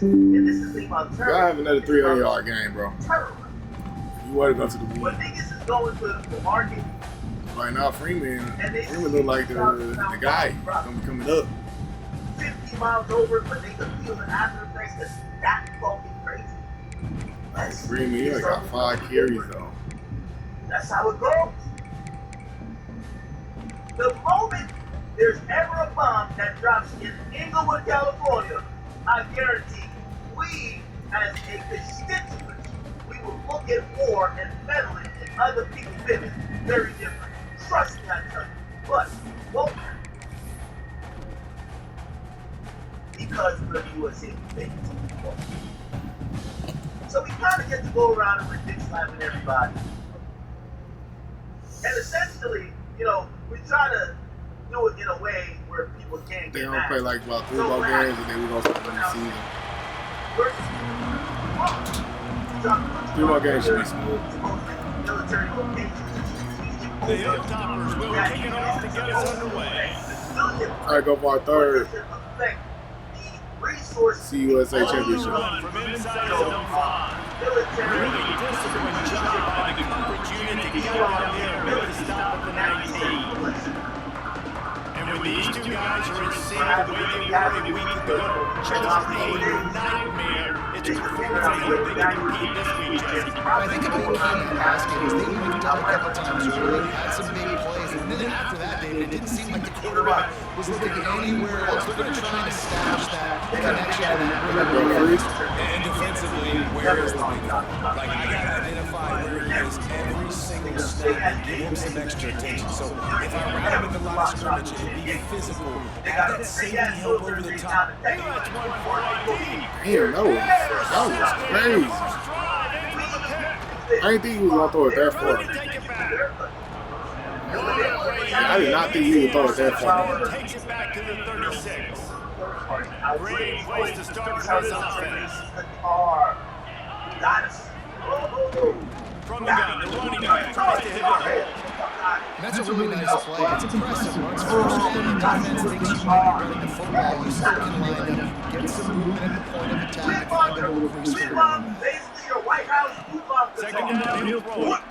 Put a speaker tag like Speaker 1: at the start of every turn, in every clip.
Speaker 1: And this is the thing about
Speaker 2: You gotta have another 300-yard game, bro.
Speaker 1: turnover.
Speaker 2: You want to go to the
Speaker 1: When
Speaker 2: win.
Speaker 1: niggas is going to the market,
Speaker 2: Right now, Freeman
Speaker 1: and they
Speaker 2: look like the guy gonna be coming up.
Speaker 1: 50 miles over, but they can feel the after effects. That's that fucking crazy.
Speaker 2: Freeman, he only got 5 carries though.
Speaker 1: That's how it goes. The moment there's ever a bomb that drops in Inglewood, California, I guarantee we, as a constituent, we will look at war and meddling in other people's business very different. Trust me, I tell you. But won't happen. Because we're the USA thing. So we kind of get to go around and we're dick slapping everybody. And essentially, you know, we try to do it in a way where people can't
Speaker 2: They
Speaker 1: get
Speaker 2: don't
Speaker 1: mad.
Speaker 2: play like about 3 more games and then we're gonna start the season. 3 more games should be smooth.
Speaker 1: Military locations.
Speaker 3: The Hilltoppers will kick it off to get us underway.
Speaker 2: Alright, go for our third
Speaker 1: CUSA
Speaker 2: Championship.
Speaker 3: Run from inside zone 5. Really disciplined job by the coverage unit to get out there and make the stop at the 19. And when these two guys are in sync the way they were a week ago, just a nightmare. It's a performance I don't think they can repeat this week, Jesse.
Speaker 4: I think a big key in that last game is they linked up a couple times early, had some big plays, and then after that, David, it didn't seem like the quarterback was looking anywhere else. They're going to try and establish that connection and that rhythm.
Speaker 5: And defensively, where is the big one? Like, I got to identify where he is every single snap and give him some extra attention. So if I route him in the line of scrimmage and be physical, have that safety help over the top.
Speaker 3: That's one for ID.
Speaker 2: Damn, that was crazy. I didn't think he was gonna throw it that far. I did not think he would throw it that far.
Speaker 3: Takes it back to the 36. Great place to start for this offense. From the gun, the running back tries to hit it.
Speaker 4: That's a really nice play. It's impressive. Once first down, the defense thinks you might be running the football, you still can line up, get some movement at the point of attack, and find a little crease for them.
Speaker 3: Second down, he'll throw it.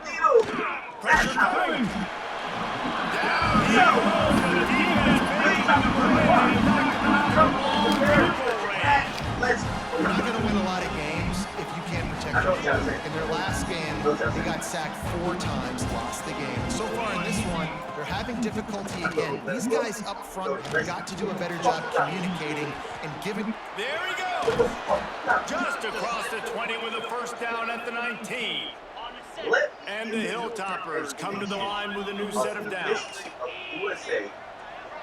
Speaker 3: Pressure coming. Down he goes. The defense
Speaker 4: You're not going to win a lot of games if you can't protect your quarterback. In their last game, they got sacked 4 times, lost the game. So far in this one, they're having difficulty again. These guys up front have got to do a better job communicating and giving.
Speaker 3: There he goes. Just across the 20 with a first down at the 19. And the Hilltoppers come to the line with a new set of downs.
Speaker 1: USA,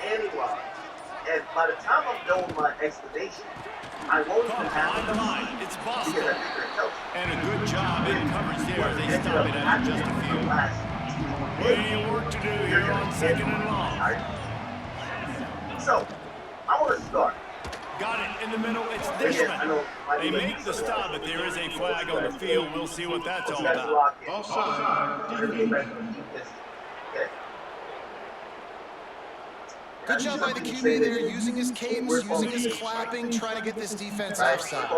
Speaker 1: and by the time I'm done with my explanation, I won't even have
Speaker 3: Behind the line, it's Boston.
Speaker 1: because I think they're healthy.
Speaker 3: And a good job in coverage there as they stop it after just a few. Plenty of work to do here on second and long.
Speaker 1: So, I want to start.
Speaker 3: Got it in the middle. It's Dishman. They make the stop, but there is a flag on the field. We'll see what that's all about.
Speaker 4: Good job by the QB there, using his cadence, using his clapping, trying to get this defense offside.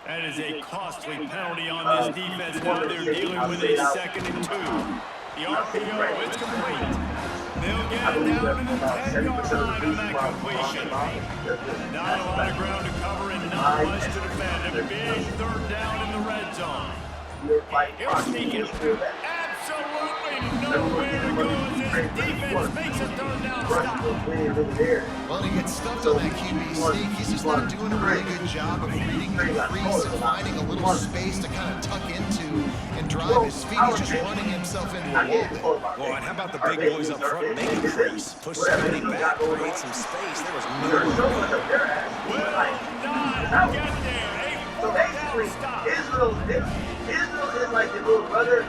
Speaker 3: That is a costly penalty on this defense. Now they're dealing with a 2nd and 2. The RPO, it's complete. They'll get it down to the 10-yard line on that completion. Not a lot of ground to cover and not much to defend. A big 3rd down in the red zone. He'll sneak it. Absolutely nowhere to go as his defense makes a 3rd down stop.
Speaker 4: Well, he gets stuffed on that QB sneak. He's just not doing a really good job of reading the crease and finding a little space to kind of tuck into and drive his feet. He's just running himself into a wall.
Speaker 5: Well, and how about the big boys up front making crease? Push somebody back, create some space. There was nowhere to go.
Speaker 3: Will not get there. A 4th down stop.
Speaker 1: Israel is like the little brother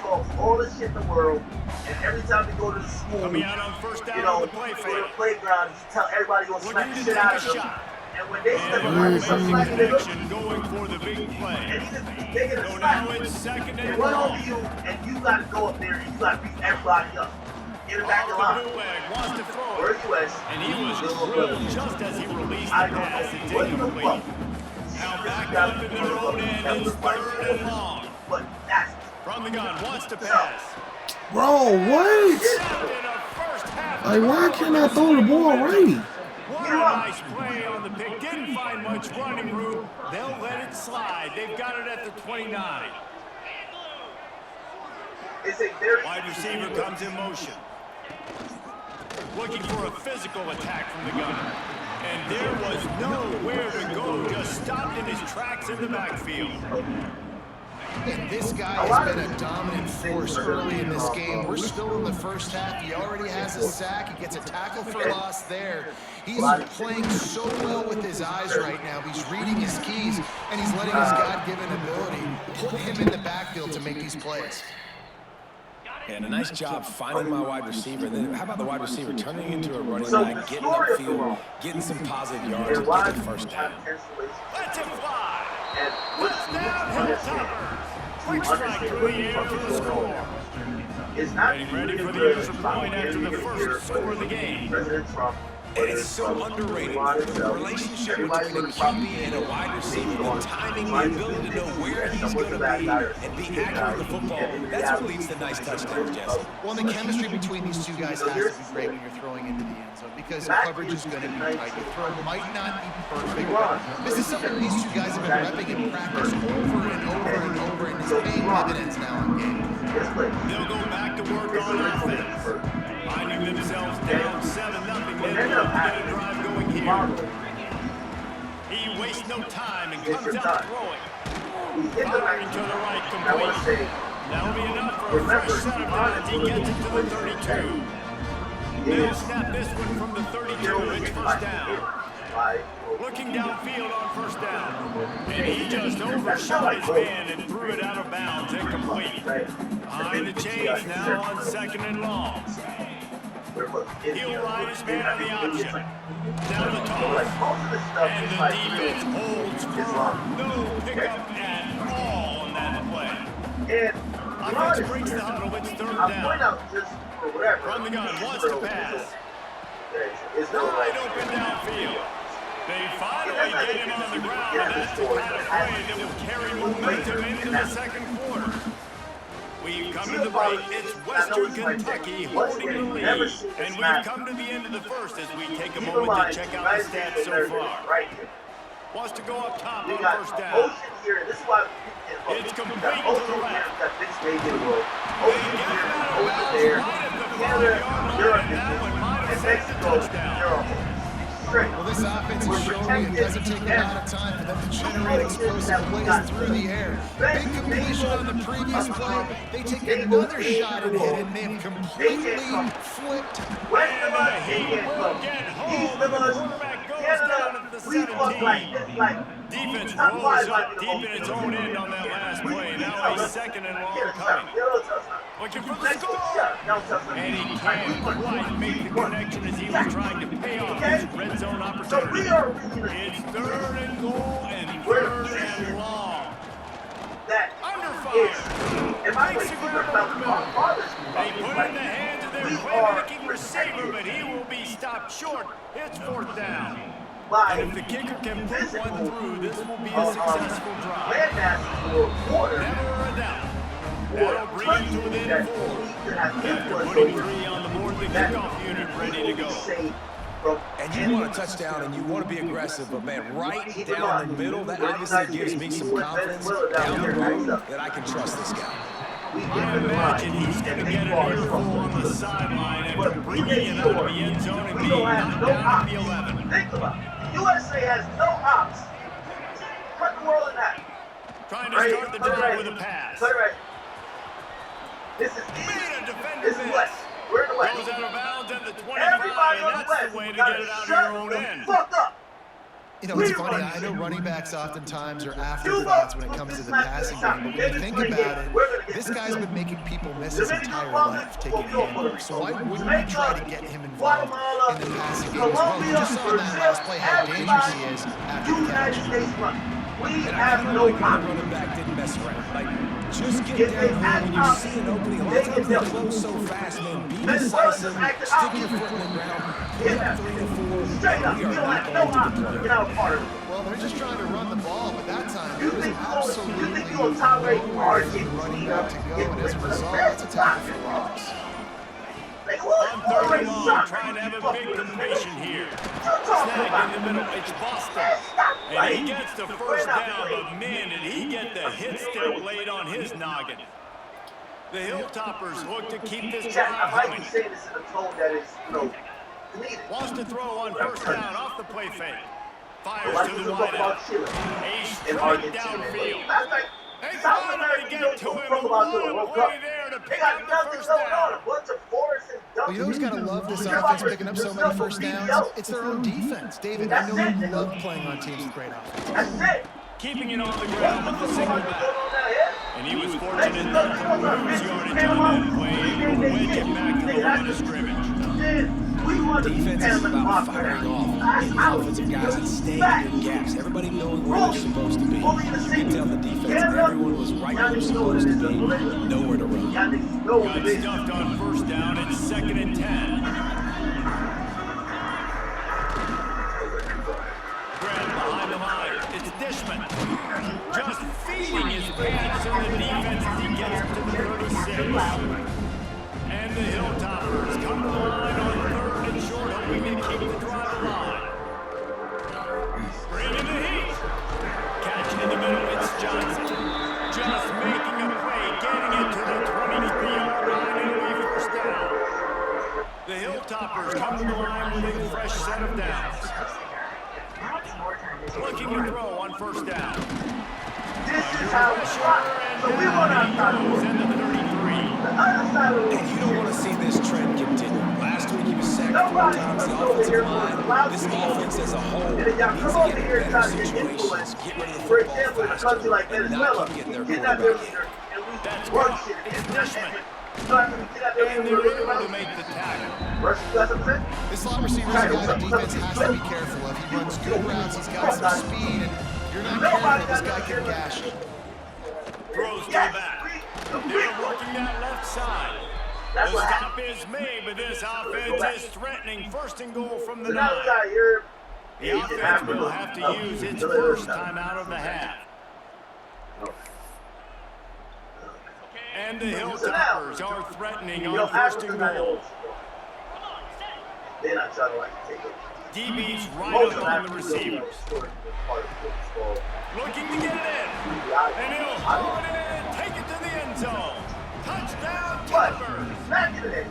Speaker 1: talks all the shit in the world, and every time they go to the school,
Speaker 3: Coming out on first down
Speaker 1: you know,
Speaker 3: on the play
Speaker 1: go to
Speaker 3: fake.
Speaker 1: the playground, you tell everybody gonna smack the
Speaker 3: Looking to
Speaker 1: shit
Speaker 3: take
Speaker 1: out
Speaker 3: a
Speaker 1: of them.
Speaker 3: shot.
Speaker 1: And when they step
Speaker 3: And
Speaker 1: up,
Speaker 3: they're
Speaker 1: start
Speaker 3: making
Speaker 1: smacking
Speaker 3: the
Speaker 1: them,
Speaker 3: connection, going for the big
Speaker 1: and
Speaker 3: play.
Speaker 1: he's just taking a
Speaker 3: So
Speaker 1: smack.
Speaker 3: now it's 2nd
Speaker 1: They
Speaker 3: and
Speaker 1: run
Speaker 3: long.
Speaker 1: over you, and you gotta go up there, and you gotta beat everybody up. Get it back in
Speaker 3: Off
Speaker 1: line.
Speaker 3: the bootleg, wants to throw
Speaker 1: We're
Speaker 3: it.
Speaker 1: US.
Speaker 3: And he was drilled just as he released the
Speaker 1: I don't
Speaker 3: pass.
Speaker 1: know
Speaker 3: It's
Speaker 1: what the
Speaker 3: incomplete.
Speaker 1: fuck.
Speaker 3: Out Now back up in their own end. It's 3rd and long.
Speaker 1: But that's
Speaker 3: From the gun, wants to pass.
Speaker 2: Bro, what?
Speaker 3: Stopped in a first half.
Speaker 2: Like, why can't I throw the ball right?
Speaker 3: What a nice play on the pick. Didn't find much running room. They'll let it slide. They've got it at the 29.
Speaker 1: it's a very
Speaker 3: Wide receiver comes in motion. Looking for a physical attack from the gunner. And there was nowhere to go. Just stopped in his tracks in the backfield.
Speaker 4: And this guy has been a dominant force early in this game. We're still in the first half. He already has a sack. He gets a tackle for loss there. He's playing so well with his eyes right now. He's reading his keys, and he's letting his God-given ability put him in the backfield to make these plays.
Speaker 5: And a nice job finding my wide receiver. Then how about the wide receiver turning into a running back, getting upfield, getting some positive yards, and getting the first down.
Speaker 3: Let's it fly. Touchdown, Hilltoppers. Quick strike through the air for the score. Getting ready for the extra point after the first score of the game.
Speaker 5: And it's so underrated. The relationship between a QB and a wide receiver, the timing, the ability to know where he's going to be and be accurate with the football, that's what leads to nice touchdowns, Jesse.
Speaker 4: Well, the chemistry between these two guys has to be great when you're throwing into the end zone because coverage is going to be tight. The throw might not be perfect, but this is something these two guys have been repping in practice over and over and over, and it's paying dividends now in games.
Speaker 3: They'll go back to work on offense. Finding themselves down 7-0. They love to get a drive going here. He wastes no time and comes out throwing. Firing to the right, complete. That'll be enough for a fresh set of downs. He gets it to the 32. They'll snap this one from the 32. It's first down. Looking downfield on first down. And he just overshot his man and threw it out of bounds, incomplete. Behind the chains now on 2nd and long. He'll ride his man on the option. Down the toss. And the defense holds firm. No pickup at all on that play. Offense breaks the huddle. It's 3rd down. From the gun, wants to pass. Wide open downfield. They finally get him on the ground, and that's the kind of play that will carry momentum into the 2nd quarter. We've come to the break. It's Western Kentucky holding the lead. And we've come to the end of the first as we take a moment to check out the stats so far. Wants to go up top on first down. It's complete to the left. They get him out of bounds right at the 5-yard line, and that one might have saved the touchdown.
Speaker 4: Well, this offense is showing it doesn't take a lot of time for them to generate explosive plays through the air. Big completion on the previous play. They take another shot and hit it, and they've completely flipped.
Speaker 3: And he will get home. The quarterback goes down at the 17. Defense rolls up deep in its own end on that last play. Now a 2nd and long coming. Looking for the score. And he can't quite make the connection as he was trying to pay off his red zone opportunity. It's 3rd and goal and 3rd and long. Under fire. Makes a grab up the middle. They put it in the hands of their playmaking receiver, but he will be stopped short. It's 4th down. And if the kicker can put one through, this will be a successful drive. Never a doubt. That'll bring him to within 4. After putting 3 on the board, the kickoff unit ready to go.
Speaker 5: And you want a touchdown and you want to be aggressive, but man, right down the middle, that obviously gives me some confidence down the road that I can trust this guy.
Speaker 3: I imagine he's going to get an earful on the sideline after bringing it out of the end zone and being knocked down at the 11.
Speaker 1: Think about it. USA has no ops. Cut the world in half.
Speaker 3: Trying to start the drive with a pass.
Speaker 1: This is
Speaker 3: Made a defender
Speaker 1: This is
Speaker 3: miss.
Speaker 1: West. We're in the West.
Speaker 3: Goes out of bounds at the 25,
Speaker 1: Everybody on
Speaker 3: and
Speaker 1: the
Speaker 3: that's
Speaker 1: West
Speaker 3: the way to
Speaker 1: gotta
Speaker 3: get it out of
Speaker 1: shut
Speaker 3: your own
Speaker 1: the
Speaker 3: end.
Speaker 1: fuck up.
Speaker 4: You know, it's funny, I know running backs oftentimes are afterthoughts when it comes to the passing game, but when you think about it, this guy's been making people miss his entire life taking the end. So why wouldn't we try to get him involved in the passing game as well? You just saw in that last play how dangerous he is after the catch.
Speaker 1: We
Speaker 5: And I
Speaker 1: have
Speaker 5: kind of
Speaker 1: no
Speaker 5: like when the
Speaker 1: ops.
Speaker 5: running back didn't mess around. Like, just get down here when you see an opening. A lot of times they close so fast, man. Be decisive, stick your foot in the ground, put up 3 to 4.
Speaker 1: Straight up.
Speaker 5: We
Speaker 1: You
Speaker 5: are
Speaker 1: don't
Speaker 5: not
Speaker 1: have no
Speaker 5: going to
Speaker 1: ops.
Speaker 5: deploy.
Speaker 1: You're not a part of it.
Speaker 4: Well, they're just trying to run the ball, but absolutely
Speaker 1: You think you'll tolerate
Speaker 4: nowhere for the
Speaker 1: RJ
Speaker 4: running back to go, and as a result, that's a tackle for loss.
Speaker 1: Like,
Speaker 3: On
Speaker 1: what?
Speaker 3: third and
Speaker 1: Already
Speaker 3: long,
Speaker 1: suck.
Speaker 3: trying to have a big completion here.
Speaker 1: Talking
Speaker 3: Snag
Speaker 1: about
Speaker 3: in the middle, it's Boston. And he gets the first down, but man, did he get the hit stick laid on his noggin. The Hilltoppers look to keep this drive
Speaker 1: I might be
Speaker 3: coming.
Speaker 1: saying this in a tone that is, needed.
Speaker 3: Wants to throw on first down off the play fake. Fires
Speaker 1: Like
Speaker 3: to
Speaker 1: we
Speaker 3: the
Speaker 1: were talking about
Speaker 3: wideout.
Speaker 1: Chile
Speaker 3: A
Speaker 1: and
Speaker 3: straight
Speaker 1: Argentina.
Speaker 3: downfield.
Speaker 1: That's like
Speaker 3: They
Speaker 1: South
Speaker 3: finally
Speaker 1: America,
Speaker 3: get to him.
Speaker 1: talk
Speaker 3: And
Speaker 1: about
Speaker 3: what
Speaker 1: doing
Speaker 3: a
Speaker 1: World
Speaker 3: play
Speaker 1: Cup.
Speaker 3: there to
Speaker 1: They
Speaker 3: pick
Speaker 1: got
Speaker 3: up the
Speaker 1: nothing
Speaker 3: first
Speaker 1: going on.
Speaker 3: down.
Speaker 1: A bunch of forests and
Speaker 4: Well, you know who's got to love this offense picking up so many first downs? It's their own defense. David, I know you love playing on teams with great offense.
Speaker 1: That's it.
Speaker 3: Keeping it on the ground with the single back. And he was fortunate not to lose yardage on that play, able to wedge it back to the line of scrimmage.
Speaker 5: Defense is about firing off, getting the offensive guys and staying in their gaps. Everybody knowing where they're supposed to be. You can tell the defense, everyone was right where they're supposed to be, nowhere to run.
Speaker 3: Got stuffed on first down. It's 2nd and 10. Grab behind the line. It's Dishman. Just feeding his pants in the defense as he gets to the 36. And the Hilltoppers come to the line on 3rd and short, hoping to keep the drive alive. Bring in the heat. Catch in the middle, it's Johnson. Just making a play, getting it to the 23-yard line, and it'll be first down. The Hilltoppers come to the line with a fresh set of downs. Looking to throw on first down.
Speaker 1: This is how we rock. So we want our
Speaker 3: Goes in the 33.
Speaker 1: The other side of the
Speaker 5: And you don't want to see this trend continue. Last week he was sacked 4 times. The offensive line, this offense as a whole, needs to get in better situations. Get rid of the
Speaker 1: For
Speaker 5: football
Speaker 1: example, in a
Speaker 5: faster
Speaker 1: country like
Speaker 5: and
Speaker 1: Venezuela,
Speaker 5: not keep getting their
Speaker 1: you kidnap their
Speaker 5: quarterback
Speaker 1: leader and we
Speaker 3: That's
Speaker 1: work
Speaker 3: right.
Speaker 1: shit.
Speaker 3: It's
Speaker 1: And
Speaker 3: Dishman.
Speaker 1: so after we kidnap their
Speaker 3: And
Speaker 1: leader,
Speaker 3: they're able to make the tackle.
Speaker 1: Rush, you got something to say?
Speaker 4: This slot receiver is a guy the defense has to be careful of. He runs good routes, he's got some speed, and if you're not careful, this guy can gash you.
Speaker 3: Throws to the back. They're working that left side.
Speaker 1: That's
Speaker 3: The
Speaker 1: what
Speaker 3: stop is made, but this offense is threatening. 1st and goal from the
Speaker 1: So now
Speaker 3: 9.
Speaker 1: we got here.
Speaker 3: The offense will have to use its first time out of the half. And the Hilltoppers are threatening on 1st and goal.
Speaker 1: They're not trying to take it.
Speaker 3: DB's right up on the receivers. Looking to get it in. And he'll haul it in, take it to the end zone. Touchdown, Toppers.
Speaker 1: Back in the day.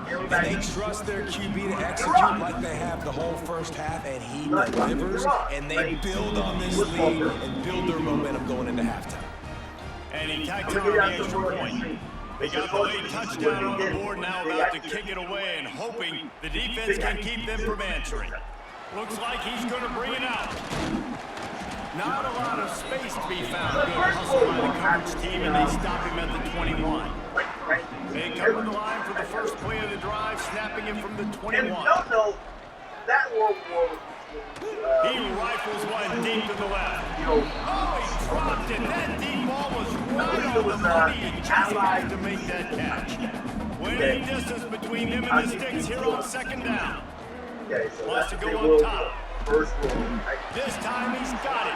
Speaker 5: And they trust their QB to execute like they have the whole first half, and he delivers, and they build on this lead and build their momentum going into halftime.
Speaker 3: And he tacked on the extra point. They got the late touchdown on the board, now about to kick it away and hoping the defense can keep them from answering. Looks like he's going to bring it out. Not a lot of space to be found. Good hustle by the coverage team, and they stop him at the 21. They come to the line for the first play of the drive, snapping him from the 21.
Speaker 1: And don't know that World War
Speaker 3: He rifles one deep to the left. Oh, he dropped it. That deep ball was right on the money. He just had to make that catch. Winning distance between him and the sticks here on 2nd down. Wants to go up top.
Speaker 1: First rule.
Speaker 3: This time he's got it.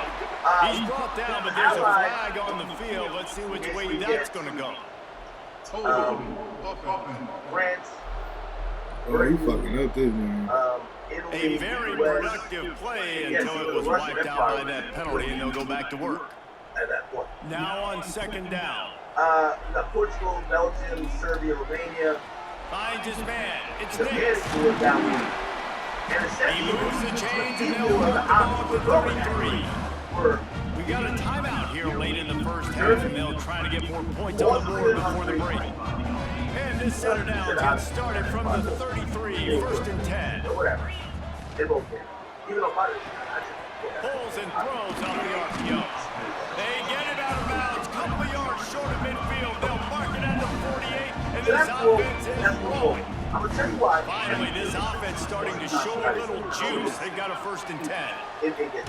Speaker 3: He's brought down, but there's a flag on the field. Let's see which way that's going to go.
Speaker 1: France.
Speaker 2: Oh, he fucking up this man.
Speaker 3: A very productive play until it was wiped out by that penalty, and they'll go back to work.
Speaker 1: At that point.
Speaker 3: Now on 2nd down.
Speaker 1: You got Portugal, Belgium, Serbia, Romania.
Speaker 3: Finds his man. It's
Speaker 1: Japan
Speaker 3: Nick.
Speaker 1: is doing that one. And
Speaker 3: He
Speaker 1: essentially,
Speaker 3: moves the chains, and
Speaker 1: he
Speaker 3: they'll
Speaker 1: knew
Speaker 3: work
Speaker 1: the
Speaker 3: the ball
Speaker 1: options
Speaker 3: to
Speaker 1: were going
Speaker 3: 33.
Speaker 1: were
Speaker 3: We got a timeout here late in the first half, and they'll try to get more points on the board before the break. And this set of downs gets started from the 33, 1st and 10.
Speaker 1: whatever. They both did. Even though Potter
Speaker 3: Pulls and throws off the RPO. They get it out of bounds, couple of yards short of midfield. They'll mark it at the 48, and this offense is rolling.
Speaker 1: I'm going to tell you why.
Speaker 3: Finally, this offense starting to show a little juice. They've got a 1st and 10.
Speaker 1: If they get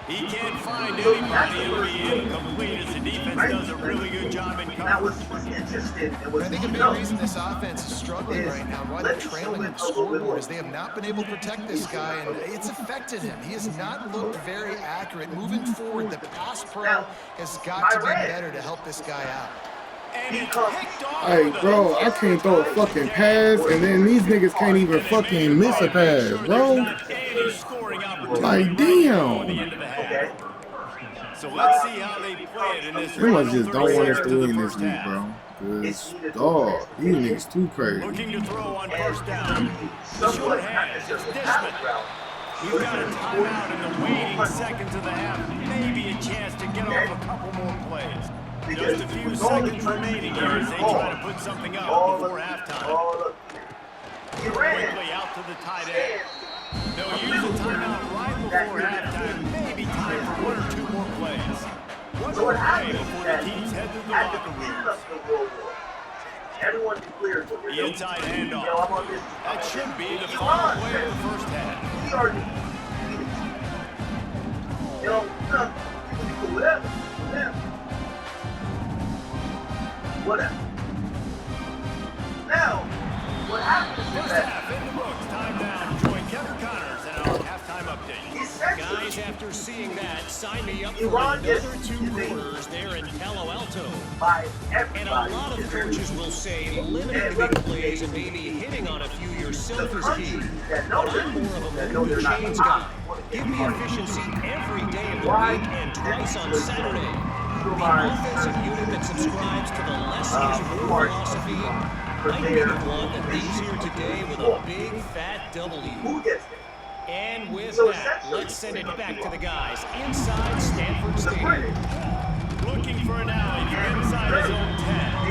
Speaker 3: He can't find anybody. It'll be incomplete as the defense does a really good job in
Speaker 1: Now,
Speaker 3: coverage.
Speaker 1: what's interesting and what's
Speaker 4: I think a big reason this offense is struggling right now, why they're trailing in the scoreboard, is they have not been able to protect this guy, and it's affected him. He has not looked very accurate. Moving forward, the pass This pro has got to be better to help this guy out.
Speaker 3: And it's picked off.
Speaker 2: Hey, bro, I can't throw a fucking pass, and then these niggas can't even fucking miss a pass, bro. Like, damn.
Speaker 3: So let's see how they play it in this.
Speaker 2: They must just don't want us to win this week, bro. Cause, dog, these niggas too crazy.
Speaker 3: Looking to throw on first down. The short hands, it's Dishman. We've got a timeout in the waning seconds of the half. Maybe a chance to get off a couple more plays. Just a few seconds remaining here as they try to put something up before halftime. Quickly out to the tight end. They'll use a timeout right before halftime. Maybe time for one or two more plays. One more play before the teams head to the locker rooms.
Speaker 1: Everyone declares what
Speaker 3: The inside handoff. That should be the final play of the first half.
Speaker 1: We already you know, whatever. Whatever. Now, what happens is
Speaker 3: First
Speaker 1: that
Speaker 3: half in the books. Time down. Join Kevin Connors and our halftime update.
Speaker 6: Guys, after seeing that, sign me up for
Speaker 1: Iran
Speaker 6: another
Speaker 1: is
Speaker 6: 2 quarters there in Palo Alto.
Speaker 1: by
Speaker 6: And a
Speaker 1: everybody.
Speaker 6: lot of coaches will say limiting the big plays and maybe hitting on a few yourself is key. But I'm more of a move the chains guy. Give me efficiency every day of the week and twice on Saturday. The offensive unit that subscribes to the less is more philosophy might be the one that leaves here today with a big fat W.
Speaker 1: Who gets it?
Speaker 6: And with that, let's send it back to the guys inside Stanford Stadium.
Speaker 3: Looking for an alley from inside his own 10.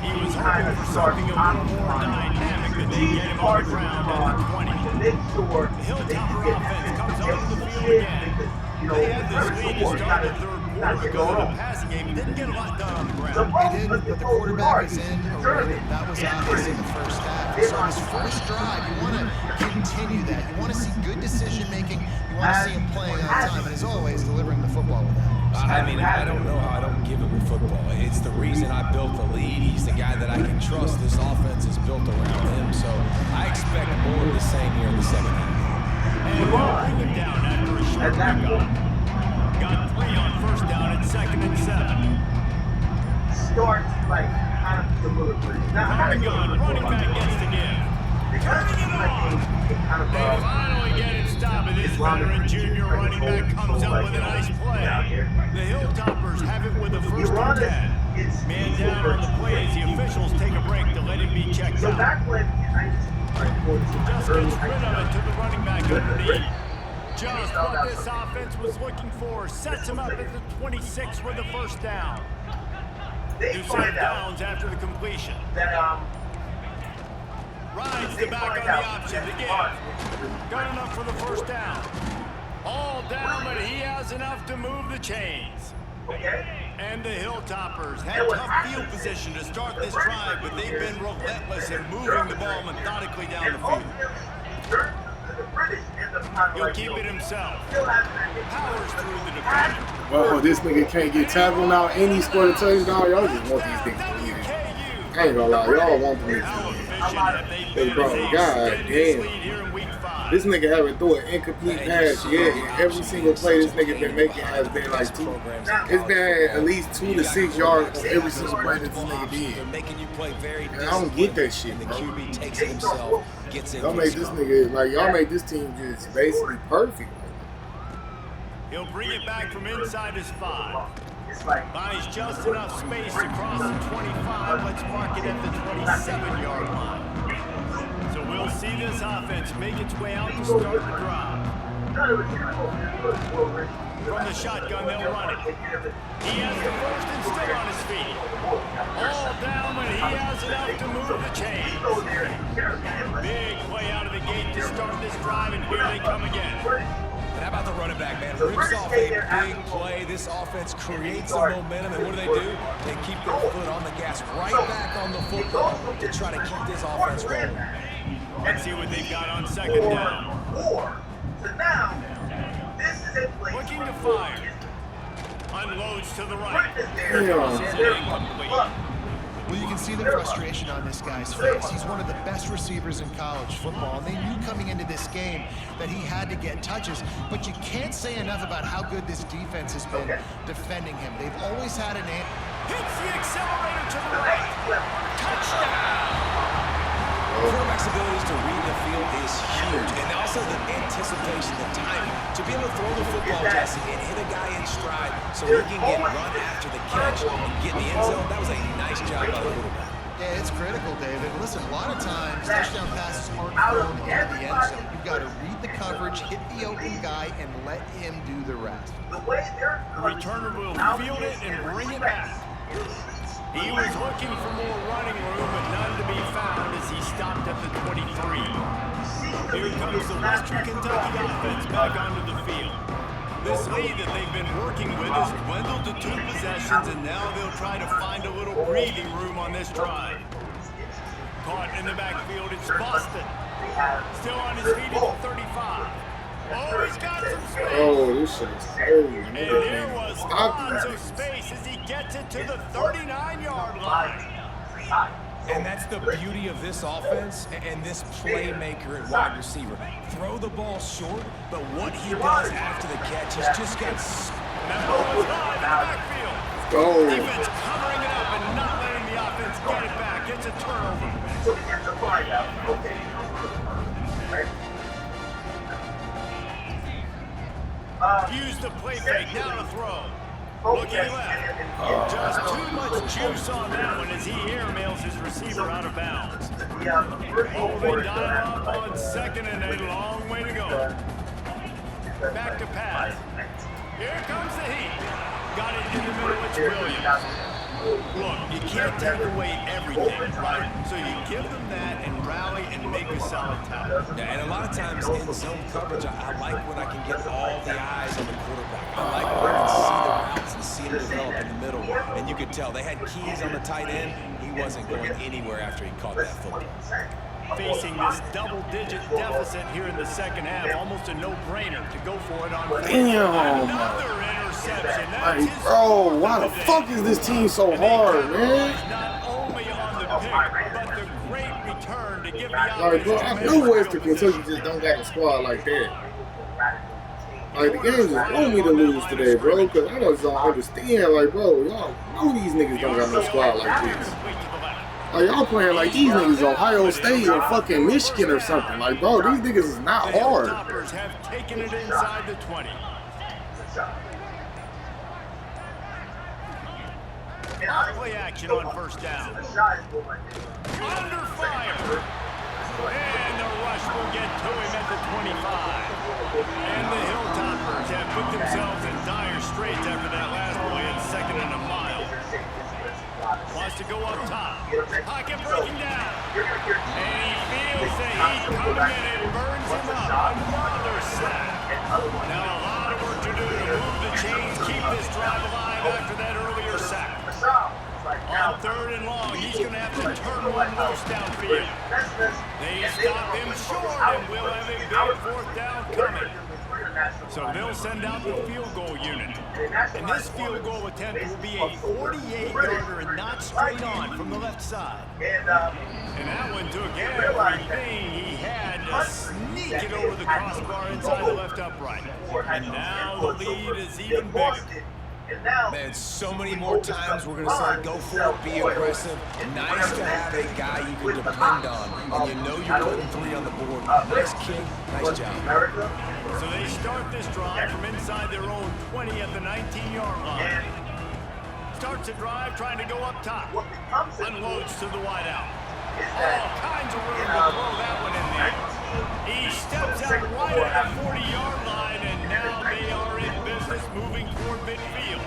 Speaker 3: He was hoping for something a little more dynamic than they get him on the ground at the 20. The Hilltopper offense comes onto the field again. They had this lead to start the third quarter because of the passing game. Didn't get a lot done on the ground.
Speaker 4: They did, but the quarterback is in a rhythm. That was obvious in the first half. So his first drive, you want to continue that. You want to see good decision making. You want to see him playing on time, and as always, delivering the football with that.
Speaker 5: I mean, I don't know how I don't give him the football. It's the reason I built the lead. He's the guy that I can trust. This offense is built around him, so I expect more of the same here in the second half.
Speaker 3: And we'll bring him down after a short pickup. Got 3 on first down at 2nd and 7.
Speaker 1: Starts like kind of the little bit.
Speaker 3: Running back gets to give. Turning it on. They finally get it stopped, and this veteran junior running back comes up with a nice play. The Hilltoppers have it with the first and 10. Man down on the play as the officials take a break to let him be checked
Speaker 1: So
Speaker 3: out.
Speaker 1: back when
Speaker 3: Just gets rid of it to the running back underneath. Just what this offense was looking for. Sets him up at the 26 with the first down.
Speaker 1: they
Speaker 3: 2
Speaker 1: find out
Speaker 3: downs after the completion.
Speaker 1: that
Speaker 3: Rides
Speaker 1: they
Speaker 3: the back
Speaker 1: find
Speaker 3: on the
Speaker 1: out
Speaker 3: option
Speaker 1: that
Speaker 3: again. Got enough for the first down. All down, but he has enough to move the chains.
Speaker 1: okay?
Speaker 3: And the Hilltoppers had tough field position to start this drive, but they've been relentless in moving the ball methodically down the
Speaker 1: And
Speaker 3: field.
Speaker 1: ultimately, the British end up kind of
Speaker 3: He'll
Speaker 1: like,
Speaker 3: keep it himself.
Speaker 1: still having that
Speaker 3: Powers through the defender.
Speaker 2: Oh, this nigga can't get tackled now, and he scored a touchdown. Y'all just want these niggas to win. I ain't gonna lie, y'all want them
Speaker 3: How
Speaker 2: niggas to win.
Speaker 3: efficient have they been
Speaker 2: Bro,
Speaker 3: as they
Speaker 2: God
Speaker 3: extend this
Speaker 2: damn.
Speaker 3: lead here in week 5?
Speaker 2: This nigga haven't threw an incomplete pass yet, and every single play this nigga been making has been like 2. It's been at least 2 to 6 yards every single play that this nigga
Speaker 5: They're
Speaker 2: did.
Speaker 5: making you play very
Speaker 2: And I don't get that shit,
Speaker 5: and the
Speaker 2: bro.
Speaker 5: QB takes it himself, gets in.
Speaker 2: Y'all make this nigga, like, y'all make this team just basically perfect.
Speaker 3: He'll bring it back from inside his 5.
Speaker 1: It's like,
Speaker 3: Buys just enough space to cross the 25. Let's mark it at the 27-yard line. So we'll see this offense make its way out to start the drive. From the shotgun, they'll run it. He has the first and still on his feet. All down, but he has enough to move the chains. Big play out of the gate to start this drive, and here they come again.
Speaker 5: And how about the running back, man? Rips off a big play. This offense creates some momentum, and what do? They keep their foot on the gas, right back on the football to try to keep this offense rolling.
Speaker 3: Let's see what they've got on 2nd down.
Speaker 1: So now, this is a place
Speaker 3: Looking to fire. Unloads to the right.
Speaker 1: Britain is there.
Speaker 2: Yeah.
Speaker 3: Crosses it incomplete.
Speaker 4: Well, you can see the frustration on this guy's face. He's one of the best receivers in college football, and they knew coming into this game that he had to get touches, but you can't say enough about how good this defense has been defending him. They've always had an answer.
Speaker 3: Hits the accelerator to the right. Touchdown.
Speaker 5: Quarterback's abilities to read the field is huge, and also the anticipation, the timing, to be able to throw the football, Jesse, and hit a guy in stride so he can get run after the catch and get in the end zone. That was a nice job by the quarterback.
Speaker 4: Yeah, it's critical, David. Listen, a lot of times touchdown passes aren't thrown into the end zone. You've got to read the coverage, hit the open guy, and let him do the rest.
Speaker 3: The returner will field it and bring it back. He was looking for more running room, but none to be found as he stopped at the 23. Here comes the Western Kentucky offense back onto the field. This lead that they've been working with has dwindled to 2 possessions, and now they'll try to find a little breathing room on this drive. Caught in the backfield, it's Boston. Still on his feet at the 35. Oh, he's got some space.
Speaker 2: Oh, this shit is crazy.
Speaker 3: And here was tons of space as he gets it to the 39-yard line.
Speaker 5: And that's the beauty of this offense and this playmaker at wide receiver. Throw the ball short, but what he does after the catch, he's just got...
Speaker 3: That ball is live in the backfield.
Speaker 2: Go.
Speaker 3: Defense covering it up and not letting the offense get it back. It's a turnover. Use the play fake, now to throw. Looking left. Just too much juice on that one as he airmails his receiver out of bounds. Oh, they dial up on second and a long way to go. Back to pass. Here comes the heat. Got it in the middle, it's Williams. Look, you can't take away everything, right? So you give them that and rally and make a solid tackle.
Speaker 5: Yeah, and a lot of times in zone coverage, I like when I can get all the eyes on the quarterback. I like when I can see the routes and see him develop in the middle. And you could tell they had keys on the tight end. He wasn't going anywhere after he caught that football.
Speaker 3: Facing this double-digit deficit here in the second half, almost a no-brainer to go for it on
Speaker 2: Damn.
Speaker 3: another interception.
Speaker 2: Like, bro, why the fuck is this team so hard, man?
Speaker 3: Not only on the pick, but the great return to give the
Speaker 2: Like, bro, I know Western Kentucky just don't got a squad like that. Like, the game just want me to lose today, bro, because I just don't understand. Like, bro, y'all know these niggas don't got no squad like this. Like, y'all playing like these niggas Ohio State or fucking Michigan or something. Like, bro, these niggas is not hard.
Speaker 3: Toppers have taken it inside the 20. Play action on first down. Under fire. And the rush will get to him at the 25. And the Hilltoppers have put themselves in dire straits after that last play at 2nd and a mile. Wants to go up top. Pocket breaking down. And he feels the heat coming in and burns him up. Another sack. Now a lot of work to do to move the chains, keep this drive alive after that earlier sack. On 3rd and long, he's going to have to turn one loose downfield. They stop him short and will have a big 4th down coming. So they'll send out the field goal unit. And this field goal attempt will be a 48-yarder and not straight on from the left side. And that one took everything he had to sneak it over the crossbar inside the left upright. And now the lead is even bigger.
Speaker 5: Man, so many more times we're going to say go for it, be aggressive. Nice to have a guy you can depend on, and you know you're putting 3 on the board. Nice kick, nice job.
Speaker 3: So they start this drive from inside their own 20 at the 19-yard line. Starts the drive trying to go up top. Unloads to the wide out. All kinds of room to throw that one in there. He steps out right at the 40-yard line, and now they are in business moving toward midfield.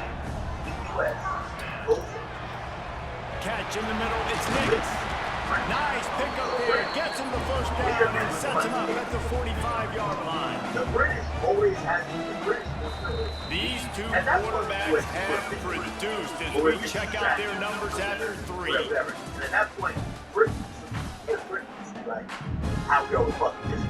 Speaker 3: Catch in the middle, it's Nix. Nice pick up there, gets him the first down and sets him up at the 45-yard line. These two quarterbacks have produced as we check out their numbers after 3.
Speaker 1: And at that point, Britain is like, how we always fucking this.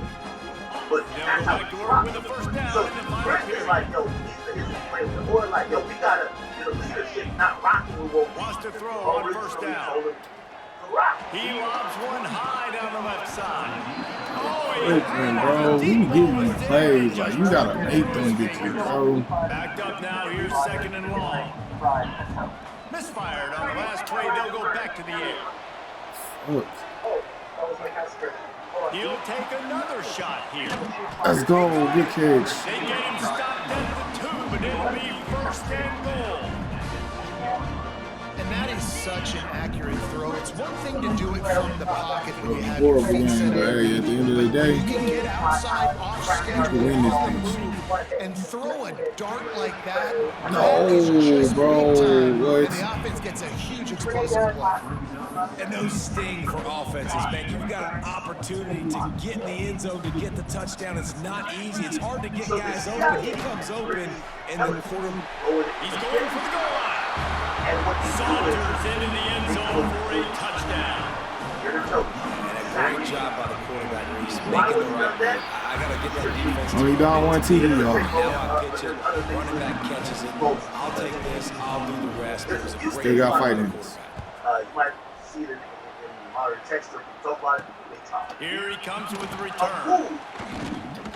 Speaker 1: But that's how we rock.
Speaker 3: With the first down
Speaker 1: So
Speaker 3: in the final
Speaker 1: Britain is
Speaker 3: period.
Speaker 1: like, yo, these niggas is playing with the boy, like, yo, we gotta, the leadership not rocking with what
Speaker 3: Wants to throw on first down. He lobs one high down the left side.
Speaker 2: Listen, bro, we give you plays. Like, you gotta make them bitches, bro.
Speaker 3: Backed up now. Here's second and long. Misfired on the last trade. They'll go back to the air.
Speaker 2: Look.
Speaker 3: He'll take another shot here.
Speaker 2: Let's go. Good catch.
Speaker 3: They get him stopped at the 2, but it'll be first and goal.
Speaker 4: And that is such an accurate throw. It's one thing to do it from the pocket when you have
Speaker 2: Horrible
Speaker 4: your feet
Speaker 2: game,
Speaker 4: set
Speaker 2: but
Speaker 4: in.
Speaker 2: hey, at the end of the day,
Speaker 4: You can get outside, off schedule,
Speaker 2: you win this
Speaker 4: off
Speaker 2: bitch.
Speaker 4: move, and throw a dart like that.
Speaker 2: No,
Speaker 4: That is just
Speaker 2: bro,
Speaker 4: real time,
Speaker 2: what?
Speaker 4: and the offense gets a huge explosive play.
Speaker 5: And those sting for offenses, man. You've got an opportunity to get in the end zone, to get the touchdown. It's not easy. It's hard to get guys open. He comes open, and the quarter.
Speaker 3: He's going for the goal line. Saunders into the end zone for a touchdown.
Speaker 5: And a great job by the quarterback. He's making the right play. I got to get that defense.
Speaker 2: Only down one TD, y'all.
Speaker 5: Now I pitch it. Running back catches it. I'll take this. I'll do the rest. It was a great
Speaker 2: Still got fighting.
Speaker 1: You might see it in modern text or talk about it.
Speaker 3: Here he comes with the return.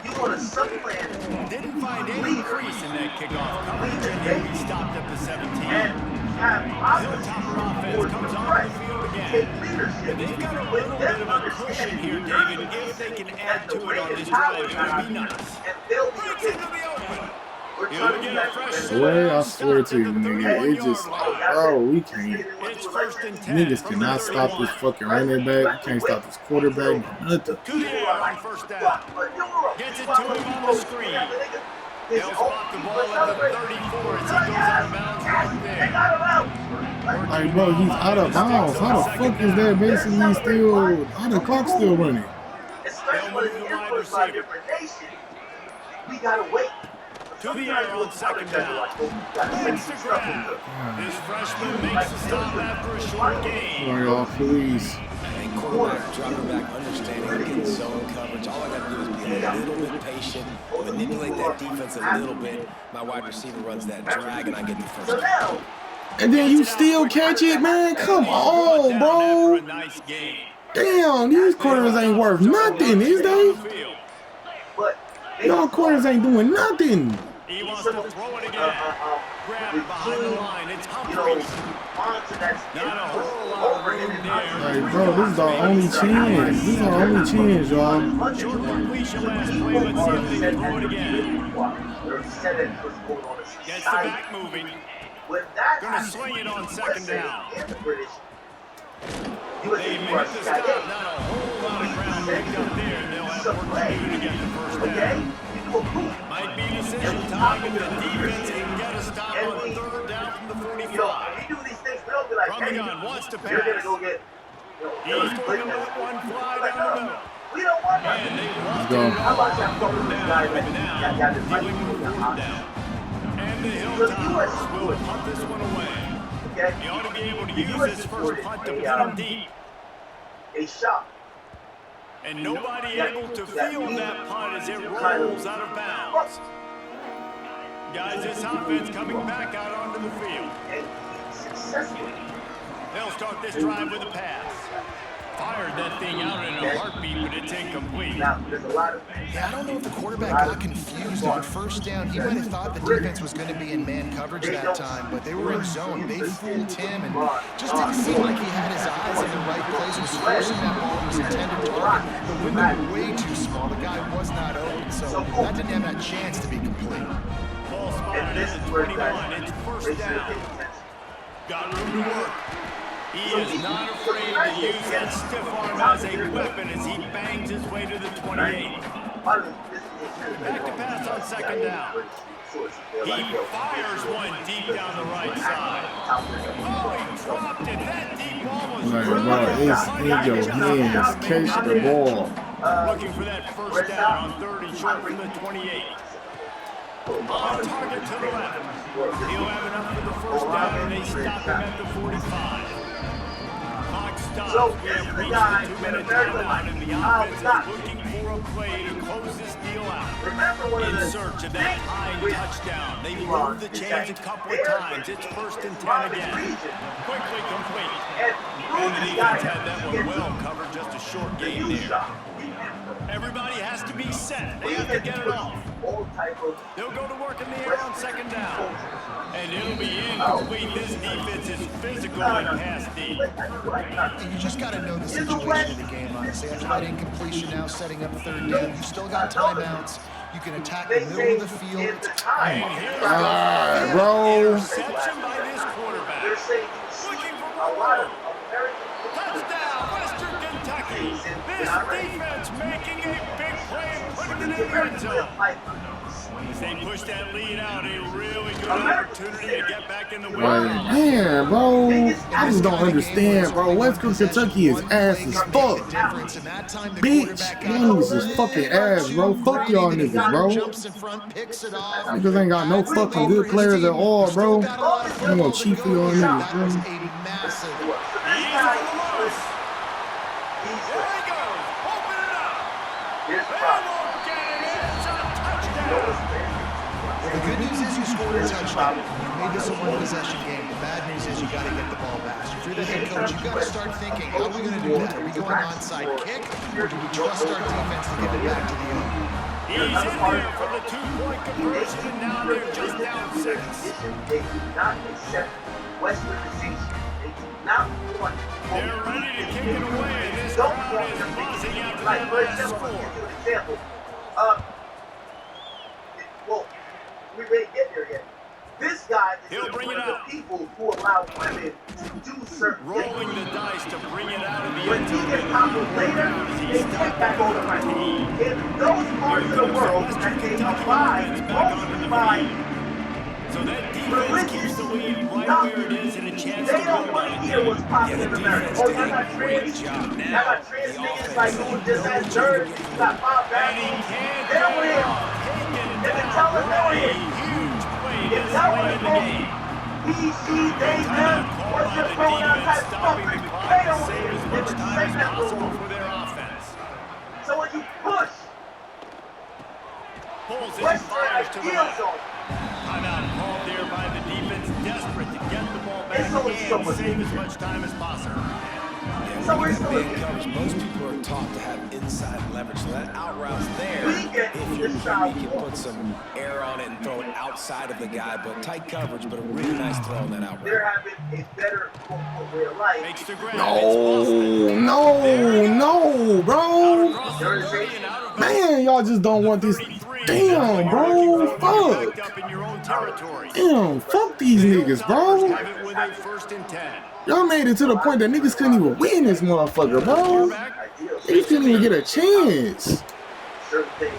Speaker 1: You want to supplant.
Speaker 3: Didn't find any crease in that kickoff coverage, and he'll be stopped at the 17. Hilltopper offense comes on the field again. And they've got a little bit of a cushion here, David. If they can add to it on this drive, it would be nice. Breaks into the open. He'll get a fresh
Speaker 2: Boy, I swear to you, nigga, it just like, bro, we can't.
Speaker 3: It's first and 10.
Speaker 2: Niggas cannot stop this fucking running back. You can't stop this quarterback. Nothing.
Speaker 3: To the air on first down. Gets it to him on the screen. They'll spot the ball at the 34 as he goes out of bounds right there.
Speaker 2: Like, bro, he's out of bounds. How the fuck is that basically still, how the clock still running?
Speaker 1: Especially when it's influenced by different nations. We gotta wait.
Speaker 3: To the air on second down. It's the grab. This freshman makes a stop after a short gain.
Speaker 2: Sorry, y'all, please.
Speaker 5: And quarterback dropping back, understanding, getting zone coverage. All I got to do is be a little bit patient, manipulate that defense a little bit. My wide receiver runs that drag, and I get the first down.
Speaker 2: And then you still catch it, man? Come on, bro.
Speaker 3: Nice game.
Speaker 2: Damn, these corners ain't worth nothing, is they? Y'all corners ain't doing nothing.
Speaker 3: He wants to throw it again. Grabbed behind the line. It's Humphries. Not a whole lot of room there.
Speaker 2: Like, bro, this is our only chance. This is our only chance, y'all.
Speaker 3: Short completion last play. Let's see if they can throw it again. Gets the back moving. Gonna swing it on second down. They make the stop. Not a whole lot of ground picked up there. And they'll have work to do to get the first down. Might be decision time if the defense can get a stop on third down from the 45. From the gun, wants to pass. He's going to let one fly down the middle. And they lost it all on third down. But now, dealing with fourth down. And the Hilltoppers will punt this one away. He ought to be able to use this first punt to put him deep.
Speaker 1: A shot.
Speaker 3: And nobody able to field that punt as it rolls out of bounds. Guys, this offense coming back out onto the field. They'll start this drive with a pass. Fired that thing out in a heartbeat, but it's incomplete.
Speaker 4: Yeah, I don't know if the quarterback got confused on first down. He might have thought the defense was going to be in man coverage that time, but they were in zone. They fooled him and just didn't seem like he had his eyes in the right place. Was forcing that ball to his intended target. The window was way too small. The guy was not open, so that didn't have that chance to be complete.
Speaker 3: Ball spotted at the 21. It's first down. Got room to work. He is not afraid to use that stiff arm as a weapon as he bangs his way to the 28. Back to pass on second down. He fires one deep down the right side. Oh, he dropped it. That deep ball was
Speaker 2: Like, bro, it's in your hands. Catch the ball.
Speaker 3: looking for that first down on 30 short from the 28. On target to the left. He'll have enough for the first down, and they stop him at the 45. Clock stops. We have reached the 2-minute timeout, and the offense is looking for a play to close this deal out.
Speaker 1: Remember one of
Speaker 3: In
Speaker 1: the
Speaker 3: search of that high touchdown. They moved the chains a couple of times. It's 1st and 10 again. Quickly complete. And the defense had that one well covered. Just a short game there. Everybody has to be set. They have to get it off. They'll go to work in the air on 2nd down. And it'll be incomplete. This defense is physical and pass deep.
Speaker 4: You just got to know the situation of the game, honestly. After that incompletion now setting up 3rd down, you still got timeouts. You can attack the middle of the field.
Speaker 3: And here's
Speaker 2: Ah, bro.
Speaker 3: interception by this quarterback. Looking for more. Touchdown, Western Kentucky. This defense making a big play and putting it in the end zone. As they push that lead out, a really good opportunity to get back in the win.
Speaker 2: Like, man, bro, I just don't understand, bro. Western Kentucky is ass as fuck. Bitch, y'all niggas is fucking ass, bro. Fuck y'all niggas, bro. Niggas ain't got no fucking good players at all, bro. I'm gonna cheat for y'all niggas, bro.
Speaker 3: There he goes. Open it up. They won't get it in. It's a touchdown.
Speaker 4: The good news is you scored a touchdown. You made this a one-possession game. The bad news is you got to get the ball back. If you're the head coach, you got to start thinking, how are we going to do that? Are we going onside kick, or do we trust our defense to give it back to the owner?
Speaker 3: He's in there for the 2-point conversion, and now they're just down 6.
Speaker 1: They do not accept Western disease. They do not want.
Speaker 3: They're ready to kick it away, and this crowd is buzzing after that last score.
Speaker 1: I'll give you an example. Well, we ain't get there yet. This guy is
Speaker 3: He'll bring it
Speaker 1: one of
Speaker 3: out.
Speaker 1: the people who allow women to do certain
Speaker 3: Rolling
Speaker 1: things.
Speaker 3: the dice to bring it out of the
Speaker 1: When
Speaker 3: end
Speaker 1: he
Speaker 3: zone.
Speaker 1: gets tackled later, they get back on the right. In those parts of the world that they abide mostly by
Speaker 3: So that defense keeps the lead right where it is and a chance to
Speaker 1: they don't
Speaker 3: build
Speaker 1: want
Speaker 3: on
Speaker 1: to
Speaker 3: it.
Speaker 1: hear what's popping in America. Oh, y'all got trans? Y'all got trans niggas like who just had nerds? You got Bob
Speaker 3: And he
Speaker 1: Bass?
Speaker 3: can't
Speaker 1: They don't want to hear.
Speaker 3: taken
Speaker 1: They can
Speaker 3: down.
Speaker 1: tell us they don't
Speaker 3: A
Speaker 1: hear.
Speaker 3: huge play
Speaker 1: If
Speaker 3: this
Speaker 1: y'all
Speaker 3: late
Speaker 1: want
Speaker 3: in
Speaker 1: to
Speaker 3: the
Speaker 1: go
Speaker 3: game.
Speaker 1: he, she, they, them, what's your pronoun type stuff?
Speaker 3: Stopping the
Speaker 1: They
Speaker 3: clock
Speaker 1: don't
Speaker 3: to
Speaker 1: want to
Speaker 3: save
Speaker 1: hear.
Speaker 3: as
Speaker 1: They
Speaker 3: much
Speaker 1: would
Speaker 3: time
Speaker 1: say
Speaker 3: as
Speaker 1: that
Speaker 3: possible
Speaker 1: little.
Speaker 3: for their offense.
Speaker 1: So when you push,
Speaker 3: Pulls it and
Speaker 1: Western
Speaker 3: fires to the
Speaker 1: ideal
Speaker 3: left.
Speaker 1: zone.
Speaker 3: Timeout called there by the defense, desperate to get the ball back
Speaker 1: It's only so
Speaker 3: and
Speaker 1: much
Speaker 3: save as much time as possible.
Speaker 1: So
Speaker 5: When you
Speaker 1: it's
Speaker 5: got
Speaker 1: so
Speaker 5: big coverage, most people are taught to have inside leverage. So that out route's there.
Speaker 1: We get
Speaker 5: If you're
Speaker 1: this
Speaker 5: moving,
Speaker 1: side
Speaker 5: you can put some air on it and throw it outside of the guy, but tight coverage, but a really nice throw on that out route.
Speaker 1: They're having a better quote-unquote way of life.
Speaker 3: Makes the grab.
Speaker 2: No, bro. Man, y'all just don't want this. Damn, bro. Fuck. Damn, fuck these niggas, bro. Y'all made it to the point that niggas couldn't even win this motherfucker, bro. Niggas couldn't even get a chance.
Speaker 1: Certain things.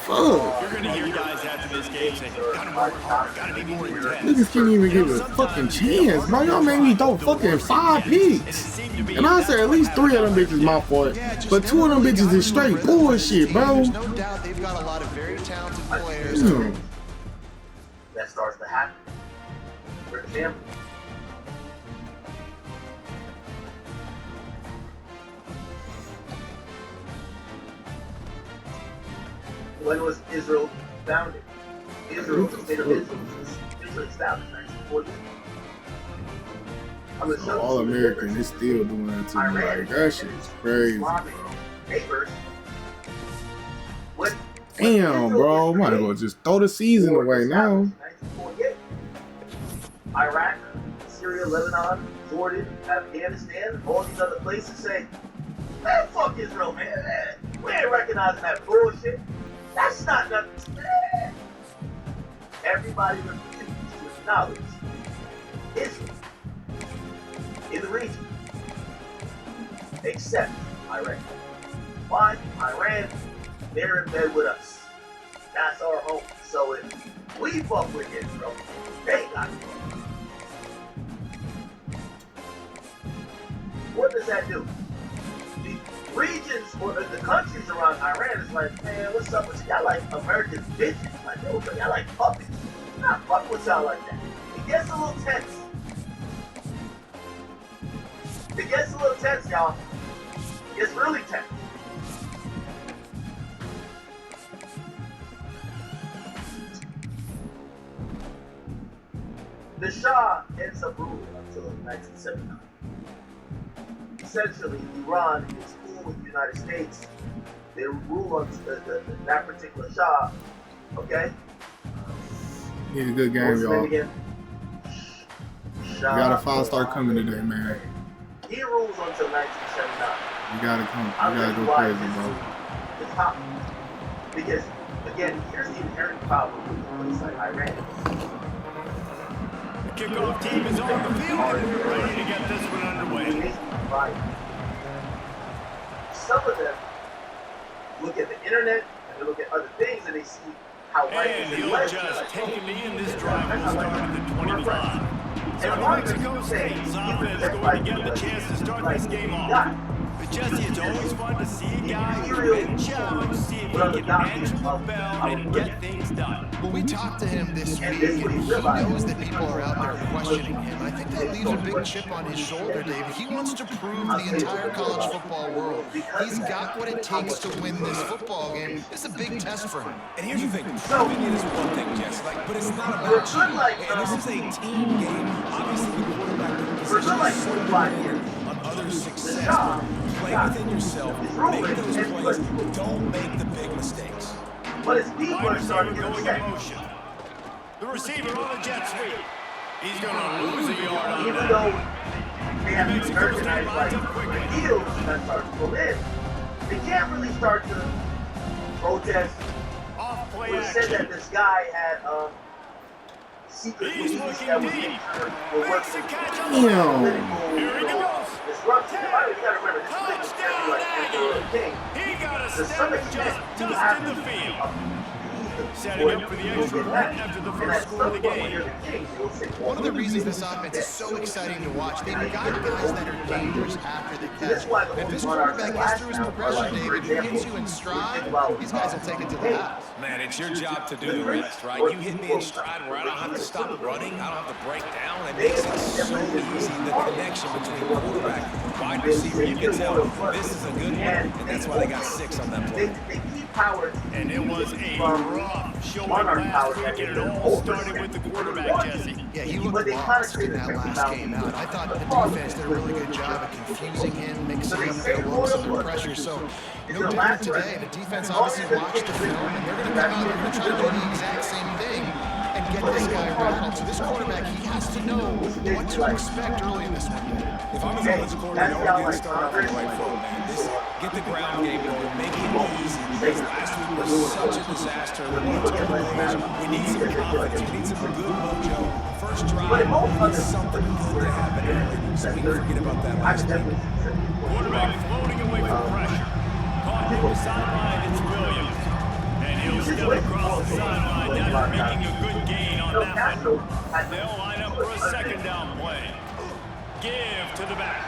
Speaker 2: Fuck.
Speaker 3: You're gonna hear guys after this game saying, gotta work hard, gotta be more intense.
Speaker 2: Niggas can't even give a fucking chance, bro. Y'all made me throw fucking 5 picks. And I said at least 3 of them bitches my fault. But 2 of them bitches is straight bullshit, bro.
Speaker 4: There's no doubt they've got a lot of very talented players.
Speaker 1: That starts to happen. For example, when was Israel founded? Israel, the state of Israel, was established in 1940. I'm gonna show you
Speaker 2: All
Speaker 1: some
Speaker 2: American
Speaker 1: difference.
Speaker 2: is still doing that to me. Like, that shit is crazy, bro.
Speaker 1: Neighbors. When
Speaker 2: Damn, bro. Might as well just throw the season away now.
Speaker 1: 1948. Iraq, Syria, Lebanon, Jordan, Afghanistan, all these other places say, man, fuck Israel, man. We ain't recognizing that bullshit. That's not nothing. Man. Everybody refuses to acknowledge Israel in the region, except Iran. Why? Iran, they're in bed with us. That's our home. So if we fuck with Israel, they got to fuck. What does that do? The regions or the countries around Iran is like, man, what's up with you? Y'all like American bitches. Like, yo, y'all like puppies. Not fuck with y'all like that. It gets a little tense. It gets a little tense, y'all. It gets really tense. The Shah ends up ruling until 1979. Essentially, Iran is cool with the United States. They rule on that particular Shah. Okay?
Speaker 2: Need a good game, y'all. We got a 5-star coming today, man.
Speaker 1: He rules until 1979.
Speaker 2: You gotta come. You gotta go crazy, bro.
Speaker 1: The top. Because, again, here's the inherent problem with a place like Iran.
Speaker 3: The kickoff team is on the field, ready to get this one underway.
Speaker 1: Some of them look at the internet and they look at other things and they see how right
Speaker 3: And
Speaker 1: is
Speaker 3: he'll just taking me in this drive will start at the 25. So New Mexico State's offense going to get the chance to start this game off. But Jesse, it's always fun to see a guy who's been challenged, see if he can answer the bell and get things done.
Speaker 4: Well, we talked to him this week, and he knows that people are out there questioning him. I think that leaves a big chip on his shoulder, David. He wants to prove the entire college football world he's got what it takes to win this football game. It's a big test for him.
Speaker 5: And here's the thing, proving it is one thing, Jess, but it's not about you. And this is a team game. Obviously, the quarterback position is so dependent on others' success. Play within yourself, make those plays, don't make the big mistakes.
Speaker 1: But his people are starting to get
Speaker 3: Going
Speaker 1: upset.
Speaker 3: in motion. The receiver on the jet sweep. He's going to lose a yard on
Speaker 1: Even
Speaker 3: that.
Speaker 1: though they have these
Speaker 3: Mexico State
Speaker 1: organized
Speaker 3: lines up
Speaker 1: like
Speaker 3: quickly.
Speaker 1: deals that start to pull in, they can't really start to protest.
Speaker 3: Off play
Speaker 1: We said
Speaker 3: action.
Speaker 1: that this guy had secret
Speaker 3: He's
Speaker 1: police
Speaker 3: looking
Speaker 1: that was
Speaker 3: deep.
Speaker 1: were
Speaker 3: Makes
Speaker 1: working
Speaker 3: the catch on the
Speaker 2: Damn.
Speaker 1: political
Speaker 3: Here he goes.
Speaker 1: disruption. You gotta remember, this is
Speaker 3: Touchdown,
Speaker 1: like Emperor King.
Speaker 3: He got a
Speaker 1: To
Speaker 3: step
Speaker 1: some
Speaker 3: and
Speaker 1: extent,
Speaker 3: just
Speaker 1: you
Speaker 3: dusted
Speaker 1: have
Speaker 3: the
Speaker 1: to
Speaker 3: field.
Speaker 1: abuse
Speaker 3: Setting up for the extra point after the first score of the game.
Speaker 4: One of the reasons this offense is so exciting to watch, they've got guys that are dangerous after the catch. And this quarterback gets through his progression, David. He hits you in stride. These guys will take it to the house.
Speaker 5: Man, it's your job to do the rest, right? You hit me in stride where I don't have to stop running, I don't have to break down. It makes it so easy, the connection between quarterback, wide receiver. You can tell this is a good one, and that's why they got 6 on that play.
Speaker 1: They keep Howard.
Speaker 3: And it was a rough showing last week, and it all started with the quarterback, Jesse.
Speaker 4: Yeah, he looked lost in that last game out. I thought the defense did a really good job of confusing him, mixing up their looks and their pressure. So, no different today. The defense obviously watched the film, and they're going to come out and they're going to try to do the exact same thing and get this guy rattled. So this quarterback, he has to know what to expect early in this one.
Speaker 5: If I'm a defensive coordinator, I want to start off on the right foot, man. Get the ground game going, make it easy. Because last week was such a disaster. We need turnovers, we need some confidence, we need some good mojo. First drive, we need something good to happen early, so we can forget about that last week.
Speaker 3: Quarterback floating away from pressure. Caught from the sideline, it's Williams. And he'll step across the sideline after making a good gain on that one. They'll line up for a second down play. Give to the back.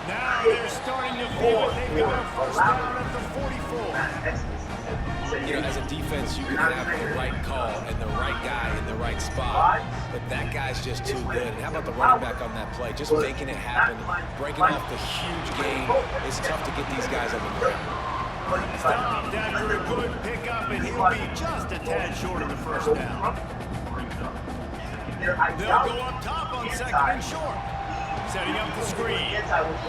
Speaker 3: Now they're starting to feel it. They've got a first down at the 44.
Speaker 5: You know, as a defense, you can have the right call and the right guy in the right spot, but that guy's just too good. And how about the running back on that play? Just making it happen, breaking off the huge gain. It's tough to get these guys on the ground.
Speaker 3: Stopped after a good pickup, and he'll be just a tad short of the first down. They'll go up top on second and short. Setting up the screen.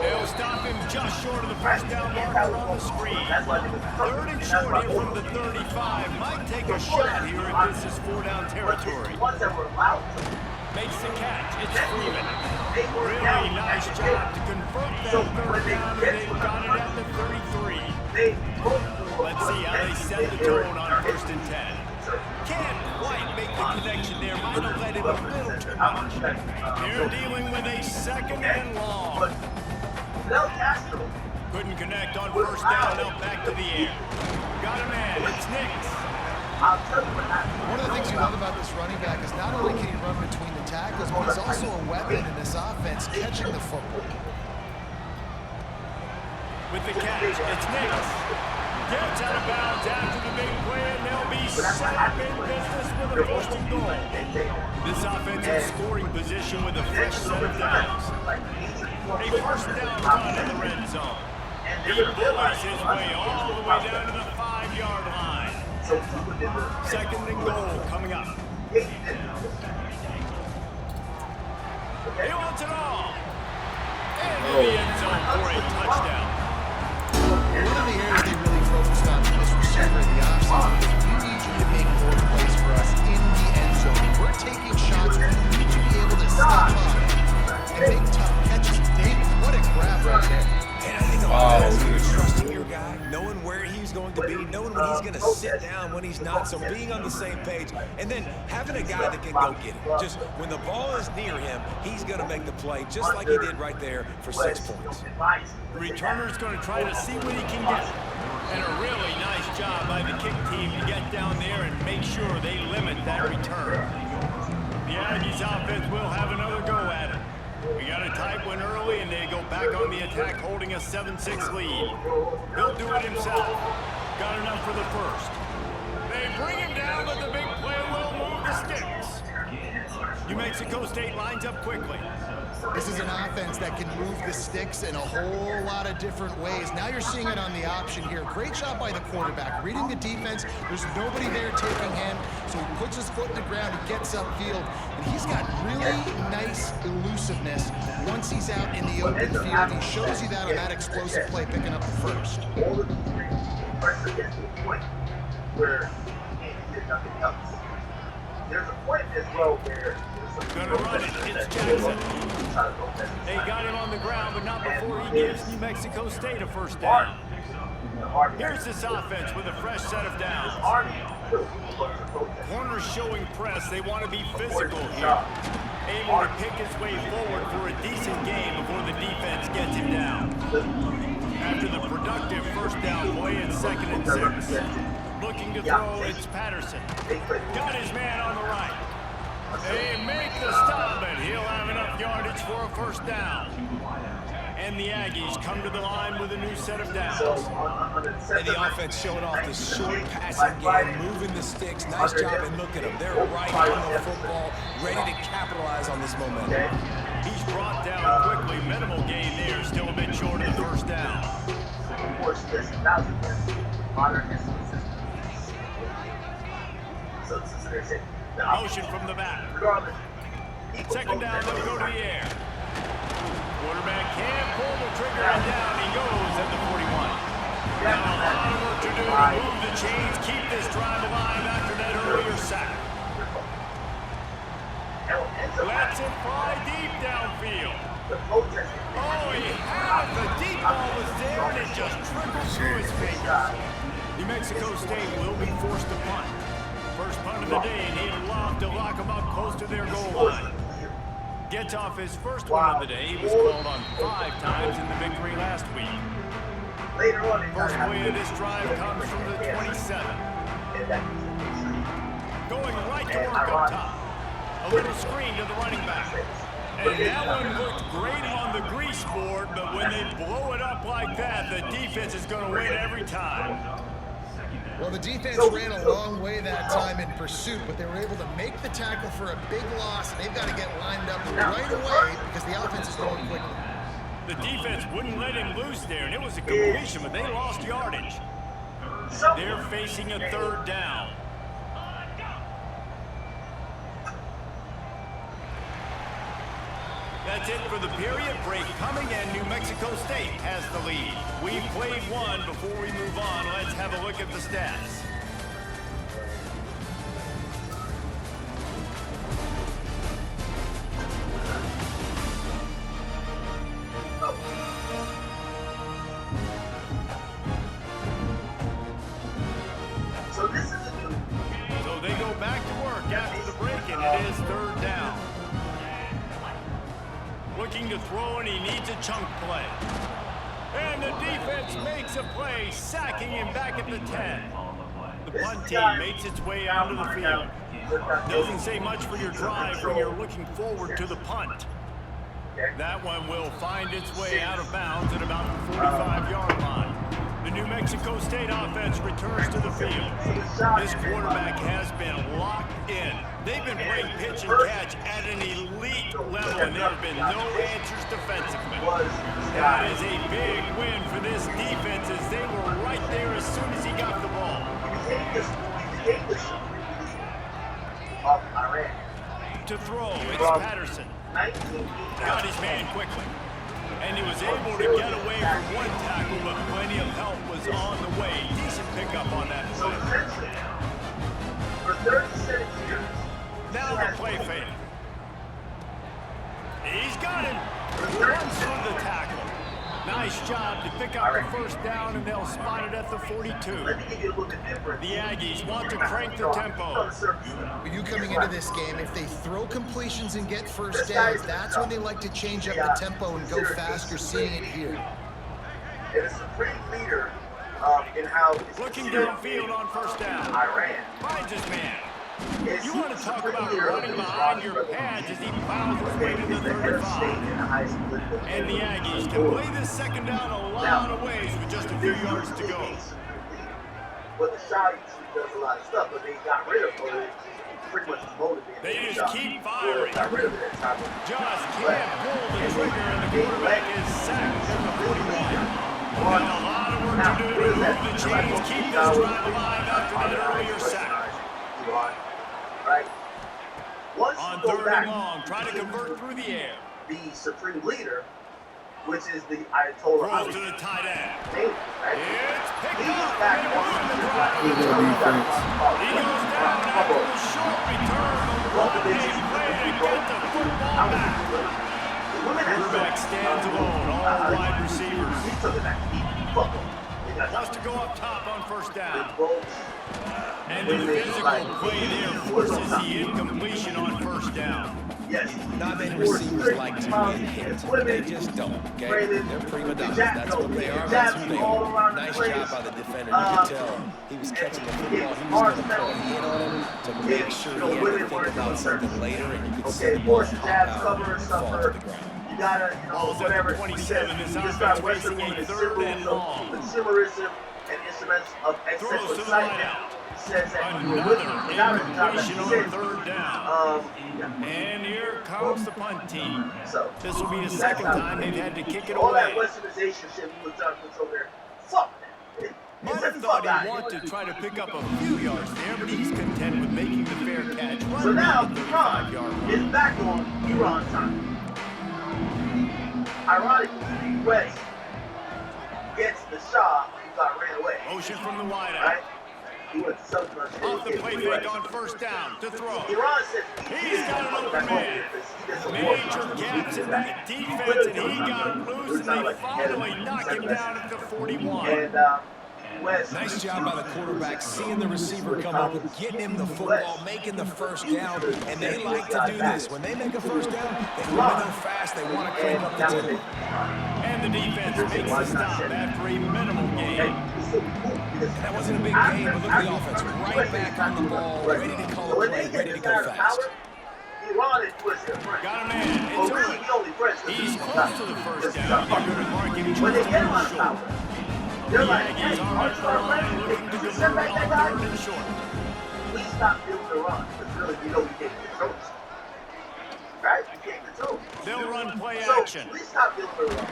Speaker 3: They'll stop him just short of the first down marker on the screen. Third and short here from the 35. Might take a shot here if this is 4-down territory. Makes the catch. It's Freeman. Really nice job to convert that third down, and they've got it at the 33. Let's see how they set the tone on first and 10. Can't quite make the connection there. Might have let it a little too much. They're dealing with a second and long. Couldn't connect on first down. Now back to the air. Got a man. It's Nix.
Speaker 4: One of the things you love about this running back is not only can he run between the tackles, but he's also a weapon in this offense catching the football.
Speaker 3: With the catch, it's Nix. Gets out of bounds after the big play, and they'll be set up in business with a first and goal. This offense in scoring position with a fresh set of downs. A first down run in the red zone. He bullies his way all the way down to the 5-yard line. Second and goal coming up. He wants it all. Into the end zone for a touchdown.
Speaker 4: One of the areas they really focused on for this receiver in the offseason is we need you to make more plays for us in the end zone. We're taking shots. We need you to be able to step up and make tough catches. David, what a grab right there.
Speaker 5: And I think a lot of that is trusting your guy, knowing where he's going to be, knowing when he's going to sit down, when he's not, so being on the same page, and then having a guy that can go get it. Just when the ball is near him, he's going to make the play, just like he did right there for 6 points.
Speaker 3: The returner's going to try to see what he can get. And a really nice job by the kick team to get down there and make sure they limit that return. The Aggies offense will have another go at it. We got a tight one early, and they go back on the attack, holding a 7-6 lead. He'll do it himself. Got enough for the first. They bring him down, but the big play will move the sticks. New Mexico State lines up quickly.
Speaker 4: This is an offense that can move the sticks in a whole lot of different ways. Now you're seeing it on the option here. Great job by the quarterback. Reading the defense, there's nobody there taking him, so he puts his foot in the ground, he gets upfield, and he's got really nice elusiveness once he's out in the open field. He shows you that on that explosive play, picking up the first.
Speaker 1: All of the three pressure gets to a point where he did nothing else. There's a point as well where
Speaker 3: Gonna run it. It's Jackson. They got him on the ground, but not before he gives New Mexico State a first down. Here's this offense with a fresh set of downs. Corners showing press. They want to be physical here. Able to pick his way forward for a decent game before the defense gets him down. After the productive first down play, it's 2nd and 6. Looking to throw, it's Patterson. Got his man on the right. They make the stop, and he'll have enough yardage for a first down. And the Aggies come to the line with a new set of downs.
Speaker 5: And the offense showing off the short passing game, moving the sticks. Nice job, and look at them. They're right on the football, ready to capitalize on this momentum.
Speaker 3: He's brought down quickly. Minimal gain there, still a bit short of the first down. Motion from the back. 2nd down, they'll go to the air. Quarterback can't pull the trigger, and down he goes at the 41. Now a lot of work to do to move the chains, keep this drive alive after that earlier sack. Lets it fly deep downfield. Oh, he had it. The deep ball was there, and it just trickled through his fingers. New Mexico State will be forced to punt. First punt of the day, and he'd love to lock him up close to their goal line. Gets off his first one of the day. He was called on 5 times in the victory last week. First play of this drive comes from the 27. Going right to work up top. A little screen to the running back. And that one looked great on the grease board, but when they blow it up like that, the defense is going to win every time.
Speaker 4: Well, the defense ran a long way that time in pursuit, but they were able to make the tackle for a big loss. They've got to get lined up right away because the offense is going quickly.
Speaker 3: The defense wouldn't let him loose there, and it was a completion, but they lost yardage. They're facing a 3rd down. That's it for the period. Break coming, and New Mexico State has the lead. We've played one. Before we move on, let's have a look at the stats. So they go back to work after the break, and it is 3rd down. Looking to throw, and he needs a chunk play. And the defense makes a play, sacking him back at the 10. The punt team makes its way out of the field. Doesn't say much for your drive when you're looking forward to the punt. That one will find its way out of bounds at about the 45-yard line. The New Mexico State offense returns to the field. This quarterback has been locked in. They've been playing pitch and catch at an elite level, and there have been no answers defensively. That is a big win for this defense, as they were right there as soon as he got the ball. To throw, it's Patterson. Got his man quickly. And he was able to get away from one tackle, but plenty of help was on the way. Decent pickup on that
Speaker 1: So
Speaker 3: play.
Speaker 1: essentially, for 37 years,
Speaker 3: Now the play fake. He's got him. Runs through the tackle. Nice job to pick up the first down, and they'll spot it at the 42.
Speaker 1: let me give you a little bit different.
Speaker 3: The Aggies want to crank the tempo.
Speaker 4: But you coming into this game, if they throw completions and get first downs, that's when they like to change up the tempo and go fast. You're seeing it here.
Speaker 1: And a supreme leader in how it's
Speaker 3: Looking
Speaker 1: considered
Speaker 3: downfield on first down.
Speaker 1: Iran.
Speaker 3: Finds his man.
Speaker 1: Is
Speaker 3: You
Speaker 1: he
Speaker 3: want
Speaker 1: the
Speaker 3: to talk
Speaker 1: supreme
Speaker 3: about
Speaker 1: leader of
Speaker 3: running
Speaker 1: his
Speaker 3: behind your
Speaker 1: roster?
Speaker 3: pads as he plows his way to
Speaker 1: Is
Speaker 3: the
Speaker 1: the head of state
Speaker 3: 35.
Speaker 1: in the highest political
Speaker 3: And the Aggies can play this second down a lot of ways with just a few yards to go.
Speaker 1: But the Shah usually does a lot of stuff, but they got rid of it. Pretty much demoted it.
Speaker 3: They just keep firing.
Speaker 1: Got rid of it at time.
Speaker 3: Just can't pull the trigger, and the quarterback is sacked at the 41. And a lot of work to do to move the chains, keep this drive alive after that earlier sack.
Speaker 1: Right? Once
Speaker 3: On
Speaker 1: you go
Speaker 3: third
Speaker 1: back
Speaker 3: and long, try to convert through the air.
Speaker 1: the supreme leader, which is the Ayatollah
Speaker 3: Throws to the tight end.
Speaker 1: Ali, right?
Speaker 3: It's picked
Speaker 1: He's
Speaker 3: up
Speaker 1: back
Speaker 3: and
Speaker 1: on
Speaker 3: moving the
Speaker 1: the
Speaker 3: drive.
Speaker 2: Good defense.
Speaker 3: He goes down after the short return. The one big play to get the football back. Quarterback stands alone, all wide receivers.
Speaker 1: He took it back. Fuck him.
Speaker 3: Wants to go up top on first down.
Speaker 1: Bolts.
Speaker 3: And the physical play there forces the incompletion on first down.
Speaker 1: Yes.
Speaker 5: Not many receivers like to get hit. They just don't, okay? They're prima donnas. That's what they are. That's who they are. Nice job by the defender. You could tell he was catching the football. He was going to put a hit on him to make sure he had to think about something later, and you could see the ball pop out and fall to the ground.
Speaker 1: You gotta, whatever.
Speaker 3: 27, this
Speaker 1: you just
Speaker 3: offense
Speaker 1: got
Speaker 3: facing a
Speaker 1: Western
Speaker 3: third and long.
Speaker 1: consumerism and instruments of excess
Speaker 3: Throws to the
Speaker 1: excitement.
Speaker 3: wideout.
Speaker 1: Says that you were
Speaker 3: Another
Speaker 1: with me. Now it's time
Speaker 3: incompletion
Speaker 1: to
Speaker 3: on
Speaker 1: sit.
Speaker 3: third down. And here comes the punt team.
Speaker 1: So
Speaker 3: This will be the second time they've had to kick it
Speaker 1: all that
Speaker 3: away.
Speaker 1: westernization shit we was talking over there. Fuck that. He
Speaker 3: Martin
Speaker 1: said,
Speaker 3: thought
Speaker 1: fuck
Speaker 3: he
Speaker 1: out
Speaker 3: wanted
Speaker 1: here.
Speaker 3: to try to pick up a few yards there, but he's content with making the fair catch right
Speaker 1: So now
Speaker 3: around the
Speaker 1: Iran
Speaker 3: 35-yard line.
Speaker 1: is back on Iran time. Ironically, West gets the Shah who got ran away.
Speaker 3: Motion from the wideout.
Speaker 1: Right? He went to Southern
Speaker 3: Off the play fake on first down to throw.
Speaker 1: Iran said
Speaker 3: He's got an open man. Major gaps in that defense, and he got loose, and they finally knock him down at the 41.
Speaker 1: And West.
Speaker 5: Nice job by the quarterback, seeing the receiver come open, getting him the football, making the first down, and they like to do this. When they make a first down, they want to go fast, they want to crank up the tempo.
Speaker 3: And the defense makes the stop after a minimal gain.
Speaker 5: And that wasn't a big game, but look at the offense, right back on the ball, ready to call a play, ready to go fast.
Speaker 1: Iran is pushing the front.
Speaker 3: Got a man. It's
Speaker 1: Really,
Speaker 3: early.
Speaker 1: the only French
Speaker 3: He's close to the first down. They're going to mark him just
Speaker 1: when
Speaker 3: a
Speaker 1: they get him
Speaker 3: little
Speaker 1: on the
Speaker 3: short.
Speaker 1: power, they're
Speaker 3: The
Speaker 1: like,
Speaker 3: Aggies
Speaker 1: hey,
Speaker 3: are
Speaker 1: March
Speaker 3: at the
Speaker 1: our
Speaker 3: line
Speaker 1: friend,
Speaker 3: looking to
Speaker 1: you
Speaker 3: convert
Speaker 1: send back
Speaker 3: on
Speaker 1: that guy?
Speaker 3: third and short.
Speaker 1: Please stop building the run, because really, we know we can't control this. Right? We can't control it.
Speaker 3: They'll run play
Speaker 1: So,
Speaker 3: action.
Speaker 1: please stop building the run.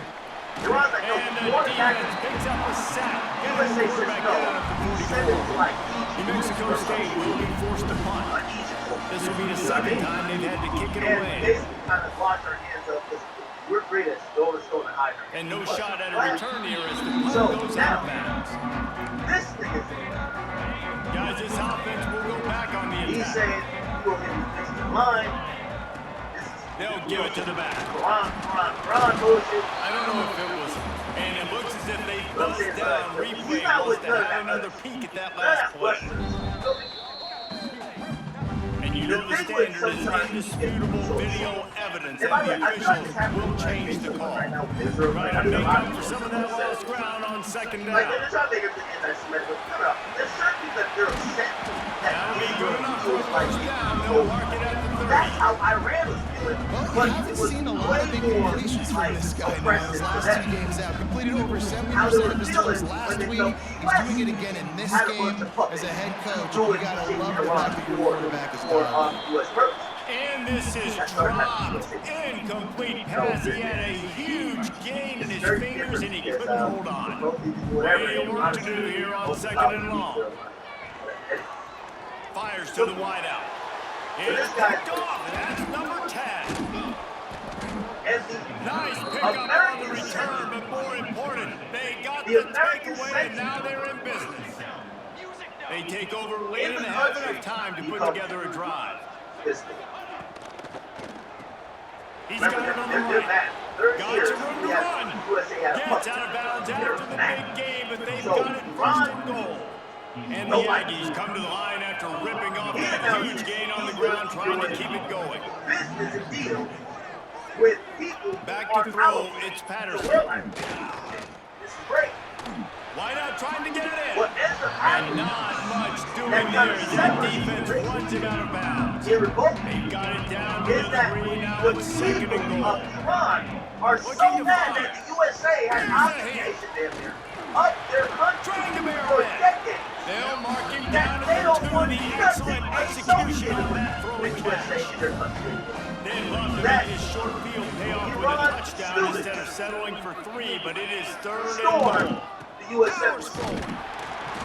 Speaker 1: Iran's like, no,
Speaker 3: And
Speaker 1: you
Speaker 3: the
Speaker 1: want to back
Speaker 3: defense picks up a sack. Get the
Speaker 1: USA says
Speaker 3: quarterback
Speaker 1: no.
Speaker 3: down at the
Speaker 1: Send it to
Speaker 3: 44.
Speaker 1: like
Speaker 3: New Mexico State will be forced to punt. This will be the second time they've had to kick it
Speaker 1: And
Speaker 3: away.
Speaker 1: basically kind of lock our hands up because we're great at going and hiding.
Speaker 3: And no shot at a return here as the punt
Speaker 1: So,
Speaker 3: goes
Speaker 1: now-
Speaker 3: out of bounds.
Speaker 1: This nigga's
Speaker 3: Guys, this offense will go back on the
Speaker 1: he's
Speaker 3: attack.
Speaker 1: saying, you will get me fixed in line.
Speaker 3: They'll give it to the back.
Speaker 1: Quran bullshit.
Speaker 3: I don't know if it was, and it looks as if they buzzed
Speaker 1: saying,
Speaker 3: down.
Speaker 1: he's
Speaker 3: Replay
Speaker 1: not
Speaker 3: wants
Speaker 1: with
Speaker 3: to
Speaker 1: none of
Speaker 3: have
Speaker 1: that
Speaker 3: another
Speaker 1: other
Speaker 3: peek at that
Speaker 1: None of
Speaker 3: last
Speaker 1: that
Speaker 3: play.
Speaker 1: Westerns.
Speaker 3: And you know the standard is indisputable video evidence, and the officials will change the call. Trying to make up for some of that lost ground on second
Speaker 1: Like,
Speaker 3: down.
Speaker 1: they're trying to make everything anti-Semitic, but no, there's certain things that they're upset
Speaker 3: That'll be good enough for a
Speaker 1: like,
Speaker 3: first down. They'll mark it at the
Speaker 1: that's
Speaker 3: 30.
Speaker 1: how Iran was feeling.
Speaker 4: Well,
Speaker 1: but
Speaker 4: you haven't
Speaker 1: it was
Speaker 4: seen a lot of big
Speaker 1: way more,
Speaker 4: completions from
Speaker 1: like,
Speaker 4: this guy now. His
Speaker 1: oppressive
Speaker 4: last
Speaker 1: to them.
Speaker 4: two games out, completed over 70%
Speaker 1: How they were
Speaker 4: of his
Speaker 1: feeling
Speaker 4: throws
Speaker 1: when
Speaker 4: last
Speaker 1: they
Speaker 4: week.
Speaker 1: felt
Speaker 4: He's
Speaker 1: blessed.
Speaker 4: doing it again in this
Speaker 1: Had a
Speaker 4: game
Speaker 1: bunch of puppets
Speaker 4: as a head coach.
Speaker 1: doing
Speaker 4: You gotta
Speaker 1: shit
Speaker 4: love the
Speaker 1: Iran
Speaker 4: fact that your
Speaker 1: for-
Speaker 4: quarterback is
Speaker 1: for,
Speaker 4: down.
Speaker 1: U.S. purpose.
Speaker 3: And this is dropped. Incomplete pass. He had a huge gain in his fingers, and he couldn't hold on. Way of work to do here on second and long. Fires to the wideout. It's picked off, and that's number 10.
Speaker 1: And
Speaker 3: Nice
Speaker 1: the
Speaker 3: pickup on the
Speaker 1: American
Speaker 3: return,
Speaker 1: Senate,
Speaker 3: but more important, they got
Speaker 1: the
Speaker 3: the
Speaker 1: American
Speaker 3: takeaway, and now
Speaker 1: Senate
Speaker 3: they're in business. They take over late
Speaker 1: in the
Speaker 3: and have
Speaker 1: country
Speaker 3: enough time to put
Speaker 1: becomes
Speaker 3: together a drive.
Speaker 1: this thing.
Speaker 3: He's
Speaker 1: Remember,
Speaker 3: got it on the
Speaker 1: they're
Speaker 3: right.
Speaker 1: mad. 30
Speaker 3: Got
Speaker 1: years,
Speaker 3: some room to
Speaker 1: we had
Speaker 3: run.
Speaker 1: USA had a
Speaker 3: Gets
Speaker 1: puck.
Speaker 3: out of bounds
Speaker 1: They're
Speaker 3: after the
Speaker 1: mad.
Speaker 3: big game, but they've
Speaker 1: So,
Speaker 3: got it first and goal. And the
Speaker 1: Nobody.
Speaker 3: Aggies come to the line after ripping off
Speaker 1: He
Speaker 3: that
Speaker 1: announced
Speaker 3: huge gain on the
Speaker 1: he's
Speaker 3: ground,
Speaker 1: doing
Speaker 3: trying to keep it going.
Speaker 1: business and deals with people
Speaker 3: Back
Speaker 1: who
Speaker 3: to
Speaker 1: are
Speaker 3: throw,
Speaker 1: out.
Speaker 3: it's
Speaker 1: So
Speaker 3: Patterson.
Speaker 1: we're like, this is great.
Speaker 3: Why not trying to get it in?
Speaker 1: What ends up
Speaker 3: And
Speaker 1: happening
Speaker 3: not much doing
Speaker 1: That
Speaker 3: there
Speaker 1: kind
Speaker 3: as
Speaker 1: of
Speaker 3: that
Speaker 1: separates
Speaker 3: defense
Speaker 1: the
Speaker 3: runs him out of bounds.
Speaker 1: irrevocably
Speaker 3: They've got it down to
Speaker 1: is
Speaker 3: the
Speaker 1: that
Speaker 3: 3, now
Speaker 1: the
Speaker 3: it's second
Speaker 1: people
Speaker 3: and
Speaker 1: of
Speaker 3: goal.
Speaker 1: Iran are so
Speaker 3: Looking to
Speaker 1: mad
Speaker 3: fire.
Speaker 1: that the USA has
Speaker 3: Here's the
Speaker 1: obligation down there of their country
Speaker 3: Trying to barrel
Speaker 1: for
Speaker 3: in.
Speaker 1: decades.
Speaker 3: They'll mark him
Speaker 1: That
Speaker 3: down
Speaker 1: they
Speaker 3: at
Speaker 1: don't
Speaker 3: the 2,
Speaker 1: want
Speaker 3: the
Speaker 1: nothing
Speaker 3: excellent execution on that
Speaker 1: associated
Speaker 3: throwing
Speaker 1: with USA
Speaker 3: catch.
Speaker 1: in their country.
Speaker 3: They'd love to
Speaker 1: That
Speaker 3: make his short field pay off with a
Speaker 1: Iran
Speaker 3: touchdown
Speaker 1: students
Speaker 3: instead of settling for 3, but it is third and
Speaker 1: Restore
Speaker 3: goal.
Speaker 1: the U.S.
Speaker 3: Power
Speaker 1: Embassy.
Speaker 3: score.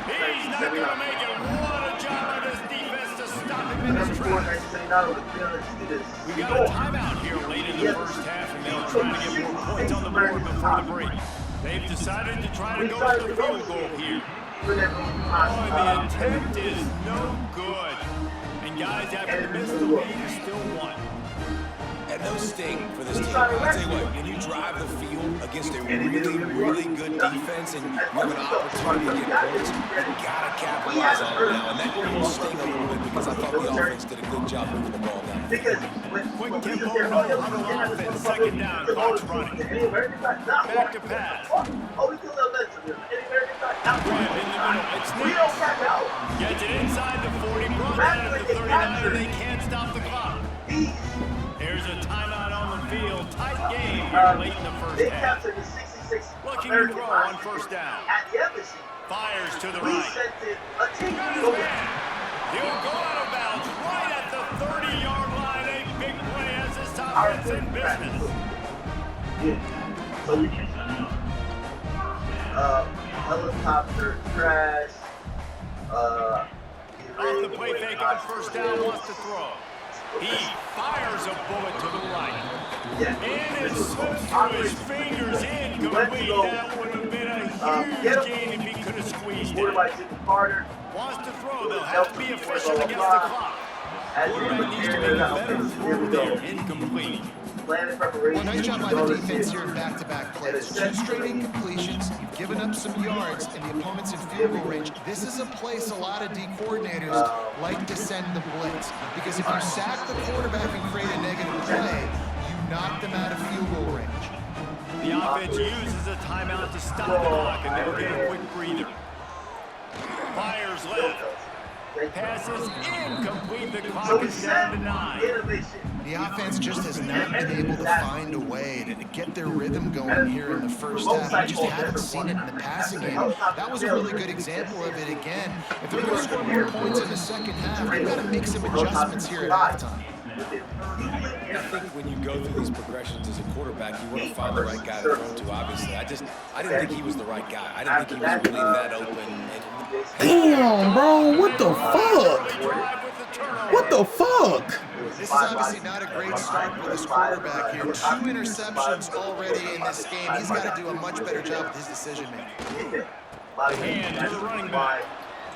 Speaker 3: He's not going to make it. What a job by this defense to stop him in his
Speaker 1: Number 4,
Speaker 3: tracks.
Speaker 1: 1979, over 300 students.
Speaker 3: We got a timeout here late in the first half, and they'll try to get more points on the board before the break. They've decided to try to go for the field goal here. Oh, and the attempt is no good. And guys, after the miss, the lead is still 1.
Speaker 5: And no sting for this team. I'll tell you what, when you drive the field against a really good defense and you have an opportunity to get points, you gotta capitalize on it now. And that will sting a little bit because I thought the offense did a good job moving the ball down.
Speaker 1: Because
Speaker 3: Quick tempo, no huddle offense, second down, clock's running. Back to pass.
Speaker 1: Oh, we killed that lesson.
Speaker 3: Grab in the middle, it's
Speaker 1: We
Speaker 3: Nick.
Speaker 1: don't catch out.
Speaker 3: Gets it inside the 40, brought down at the 39, and they can't stop the clock.
Speaker 1: These,
Speaker 3: There's a timeout on the field. Tight game here late in the first
Speaker 1: they
Speaker 3: half.
Speaker 1: captured the 66
Speaker 3: Looking to
Speaker 1: American
Speaker 3: throw on
Speaker 1: hostages
Speaker 3: first down.
Speaker 1: at the embassy.
Speaker 3: Fires to the
Speaker 1: We
Speaker 3: right.
Speaker 1: sent in a team
Speaker 3: Got
Speaker 1: to
Speaker 3: his
Speaker 1: go
Speaker 3: man. He'll go out of bounds right at the 30-yard line. A big play as this offense in business.
Speaker 1: So we can helicopter crash.
Speaker 3: Off the play fake on first down, wants to throw. He fires a bullet to the right. And it slips through his fingers incomplete. That would have been a huge gain if he could have squeezed it. Wants to throw, they'll have to be efficient against the clock. Quarterback needs to make a better throw there. Incomplete.
Speaker 4: Well, nice job by the defense here in back-to-back plays. 2 straight incompletions, you've given up some yards, and the opponent's in field goal range. This is a place a lot of D coordinators like to send the blitz, because if you sack the quarterback and create a negative play, you knock them out of field goal range.
Speaker 3: The offense uses a timeout to stop the clock, and they'll get a quick breather. Fires left. Passes incomplete. The clock is down to 9.
Speaker 4: The offense just has not been able to find a way to get their rhythm going here in the first half. We just haven't seen it in the passing game. That was a really good example of it again. If they're going to score more points in the second half, they've got to make some adjustments here at halftime.
Speaker 5: I think when you go through these progressions as a quarterback, you want to find the right guy to throw to, obviously. I didn't think he was the right guy. I didn't think he was really that open.
Speaker 2: Damn, bro, what the fuck? What the fuck?
Speaker 4: This is obviously not a great start for this quarterback here. 2 interceptions already in this game. He's got to do a much better job with his decision making.
Speaker 3: Hand to the running back.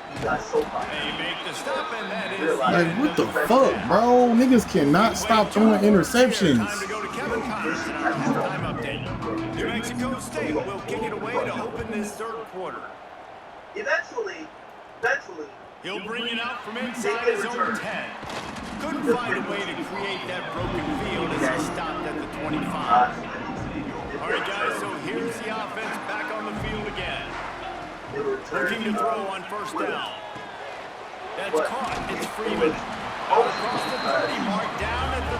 Speaker 3: They make the stop, and that is
Speaker 2: Like, what the fuck, bro? Niggas cannot stop throwing interceptions.
Speaker 3: Time to go to Kevin Connors in our halftime update. New Mexico State will kick it away to open this third quarter.
Speaker 1: Eventually,
Speaker 3: He'll bring it out from inside his own 10. Couldn't find a way to create that broken field as he stopped at the 25. All right, guys, so here's the offense back on the field again. Looking to throw on first down. That's caught. It's Freeman. Out across the 30 mark, down at the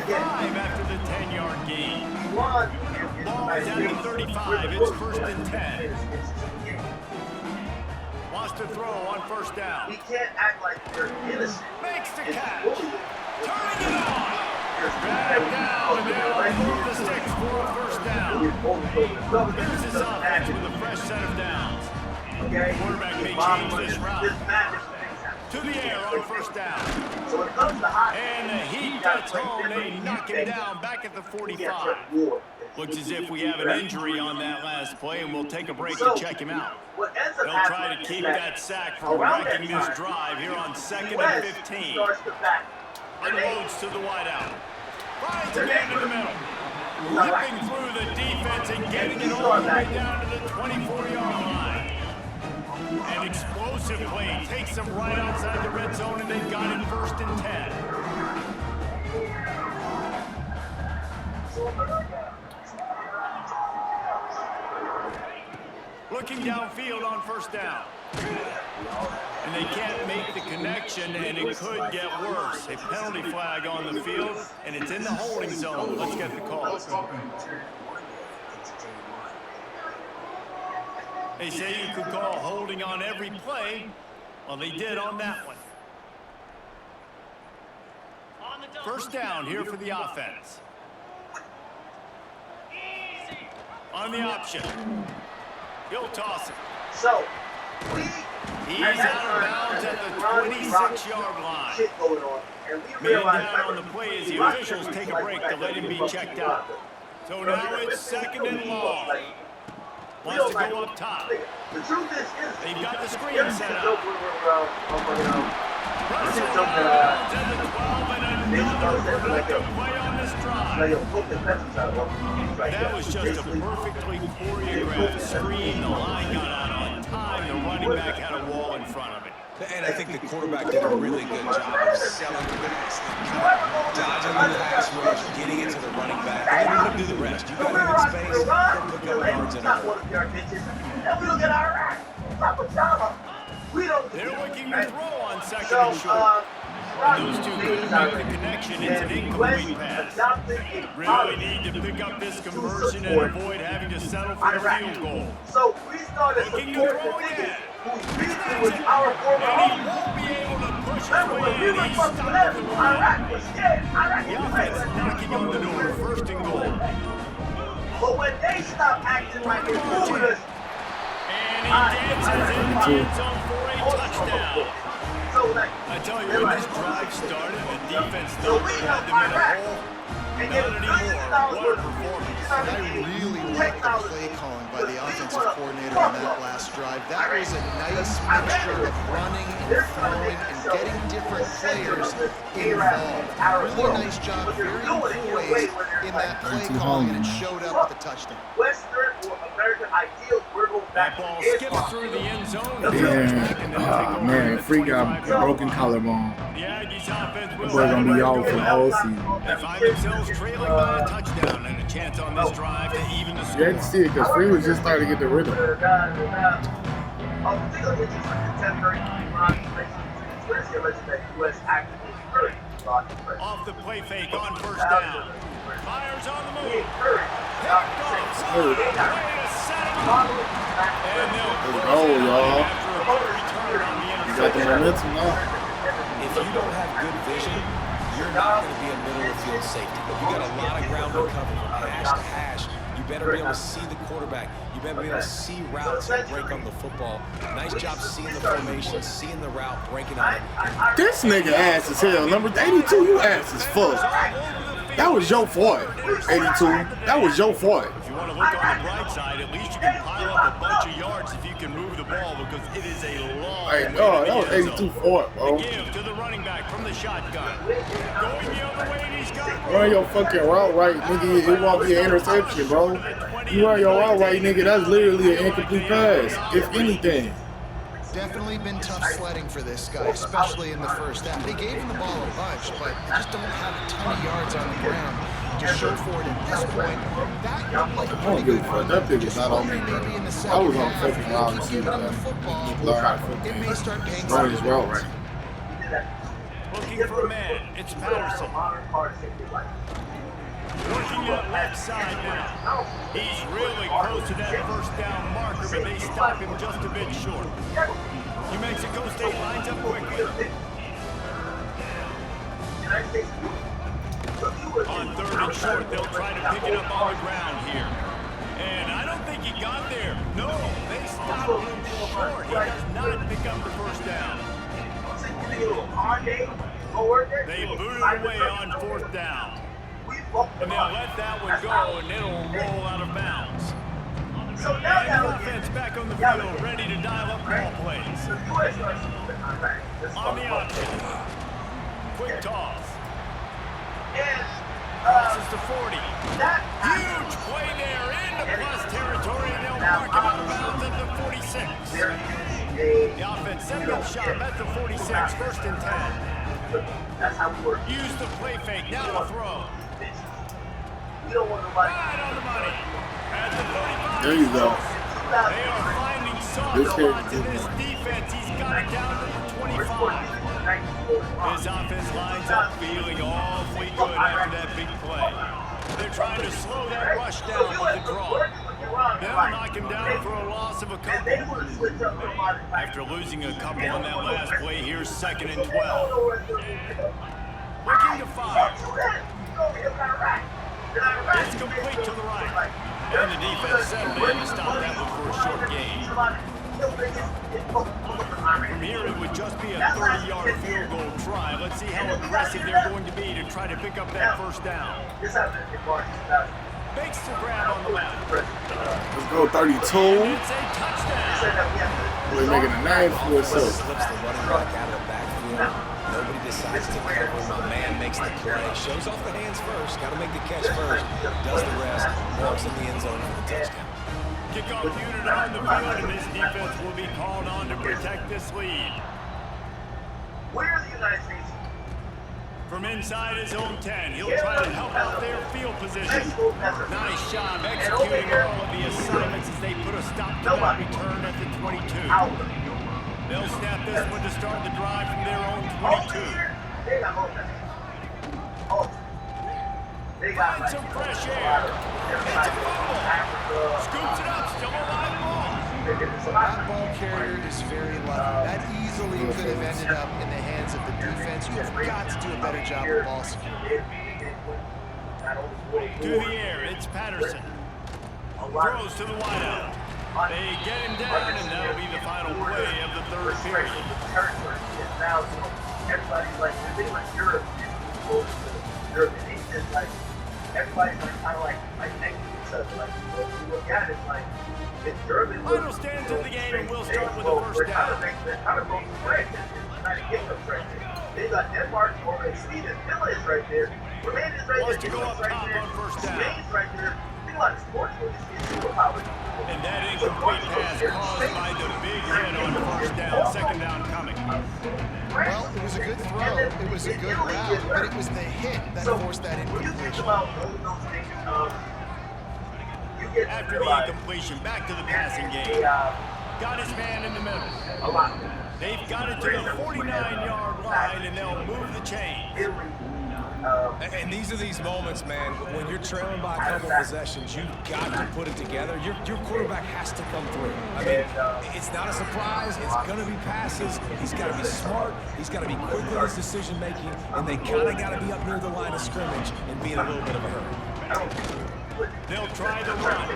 Speaker 3: 35 after the 10-yard gain. Ball is at the 35. It's first and 10. Wants to throw on first down.
Speaker 1: we can't act like we're innocent.
Speaker 3: Makes the catch. Turning it on. Back down, and they'll move the sticks for a first down. Here's his offense with a fresh set of downs.
Speaker 1: Okay?
Speaker 3: Quarterback may change this route. To the air on first down.
Speaker 1: So when it comes to hot,
Speaker 3: And the heat gets home. They knock him down back at the 45. Looks as if we have an injury on that last play, and we'll take a break to check him out. They'll try to keep that sack from wrecking this drive here on 2nd and 15. Unloads to the wideout. Finds a man in the middle. Ripping through the defense and getting it all the way down to the 24-yard line. An explosive play takes them right outside the red zone, and they've got it 1st and 10. Looking downfield on first down. And they can't make the connection, and it could get worse. A penalty flag on the field, and it's in the holding zone. Let's get the call. They say you could call holding on every play. Well, they did on that one. First down here for the offense. On the option. He'll toss it.
Speaker 1: So,
Speaker 3: He's out of bounds at the 26-yard line. Man down on the play as the officials take a break to let him be checked out. So now it's 2nd and long. Wants to go up top.
Speaker 1: The truth is,
Speaker 3: They've got the screen set up. Russell
Speaker 1: That
Speaker 3: out at the 12 and another productive play on this drive. That was just a perfectly choreographed screen. The line got out on time. The running back had a wall in front of it.
Speaker 5: And I think the quarterback did a really good job of selling the pass, dodging the pass rush, getting it to the running back, and then let him do the rest. You got him in space, he'll pick up yards in
Speaker 3: They're looking to throw on 2nd and short. And those two couldn't make the connection. It's an incomplete pass. Really need to pick up this conversion and avoid having to settle for a field goal.
Speaker 1: So we started
Speaker 3: Looking to throw again.
Speaker 1: who's beating with our former
Speaker 3: And he
Speaker 1: home.
Speaker 3: won't be able to push his
Speaker 1: Remember
Speaker 3: way
Speaker 1: when we
Speaker 3: in.
Speaker 1: were
Speaker 3: He's
Speaker 1: from
Speaker 3: stopped
Speaker 1: left,
Speaker 3: at the line.
Speaker 1: Iraq was scared. Iraq
Speaker 3: The
Speaker 1: was
Speaker 3: offense
Speaker 1: scared.
Speaker 3: knocking on the door. 1st and goal.
Speaker 1: But when they stop acting like they're doing us,
Speaker 3: And he dances into the end zone for a touchdown.
Speaker 1: so like,
Speaker 3: I tell you, when this drive started, the defense
Speaker 1: so
Speaker 3: thought
Speaker 1: we
Speaker 3: they
Speaker 1: help
Speaker 3: had them in a
Speaker 1: Iraq
Speaker 3: hole.
Speaker 1: and
Speaker 3: Not
Speaker 1: get
Speaker 3: anymore. What a performance.
Speaker 4: I really like the play calling by the offensive coordinator on that last drive. That was a nice mixture of running and throwing and getting different players involved. Really nice job, very poised in that play calling, and it showed up with the touchdown.
Speaker 1: Western or American ideals, we're going back
Speaker 3: That ball
Speaker 1: to
Speaker 3: skips through the end zone.
Speaker 2: Yeah. Oh, man, Free got a broken collarbone.
Speaker 3: The Aggies offense will
Speaker 2: We're going to be out for the whole season.
Speaker 3: They find themselves trailing by a touchdown and a chance on this drive to even the
Speaker 2: You
Speaker 3: score.
Speaker 2: had to see it because Free was just starting to get the rhythm.
Speaker 3: Off the play fake on first down. Fires on the move. Picked off.
Speaker 2: Oh.
Speaker 3: Way to set him up. And they'll
Speaker 2: Let's go, y'all.
Speaker 3: after a good return on the
Speaker 2: You got the
Speaker 3: interception.
Speaker 2: momentum now.
Speaker 5: If you don't have good vision, you're not going to be a middle of field safety. You got a lot of ground to cover from hash to hash. You better be able to see the quarterback. You better be able to see routes and break on the football. Nice job seeing the formation, seeing the route, breaking on it.
Speaker 2: This nigga ass as hell. Number 82, you ass as fuck. That was your fault. 82, that was your fault.
Speaker 3: If you want to look on the bright side, at least you can pile up a bunch of yards if you can move the ball because it is a long
Speaker 2: Hey,
Speaker 3: way
Speaker 2: no,
Speaker 3: to
Speaker 2: that was
Speaker 3: the end
Speaker 2: 82
Speaker 3: zone.
Speaker 2: fault, bro.
Speaker 3: Give to the running back from the shotgun. Going the other way, and he's got
Speaker 2: Run your fucking route right, nigga. It won't be an interception, bro. You run your route right, nigga. That's literally an incomplete pass, if anything.
Speaker 4: Definitely been tough sledding for this guy, especially in the first half. They gave him the ball a bunch, but they just don't have a ton of yards on the ground to show for it at this point. That looked like a
Speaker 2: I
Speaker 4: pretty
Speaker 2: don't give
Speaker 4: good
Speaker 2: a fuck.
Speaker 4: run.
Speaker 2: That nigga's
Speaker 4: Just
Speaker 2: not on me,
Speaker 4: wondering
Speaker 2: bro.
Speaker 4: maybe in the
Speaker 2: I
Speaker 4: second
Speaker 2: was on
Speaker 4: half,
Speaker 2: fucking
Speaker 4: if
Speaker 2: wide
Speaker 4: they keep
Speaker 2: receiver,
Speaker 4: giving him the
Speaker 2: man.
Speaker 4: football,
Speaker 2: Learn how to
Speaker 4: it may start paying
Speaker 2: run his
Speaker 4: some
Speaker 2: route right.
Speaker 3: looking for a man. It's Patterson. Working that left side now. He's really close to that first down marker, but they stop him just a bit short. New Mexico State lines up quickly. On 3rd and short, they'll try to pick it up on the ground here. And I don't think he got there. No, they stopped him short. He does not pick up the first down. They boot it away on 4th down. And they'll let that one go, and it'll roll out of bounds.
Speaker 1: So
Speaker 3: And
Speaker 1: now
Speaker 3: the offense back on the field, ready to dial up ball plays. On the option. Quick toss. Crosses to 40. Huge play there into plus territory, and they'll mark him out of bounds at the 46. The offense setting up shop at the 46, 1st and 10.
Speaker 1: That's how we work.
Speaker 3: Use the play fake, now the throw.
Speaker 1: We don't want nobody.
Speaker 3: Right on the money. At the 35.
Speaker 2: There you go.
Speaker 3: They are finding soft spots in this defense. He's got it down to the 25. His offense lines up feeling awfully good after that big play. They're trying to slow that rush down with the draw. They'll knock him down for a loss of a couple. After losing a couple on that last play, here's 2nd and 12. Looking to fire. It's complete to the right. And the defense settled in to stop that one for a short gain. From here, it would just be a 30-yard field goal try. Let's see how aggressive they're going to be to try to pick up that 1st down. Makes the grab on the left.
Speaker 2: Let's go 32.
Speaker 3: And it's a touchdown.
Speaker 2: We're making a 9 for us.
Speaker 5: Slips the running back out of the backfield. Nobody decides to cover him. My man makes the play. Shows off the hands first. Got to make the catch first. Does the rest. Walks in the end zone for the touchdown.
Speaker 3: Kickoff unit on the field, and this defense will be called on to protect this lead.
Speaker 1: Where are the United States?
Speaker 3: From inside his own 10, he'll try to help out their field position. Nice job executing all of the assignments as they put a stop to that return at the 22. They'll snap this one to start the drive from their own 22. Find some fresh air. It's a fumble. Scoops it up, still a live ball.
Speaker 4: That ball carrier is very lucky. That easily could have ended up in the hands of the defense. You have got to do a better job of ball security.
Speaker 3: To the air, it's Patterson. Throws to the wideout. They get him down, and that'll be the final play of the 3rd period.
Speaker 1: Everybody's like, they like Europe. Everybody's like kind of like next to each other. Like when you look at it, like it's German.
Speaker 3: Final stands of the game, and we'll start with the 1st down.
Speaker 1: They're kind of going straight and trying to get them right there. They got Denmark, Norway, Sweden, Finland is right there. Romania is right there.
Speaker 3: Wants to go up top on 1st down.
Speaker 1: Spain's right there. Think about it, sports when you see superpowers.
Speaker 3: And that incomplete pass caused by the big hit on 1st down, 2nd down coming.
Speaker 4: Well, it was a good throw, it was a good route, but it was the hit that forced that incompletion.
Speaker 3: After the incompletion, back to the passing game. Got his man in the middle. They've got it to the 49-yard line, and they'll move the chains.
Speaker 5: And these are these moments, man, when you're trailing by a couple possessions, you've got to put it together. Your quarterback has to come through. I mean, it's not a surprise. It's going to be passes. He's got to be smart. He's got to be quick with his decision-making, and they kind of got to be up near the line of scrimmage and be in a little bit of a hurry.
Speaker 3: They'll try the run.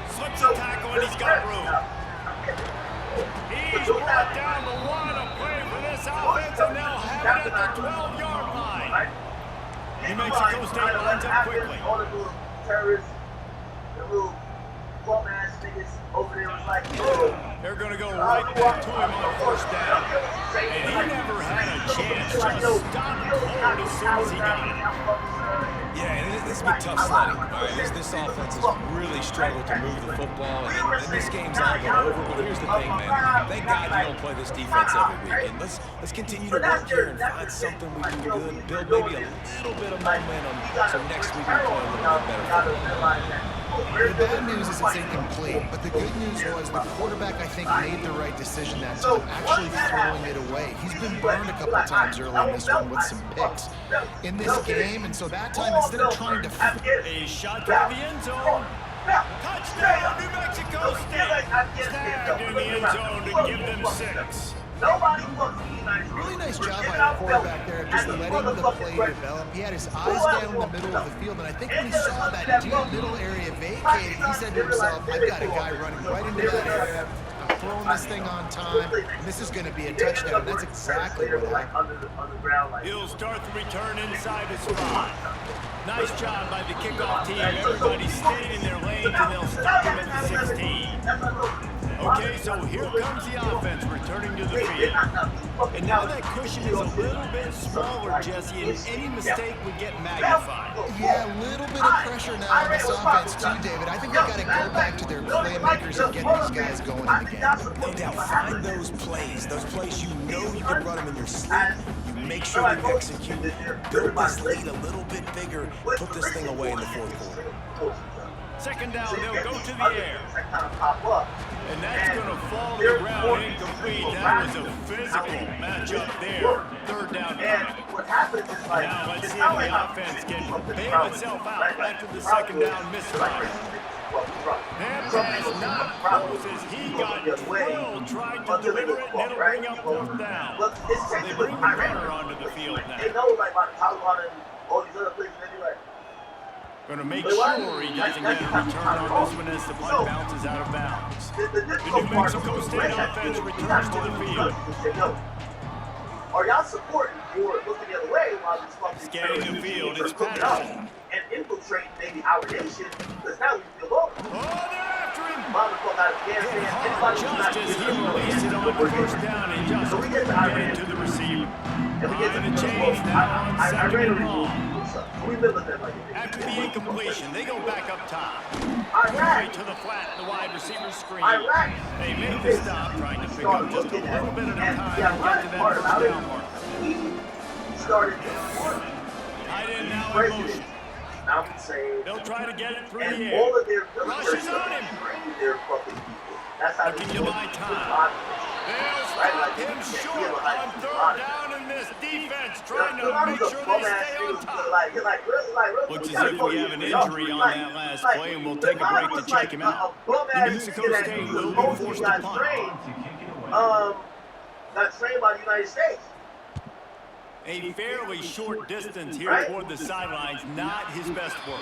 Speaker 3: Slips a tackle, and he's got room. He's brought down the one, a play for this offense, and they'll have it at the 12-yard line. New Mexico State lines up quickly.
Speaker 1: All the little terrorists, the little bum-ass niggas over there was like, oh.
Speaker 3: They're going to go right back to him on 1st down. And he never had a chance. Just stopped cold as soon as he got it.
Speaker 5: Yeah, and this has been tough sledding. All right, this offense has really struggled to move the football, and this game's not going over. But here's the thing, man. Thank God you don't play this defense every weekend. Let's continue to work here and find something we can do good, build maybe a little bit of momentum, so next week we play a little bit better football.
Speaker 4: The bad news is it's incomplete, but the good news was the quarterback, I think, made the right decision that time, actually throwing it away. He's been burned a couple of times early in this one with some picks in this game, and so that time, instead of trying to...
Speaker 3: A shot toward the end zone. Touchdown, New Mexico State. Tagged in the end zone to give them 6.
Speaker 4: Really nice job by the quarterback there of just letting the play develop. He had his eyes down in the middle of the field, and I think when he saw that deep middle area vacated, he said to himself, I've got a guy running right into that area. I'm throwing this thing on time. And this is going to be a touchdown. That's exactly what happened.
Speaker 3: He'll start the return inside his spot. Nice job by the kickoff team. Everybody stayed in their lanes, and they'll stop him at the 16. Okay, so here comes the offense returning to the field. And now that cushion is a little bit smaller, Jesse, and any mistake would get magnified.
Speaker 4: Yeah, a little bit of pressure now on this offense too, David. I think they've got to go back to their playmakers and get these guys going in the game.
Speaker 5: No doubt, find those plays you know you can run them in your sleep. You make sure you execute, build this lead a little bit bigger, put this thing away in the fourth quarter.
Speaker 3: Second down, they'll go to the air. And that's going to fall to the ground incomplete. That was a physical matchup there. Third down. Now let's see if the offense can bail itself out after the second down misfire. That pass not close as he got drilled trying to deliver it, and it'll bring up fourth down. They bring the runner onto the field now. Going to make sure he doesn't get a return on this one as the punt bounces out of bounds. The New Mexico State offense returns to the field.
Speaker 1: Are y'all supporting or looking the other way while these fucking
Speaker 3: Scanning the field, it's Patterson.
Speaker 1: and infiltrate maybe our nation? Because now we feel over.
Speaker 3: Oh, they're after him!
Speaker 1: Just
Speaker 3: as he released it on the first down, and just get it to the receiver. And a change now on second and long. After the incompletion, they go back up top. Right to the flat, the wide receiver screen. They make the stop, trying to pick up just a little bit at a time to get to that first down mark. Tight end now in motion. They'll try to get it through the air. Rushes on him. Looking to buy time. They'll stop him short on third down, and this defense trying to make sure they stay on top. Looks as if we have an injury on that last play, and we'll take a break to check him out. New Mexico State will be forced to punt.
Speaker 1: Got trained by the United States.
Speaker 3: A fairly short distance here toward the sidelines, not his best work.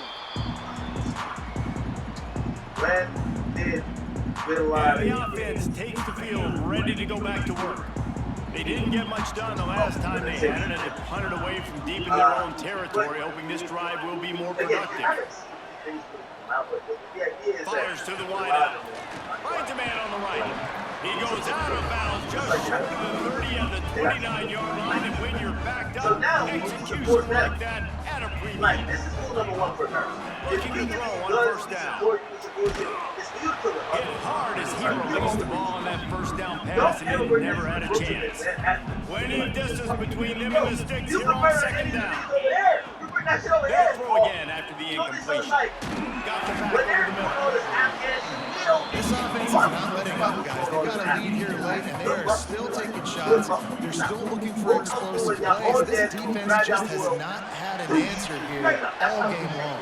Speaker 1: When did
Speaker 3: And the offense takes the field, ready to go back to work. They didn't get much done the last time they had it, and they punted away from deep in their own territory, hoping this drive will be more productive. Fires to the wideout. Finds a man on the right. He goes out of bounds just short of the 30 at the 29-yard line, and when you're backed up, execution like that at a premium.
Speaker 1: This is rule number one for Mercyy.
Speaker 3: Looking to throw on first down. Hit hard as he released the ball on that first down pass, and he never had a chance. Plenty of distance between them and the sticks here on second down. They'll throw again after the incompletion. Got the back over the middle.
Speaker 4: This offense is not letting up, guys. They've got a lead here late, and they are still taking shots. They're still looking for explosive plays. This defense just has not had an answer here all game long.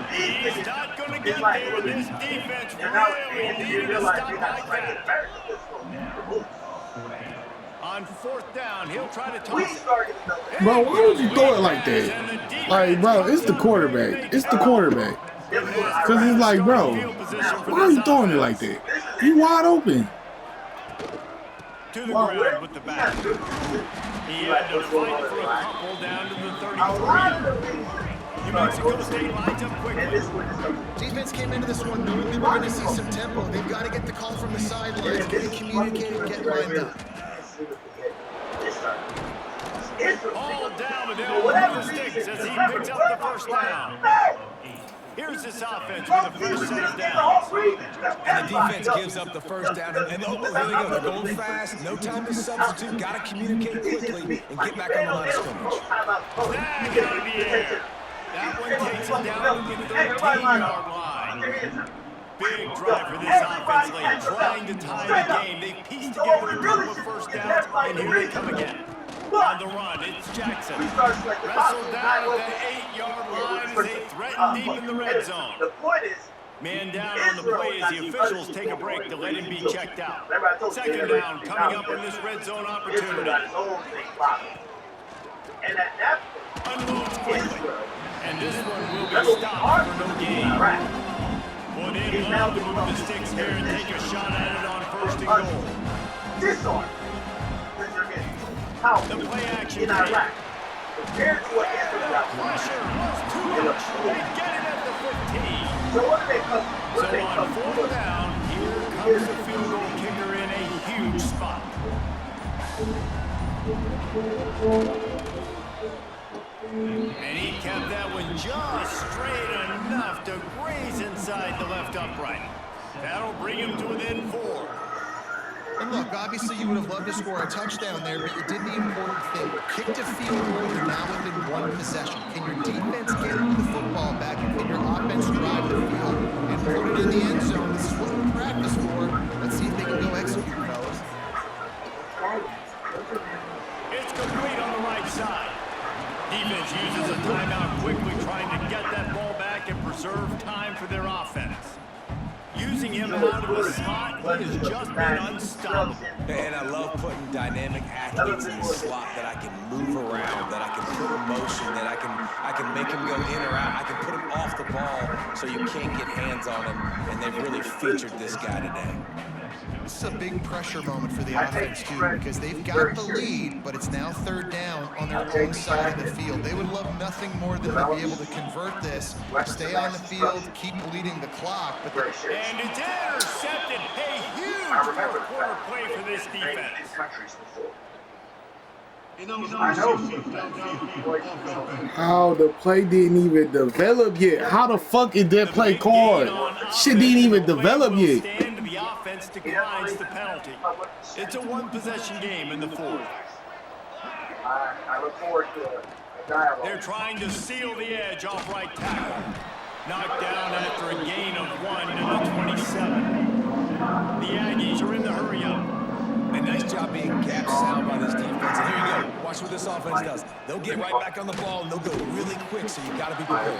Speaker 3: He's not going to get there. This defense really needed a stop like that. On fourth down, he'll try to toss it.
Speaker 2: Bro, why would you throw it like that? Like, bro, it's the quarterback. It's the quarterback. Because it's like, bro, why are you throwing it like that? You wide open.
Speaker 3: To the ground with the back. He had to fight for a couple down to the 33. New Mexico State lines up quickly.
Speaker 4: Defense came into this one knowing they were going to see some tempo. They've got to get the call from the sidelines, get it communicated, get lined up.
Speaker 3: All down, and they'll run the sticks as he picks up the first down. Here's this offense with the first set of downs.
Speaker 5: And the defense gives up the first down, and oh, there they go. They're going fast. No time to substitute. Got to communicate quickly and get back on the line of scrimmage.
Speaker 3: Flag out of the air. That one takes it down to the 13-yard line. Big drive for this offense late, trying to tie the game. They pieced together a couple of first downs, and here they come again. On the run, it's Jackson. Wrestled down at the 8-yard line as they threaten deep in the red zone. Man down on the play as the officials take a break to let him be checked out. Second down coming up in this red zone opportunity. Unloads quickly. And this one will be stopped for no gain. Well, they'd love to move the sticks here and take a shot at it on first and goal.
Speaker 1: Disarm. When you're getting powerful
Speaker 3: The play action
Speaker 1: in Iraq. Compared to what Israel
Speaker 3: pressure was too much. They get it at the 15.
Speaker 1: So what do they come?
Speaker 3: So on fourth down, here comes the field goal kicker in a huge spot. And he kept that one just straight enough to graze inside the left upright. That'll bring him to within 4.
Speaker 4: And look, obviously you would have loved to score a touchdown there, but you did the important thing. Kicked a field goal, you're now within 1 possession. Can your defense get the football back? And can your offense drive the field and put it in the end zone? This is what we practice for. Let's see if they can go execute, fellas.
Speaker 3: It's complete on the right side. Defense uses a timeout quickly, trying to get that ball back and preserve time for their offense. Using him out of the slot, he has just been unstoppable.
Speaker 5: And I love putting dynamic athletes in the slot that I can move around, that I can put in motion, that I can make him go in or out. I can put him off the ball so you can't get hands on him, and they've really featured this guy today.
Speaker 4: This is a big pressure moment for the offense, too, because they've got the lead, but it's now 3rd down on their own side of the field. They would love nothing more than to be able to convert this, stay on the field, keep bleeding the clock. But
Speaker 3: And it's intercepted. A huge fourth-quarter play for this defense.
Speaker 2: How the play didn't even develop yet? How the fuck is that play called? Shit didn't even develop yet.
Speaker 3: The offense declines the penalty. It's a 1-possession game in the 4th.
Speaker 1: I look forward to a dialogue.
Speaker 3: They're trying to seal the edge off right tackle. Knocked down after a gain of 1 in the 27. The Aggies are in the hurry-up.
Speaker 5: And nice job being gap sound by this defense. And here you go. Watch what this offense does. They'll get right back on the ball, and they'll go really quick, so you got to be prepared.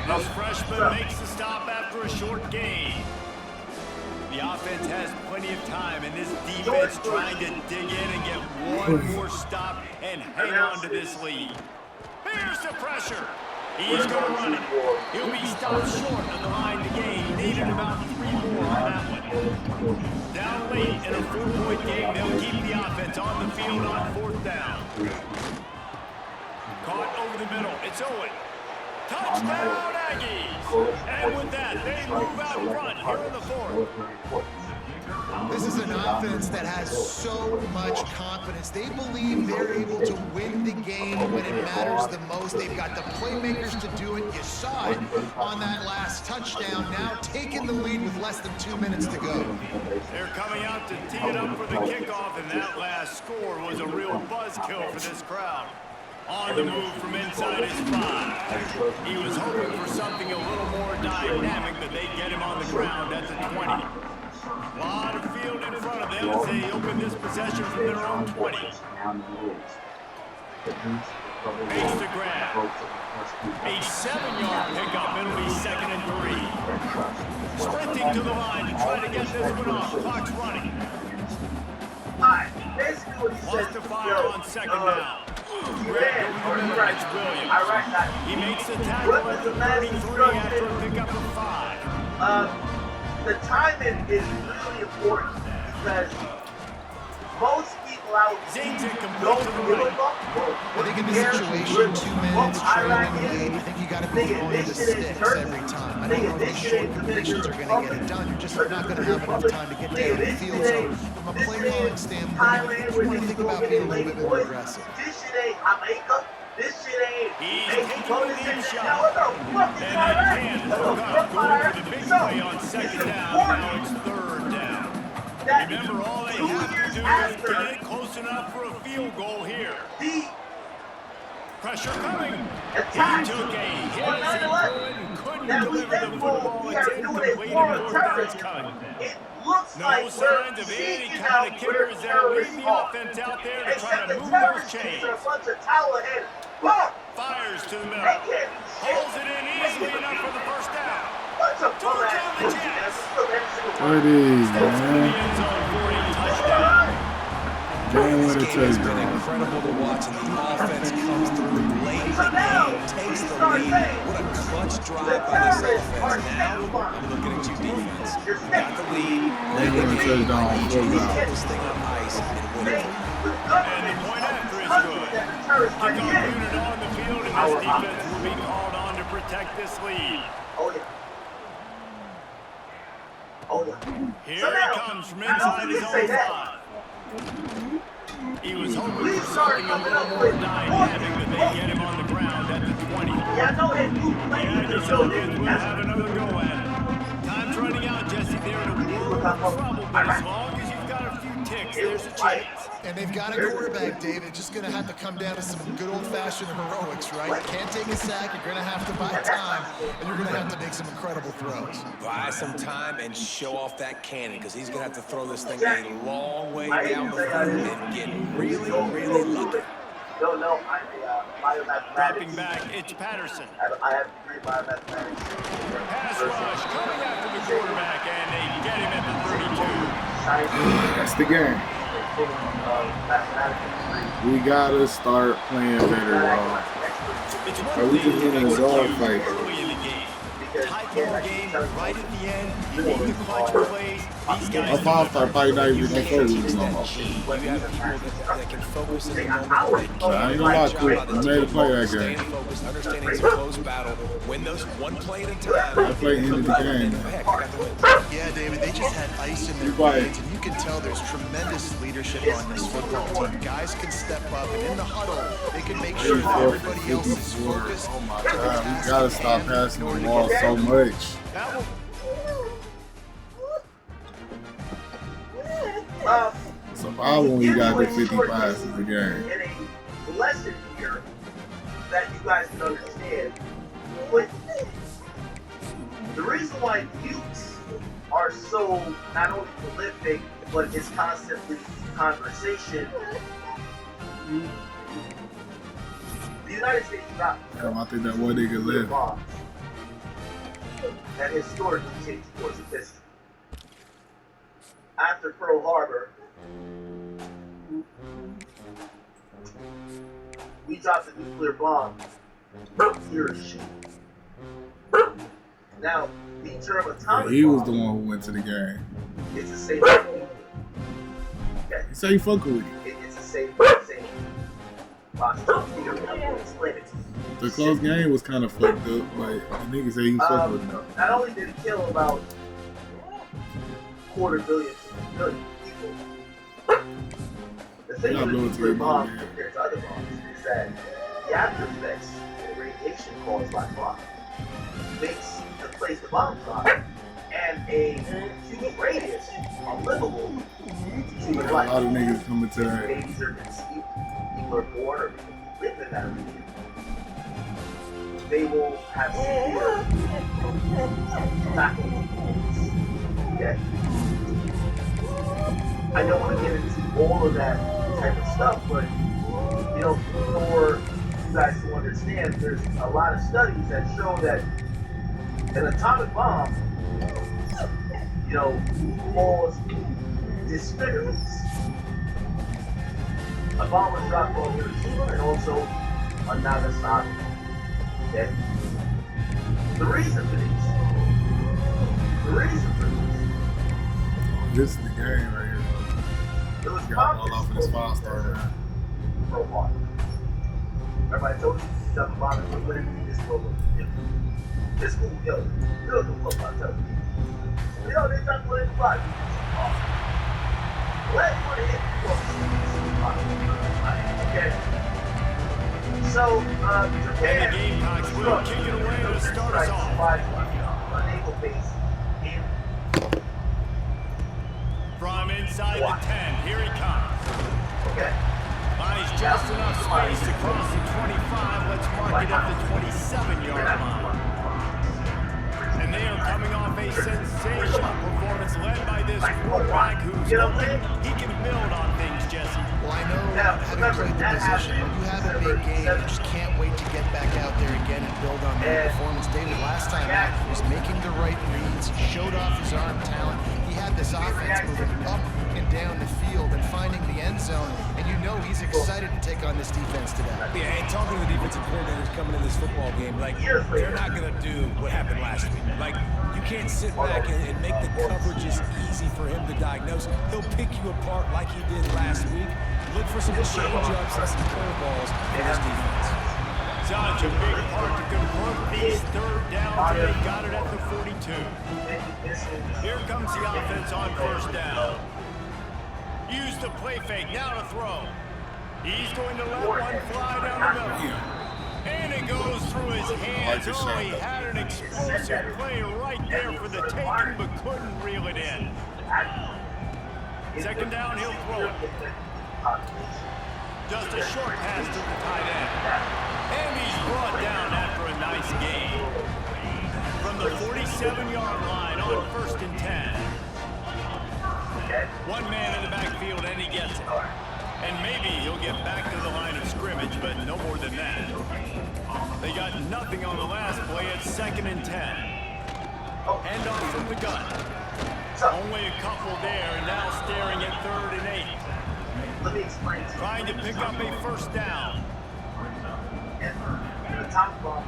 Speaker 3: This freshman makes the stop after a short gain. The offense has plenty of time, and this defense trying to dig in and get one more stop and hang on to this lead. Here's the pressure. He's going to run it. He'll be stopped short of the line to gain. Needed about 3 more on that one. Down late in a 4-point game, they'll keep the offense on the field on 4th down. Caught over the middle. It's Owen. Touchdown, Aggies! And with that, they move out front here in the 4th.
Speaker 4: this is an offense that has so much confidence. They believe they're able to win the game when it matters the most. They've got the playmakers to do it. You saw it on that last touchdown. Now taking the lead with less than 2 minutes to go.
Speaker 3: They're coming out to tee it up for the kickoff, and that last score was a real buzzkill for this crowd. On the move from inside his 5. He was hoping for something a little more dynamic, but they get him on the ground at the 20. A lot of field in front of them as they open this possession from their own 20. Makes the grab. A 7-yard pickup. It'll be 2nd and 3. Sprinting to the line to try to get this one off. Clock's running.
Speaker 1: Basically what he
Speaker 3: Wants
Speaker 1: said,
Speaker 3: to fire on 2nd down. It's Williams. He makes the tackle at the 33 after a pickup of 5.
Speaker 1: The timing is really important because most people out
Speaker 3: Zings it complete
Speaker 1: don't
Speaker 3: to the
Speaker 1: give a
Speaker 3: right.
Speaker 1: fuck.
Speaker 4: I think in this situation, 2 minutes, trailing the lead, I think you got to be throwing the sticks every time. I don't know if these short completions are going to get it done. You're just not going to have enough time to get down the field. So from a play calling standpoint, you want to think about being a little bit more aggressive.
Speaker 1: This shit ain't Jamaica. This shit ain't.
Speaker 3: He's
Speaker 1: Hey,
Speaker 3: taking
Speaker 1: go
Speaker 3: the
Speaker 1: to
Speaker 3: deep
Speaker 1: this shit.
Speaker 3: shot.
Speaker 1: Now what the fuck is
Speaker 3: And
Speaker 1: that?
Speaker 3: they can
Speaker 1: What the
Speaker 3: hook
Speaker 1: fuck,
Speaker 3: up, going
Speaker 1: Myra?
Speaker 3: for the big
Speaker 1: So,
Speaker 3: play on 2nd down. Now it's 3rd down.
Speaker 1: that
Speaker 3: Remember, all they
Speaker 1: 2
Speaker 3: have
Speaker 1: years
Speaker 3: to do is
Speaker 1: after
Speaker 3: get it close enough for a field goal here.
Speaker 1: the
Speaker 3: Pressure coming.
Speaker 1: attack
Speaker 3: He took a hit
Speaker 1: on
Speaker 3: as he
Speaker 1: 9/11
Speaker 3: couldn't
Speaker 1: that we
Speaker 3: deliver the
Speaker 1: then
Speaker 3: football.
Speaker 1: we are
Speaker 3: It's
Speaker 1: doing a
Speaker 3: incomplete
Speaker 1: war
Speaker 3: and
Speaker 1: on
Speaker 3: fourth down's
Speaker 1: terrorism.
Speaker 3: coming.
Speaker 1: It looks
Speaker 3: No
Speaker 1: like we're
Speaker 3: signs of any
Speaker 1: seeking
Speaker 3: kind
Speaker 1: out
Speaker 3: of
Speaker 1: where
Speaker 3: kickers that lead
Speaker 1: terrorists
Speaker 3: the
Speaker 1: are.
Speaker 3: offense out there to try
Speaker 1: Except
Speaker 3: to
Speaker 1: the
Speaker 3: move those
Speaker 1: terrorist kids
Speaker 3: chains.
Speaker 1: are a bunch of towel-headed. Fuck!
Speaker 3: Fires to the
Speaker 1: They
Speaker 3: middle.
Speaker 1: can't do shit.
Speaker 3: Holds it in easily enough for the first down.
Speaker 1: Bunch of
Speaker 3: George
Speaker 1: bum-ass
Speaker 3: on the
Speaker 1: pussies,
Speaker 3: Jets.
Speaker 1: man. We look every single
Speaker 2: There
Speaker 1: one.
Speaker 2: it is,
Speaker 3: Steps to the
Speaker 2: man.
Speaker 3: end zone for a touchdown.
Speaker 2: Don't
Speaker 5: This
Speaker 2: want to
Speaker 5: game has been
Speaker 2: touchdown.
Speaker 5: incredible to watch, and the offense comes through late in the game, takes the lead. What a clutch drive by this offense. Now, I'm looking at you, defense. Got the lead, late in the game. I need you to put this thing on ice and win it.
Speaker 3: And the point after is good. Kickoff unit on the field, and this defense will be called on to protect this lead.
Speaker 1: Oh, yeah. Oh, yeah.
Speaker 3: Here
Speaker 1: So
Speaker 3: it
Speaker 1: now,
Speaker 3: comes from
Speaker 1: I know
Speaker 3: inside
Speaker 1: we
Speaker 3: his
Speaker 1: can say
Speaker 3: own
Speaker 1: that.
Speaker 3: 5. He was hoping
Speaker 1: We
Speaker 3: for
Speaker 1: start
Speaker 3: something a
Speaker 1: coming
Speaker 3: little
Speaker 1: up
Speaker 3: more
Speaker 1: with
Speaker 3: dynamic than they get him on the ground at the 20.
Speaker 1: Yeah, I know that you played
Speaker 3: Yeah,
Speaker 1: in
Speaker 3: this
Speaker 1: the building.
Speaker 3: offense will have another go at it. Time's running out, Jesse. They're in a world of trouble, but as long as you've got a few ticks, there's a chance.
Speaker 4: And they've got a quarterback, David. It's just going to have to come down to some good old-fashioned heroics, right? Can't take a sack. You're going to have to buy time, and you're going to have to make some incredible throws.
Speaker 5: Buy some time and show off that cannon, because he's going to have to throw this thing a long way down the field and get really, really lucky.
Speaker 1: No, I'm
Speaker 3: Dropping back, it's Patterson.
Speaker 1: I have 3 biomathematics.
Speaker 3: Pass rush coming after the quarterback, and they get him at the 32.
Speaker 2: That's the game. We gotta start playing better, y'all.
Speaker 3: It's
Speaker 2: Are
Speaker 3: one
Speaker 2: we
Speaker 3: thing
Speaker 2: just
Speaker 3: to
Speaker 2: winning a
Speaker 3: execute
Speaker 2: dog fight?
Speaker 3: early in the game. Tight ball game, right at the end, you make the clutch plays. These guys
Speaker 2: A 5-star fight not even gonna focus no more.
Speaker 5: You have people that can focus in the moment.
Speaker 2: I ain't gonna lie, Coop. You made a play that
Speaker 5: Staying
Speaker 2: game.
Speaker 5: focused, understanding it's a close battle. Win those one play at a time.
Speaker 2: That play ended the game.
Speaker 5: Heck, you got the win.
Speaker 4: Yeah, David, they just had ice in their
Speaker 2: Quiet.
Speaker 4: veins, and you can tell there's tremendous leadership on this football team. Guys can step up, and in the huddle, they can make sure that everybody else is focused.
Speaker 2: Oh my God, we gotta stop passing the ball so much.
Speaker 3: That will
Speaker 2: It's a problem when you got the 50 passes a game.
Speaker 1: In a lesson here that you guys can understand. But the reason why youths are so not only prolific, but it's constantly conversation. The United States dropped
Speaker 2: Damn, I think that one nigga left.
Speaker 1: bombs that historically changed the course of history. After Pearl Harbor, we dropped a nuclear bomb. Hiroshima. Now, the term atomic
Speaker 2: He was the
Speaker 1: bomb
Speaker 2: one who went to the game.
Speaker 1: is the same as nuclear. Okay.
Speaker 2: He said he fucking with you.
Speaker 1: It's the same process. I'm going to explain it to you.
Speaker 2: The close game was kind of fucked up, but the nigga said he was fucking with him.
Speaker 1: Not only did it kill about 250 million people, the thing
Speaker 2: You're not
Speaker 1: with the
Speaker 2: blowing
Speaker 1: nuclear
Speaker 2: to
Speaker 1: bomb
Speaker 2: your
Speaker 1: compared to other bombs is that the after effects and radiation caused by the bomb makes the place the bomb dropped and a human radius unlivable to human
Speaker 2: A lot of
Speaker 1: life.
Speaker 2: niggas coming to that.
Speaker 1: Babies are conceived, people are born or live in that region. They will have severe faculty wounds. Okay? I don't want to get into all of that type of stuff, but you know, for you guys to understand, there's a lot of studies that show that an atomic bomb, you know, caused disfigurements. A bomb was dropped on Hiroshima and also on Nagasaki. Okay? The reason for
Speaker 2: This is the game right here.
Speaker 1: it was
Speaker 2: Got all off in this 5-star, man.
Speaker 1: Pearl Harbor. Everybody told you to dump a bomb in Brooklyn, this will this school, yo, you don't know what I'm telling you. Yo, they dropped one in the body. Let one hit okay. So, Japan
Speaker 3: And the Gamecocks will kick it away to start us off.
Speaker 1: Naval base in
Speaker 3: From inside the 10, here he comes.
Speaker 1: okay.
Speaker 3: Buys just enough space to cross the 25. Let's mark it at the 27-yard line. And they are coming off a sensational performance led by this quarterback who's looking. He can build on things, Jesse.
Speaker 4: Well, I know having played the position, when you have a big game, you just can't wait to get back out there again and build on that performance. David, last time out, he was making the right reads, showed off his arm talent. He had this offense moving up and down the field and finding the end zone, and you know he's excited to take on this defense today.
Speaker 5: Yeah, and talking to the defensive coordinators coming in this football game, like, they're not going to do what happened last week. Like, you can't sit back and make the coverages easy for him to diagnose. He'll pick you apart like he did last week. Look for some change-ups and some curveballs for this defense.
Speaker 3: Such a big part to convert these third downs, and they got it at the 42. Here comes the offense on first down. Use the play fake, now to throw. He's going to let one fly down the middle. And it goes through his hands. Oh, he had an explosive play right there for the taking, but couldn't reel it in. Second down, he'll throw it. Just a short pass to the tight end. And he's brought down after a nice gain. From the 47-yard line on 1st and 10. One man in the backfield, and he gets it. And maybe he'll get back to the line of scrimmage, but no more than that. They got nothing on the last play at 2nd and 10. Hand off from the gun. Only a couple there, and now staring at 3rd and 8. Trying to pick up a first down.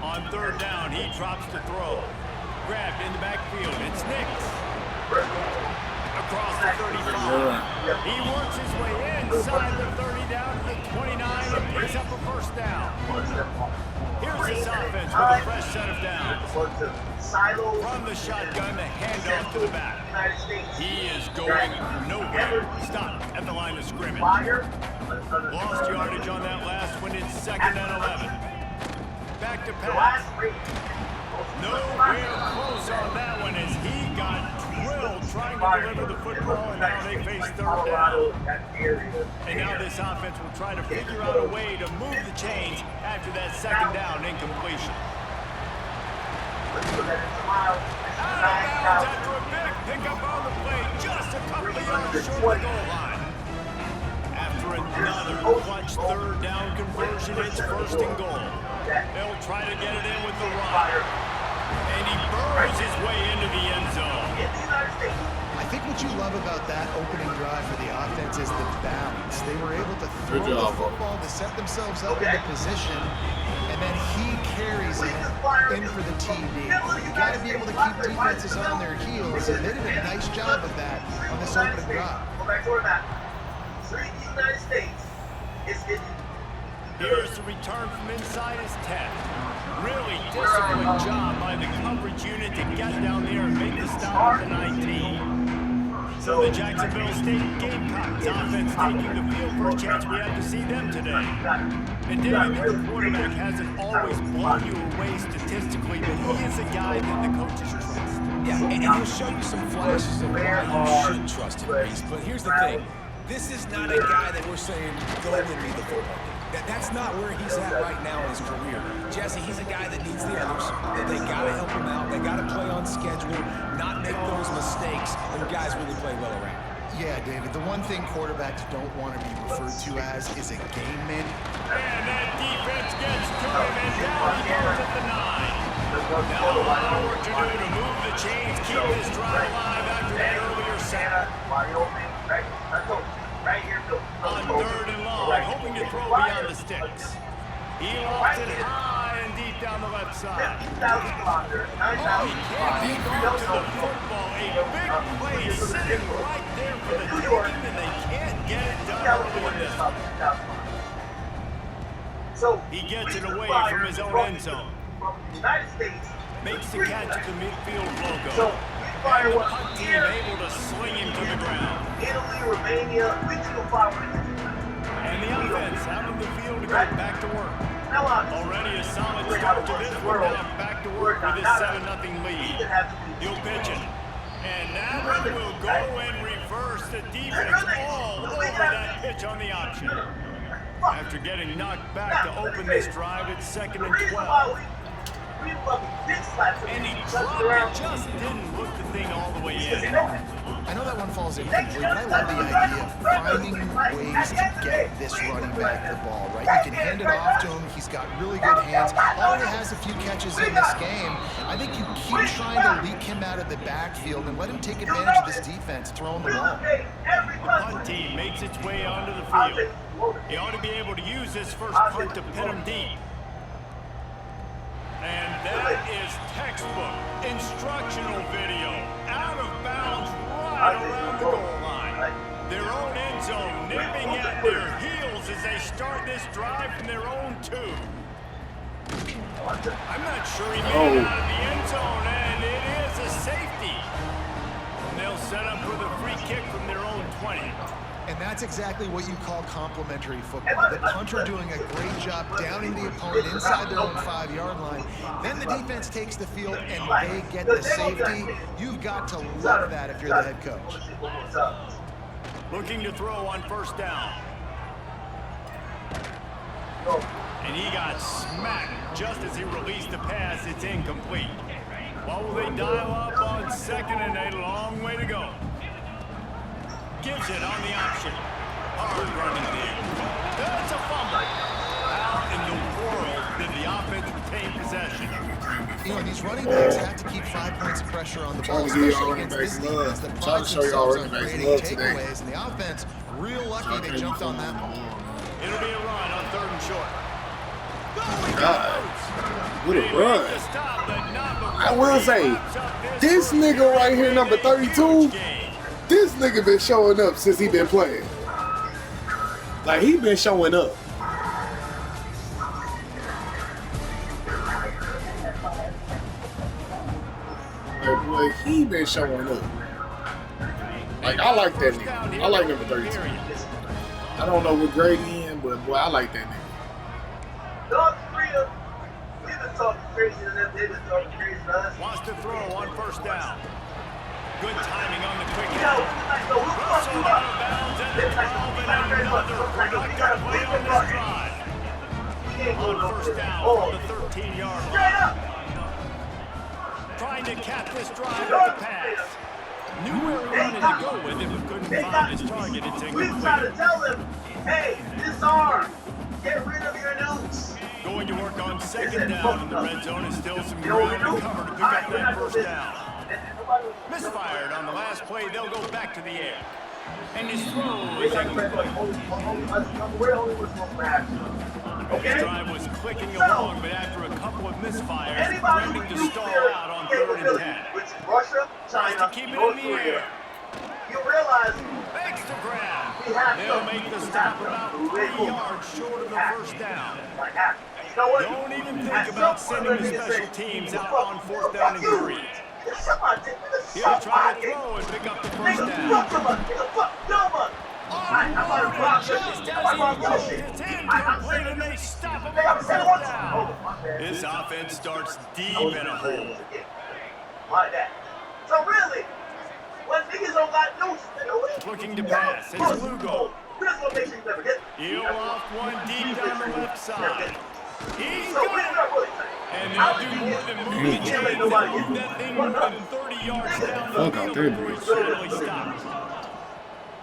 Speaker 3: On 3rd down, he drops to throw. Grabbed in the backfield. It's Nix. Across the 35. He works his way inside the 30 down to the 29 and picks up a first down. Here's this offense with a fresh set of downs. From the shotgun, the handoff to the back. He is going nowhere. Stop at the line of scrimmage. Lost yardage on that last one. It's 2nd and 11. Back to pass. Nowhere close on that one as he got drilled trying to deliver the football, and now they face 3rd down. And now this offense will try to figure out a way to move the chains after that 2nd down incompletion. Out of bounds after a big pickup on the play, just a couple of yards short of the goal line. After another clutch 3rd down conversion, it's 1st and goal. They'll try to get it in with the run. And he burrows his way into the end zone.
Speaker 4: I think what you love about that opening drive for the offense is the balance. They were able to throw the football to set themselves up in the position, and then he carries it in for the TD. You got to be able to keep defenses on their heels, and they did a nice job of that on this opening drive.
Speaker 3: Here's the return from inside his 10. Really disciplined job by the coverage unit to get down there and make the stop at the 19. So the Jacksonville State Gamecocks offense taking the field. First chance we have to see them today. And David, the quarterback hasn't always blown you away statistically, but he is a guy that the coaches trust.
Speaker 5: Yeah, and he'll show you some flashes of why you should trust him, Reese. But here's the thing. This is not a guy that we're saying, go and be the football game. That's not where he's at right now in his career. Jesse, he's a guy that needs the others. That they got to help him out. They got to play on schedule, not make those mistakes when guys really play well around.
Speaker 4: Yeah, David, the one thing quarterbacks don't want to be referred to as is a game man.
Speaker 3: And that defense gets to him, and down he goes at the 9. Now a lot of work to do to move the chains, keep this drive alive after that earlier sack. On 3rd and long, hoping to throw beyond the sticks. He lofts it high and deep down the left side. Oh, he can't hang on to the football. A big play sitting right there for the taking, and they can't get it done early in this one. He gets it away from his own end zone. Makes the catch at the midfield logo. And the punt team able to sling him to the ground. And the offense out of the field to go back to work. Already a solid start to this one. Now back to work with his 7-0 lead. He'll pitch it. And that one will go and reverse the defense all over that pitch on the option. After getting knocked back to open this drive, it's 2nd and 12.
Speaker 1: 3 fucking big slaps
Speaker 3: And he
Speaker 1: touched
Speaker 3: dropped
Speaker 1: around.
Speaker 3: it, just didn't look the thing all the way
Speaker 1: Because they
Speaker 3: in.
Speaker 1: know that.
Speaker 4: I know that one falls incomplete, but I love the idea of finding ways to get this running back the ball, right? You can hand it off to him. He's got really good hands. Already has a few catches in this game. I think you keep trying to leak him out of the backfield and let him take advantage of this defense throwing the ball.
Speaker 1: Every
Speaker 3: The punt
Speaker 1: punt.
Speaker 3: team makes its way onto the
Speaker 1: I'll take
Speaker 3: field.
Speaker 1: it.
Speaker 3: He ought to be able to use this first punt to pin him deep. And that is textbook instructional video. Out of bounds right around the goal line. Their own end zone nipping at their heels as they start this drive from their own 2. I'm not sure he made it out of the end zone, and it is a safety. And they'll set up for the free kick from their own 20.
Speaker 4: And that's exactly what you call complementary football. The punter doing a great job downing the opponent inside their own 5-yard line. Then the defense takes the field and they get the safety. You've got to love that if you're the head coach.
Speaker 3: Looking to throw on first down. And he got smacked just as he released the pass. It's incomplete. What will they dial up on second and a long way to go? Gives it on the option. Hard running deal. That's a fumble. How in the world did the offense retain possession?
Speaker 4: You know, these running backs have to keep 5 points of pressure on the ball,
Speaker 2: Trying to give
Speaker 4: especially
Speaker 2: y'all running
Speaker 4: against this
Speaker 2: backs love.
Speaker 4: defense that
Speaker 2: Trying to
Speaker 4: prides
Speaker 2: show y'all
Speaker 4: themselves on
Speaker 2: running backs
Speaker 4: creating
Speaker 2: love today.
Speaker 4: takeaways. And the offense, real lucky they jumped on that one.
Speaker 3: It'll be a run on third and short.
Speaker 2: God, what a run.
Speaker 3: To stop, but not before
Speaker 2: I will
Speaker 3: he
Speaker 2: say,
Speaker 3: wraps up
Speaker 2: this
Speaker 3: first
Speaker 2: nigga right here, number 32,
Speaker 3: game.
Speaker 2: this nigga been showing up since he been playing. Like, he been showing up. Like, he been showing up. Like, I like that nigga. I like number 32. I don't know what grade he in, but boy, I like that nigga.
Speaker 1: Dog freedom. We've been talking crazy to them. They've been talking crazy to us.
Speaker 3: Wants to throw on first down. Good timing on the quick
Speaker 1: You know, like, no, we'll fuck
Speaker 3: Russell
Speaker 1: you
Speaker 3: out
Speaker 1: up.
Speaker 3: of bounds at the
Speaker 1: It's like,
Speaker 3: 12
Speaker 1: we
Speaker 3: and
Speaker 1: got very much.
Speaker 3: another
Speaker 1: Like, we
Speaker 3: productive
Speaker 1: got a
Speaker 3: play
Speaker 1: big
Speaker 3: on this
Speaker 1: bucket.
Speaker 3: drive.
Speaker 1: We ain't going
Speaker 3: On
Speaker 1: up
Speaker 3: first
Speaker 1: there.
Speaker 3: down
Speaker 1: Oh,
Speaker 3: from the 13-yard
Speaker 1: straight
Speaker 3: line.
Speaker 1: up.
Speaker 3: Trying to cap this drive with the pass. Knew where he wanted to go with it, but couldn't find his target. It's
Speaker 1: We try to
Speaker 3: incomplete.
Speaker 1: tell them, hey, disarm. Get rid of your nukes.
Speaker 3: Going to work on second down in the red zone and still some ground to cover to pick up that first down. Misfired on the last play, they'll go back to the air. And his throw is incomplete. This drive was clicking along, but after a couple of misfires, threatening to stall out on 3rd and 10.
Speaker 1: Which is Russia,
Speaker 3: Tries
Speaker 1: China,
Speaker 3: to keep it
Speaker 1: North
Speaker 3: in the air.
Speaker 1: Korea. You realize
Speaker 3: Makes the grab.
Speaker 1: we have
Speaker 3: They'll
Speaker 1: to.
Speaker 3: make the stop about 3 yards short of the first down.
Speaker 1: Like, you know what?
Speaker 3: Don't even
Speaker 1: At
Speaker 3: think
Speaker 1: some
Speaker 3: about
Speaker 1: point,
Speaker 3: sending the
Speaker 1: niggas
Speaker 3: special
Speaker 1: say,
Speaker 3: teams
Speaker 1: "Fuck
Speaker 3: out
Speaker 1: you,
Speaker 3: on 4th down and
Speaker 1: fuck
Speaker 3: 3.
Speaker 1: you." Somebody,
Speaker 3: He'll try to
Speaker 1: somebody.
Speaker 3: throw and pick up the
Speaker 1: Nigga,
Speaker 3: first down.
Speaker 1: fuck somebody. Nigga, fuck nobody. I'm about to block this shit.
Speaker 3: Just
Speaker 1: I'm
Speaker 3: as he
Speaker 1: about to block
Speaker 3: rolls,
Speaker 1: this shit.
Speaker 3: it's
Speaker 1: I'm
Speaker 3: incomplete
Speaker 1: saying
Speaker 3: and they stop him
Speaker 1: Hey,
Speaker 3: on
Speaker 1: I'm saying
Speaker 3: 4th
Speaker 1: what?
Speaker 3: down.
Speaker 1: Oh, my bad.
Speaker 3: This offense starts deep
Speaker 1: I was
Speaker 3: in a
Speaker 1: gonna say
Speaker 3: hole.
Speaker 1: it again. Like that. So really, when niggas don't got nukes, nigga, what?
Speaker 3: Looking to pass. It's Lugo.
Speaker 1: This is what makes you never get.
Speaker 3: He'll off one deep down the left side. He's
Speaker 1: So we're
Speaker 3: got it.
Speaker 1: not really
Speaker 3: And they'll do more than move the chains. They'll move that thing more than 30 yards down the
Speaker 2: Fuck out
Speaker 3: field
Speaker 2: there,
Speaker 3: before
Speaker 2: dude.
Speaker 3: it finally stops.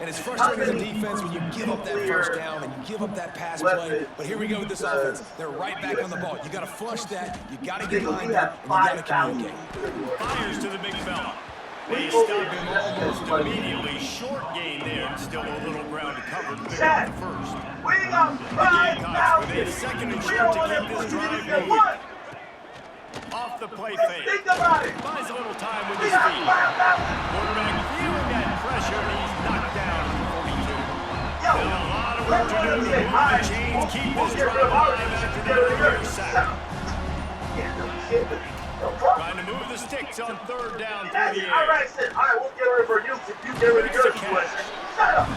Speaker 5: And it's frustrating as a defense when you give up that first down and you give up that pass play. But here we go with this offense. They're right back on the ball. You got to flush that. You got to get behind that, and you got to communicate.
Speaker 3: Fires to the big fella. They stop him almost immediately. Short gain there, and still a little ground to cover to pick up the first.
Speaker 1: We got
Speaker 3: Gamecocks with a
Speaker 1: 5,000.
Speaker 3: second and
Speaker 1: We
Speaker 3: short
Speaker 1: don't
Speaker 3: to
Speaker 1: want
Speaker 3: keep
Speaker 1: to
Speaker 3: this
Speaker 1: put you
Speaker 3: drive
Speaker 1: in the
Speaker 3: moving.
Speaker 1: one.
Speaker 3: Off the play
Speaker 1: Think
Speaker 3: fake.
Speaker 1: about it.
Speaker 3: Buys a little time with
Speaker 1: We
Speaker 3: his
Speaker 1: got
Speaker 3: feet.
Speaker 1: 5,000.
Speaker 3: Quarterback feeling that pressure, and he's knocked down at the 42.
Speaker 1: Yo,
Speaker 3: Still a lot of work to do to move the chains, keep this
Speaker 1: get rid
Speaker 3: drive
Speaker 1: of ours.
Speaker 3: alive after
Speaker 1: Get rid of
Speaker 3: that
Speaker 1: yours.
Speaker 3: sack.
Speaker 1: Yeah, no shit. No fuck.
Speaker 3: Trying to move the sticks on 3rd down
Speaker 1: That's
Speaker 3: through
Speaker 1: it.
Speaker 3: the
Speaker 1: All
Speaker 3: air.
Speaker 1: right, then. All right, we'll get rid of our nukes if you get rid of
Speaker 3: Makes a
Speaker 1: yours.
Speaker 3: catch.
Speaker 1: Shut up.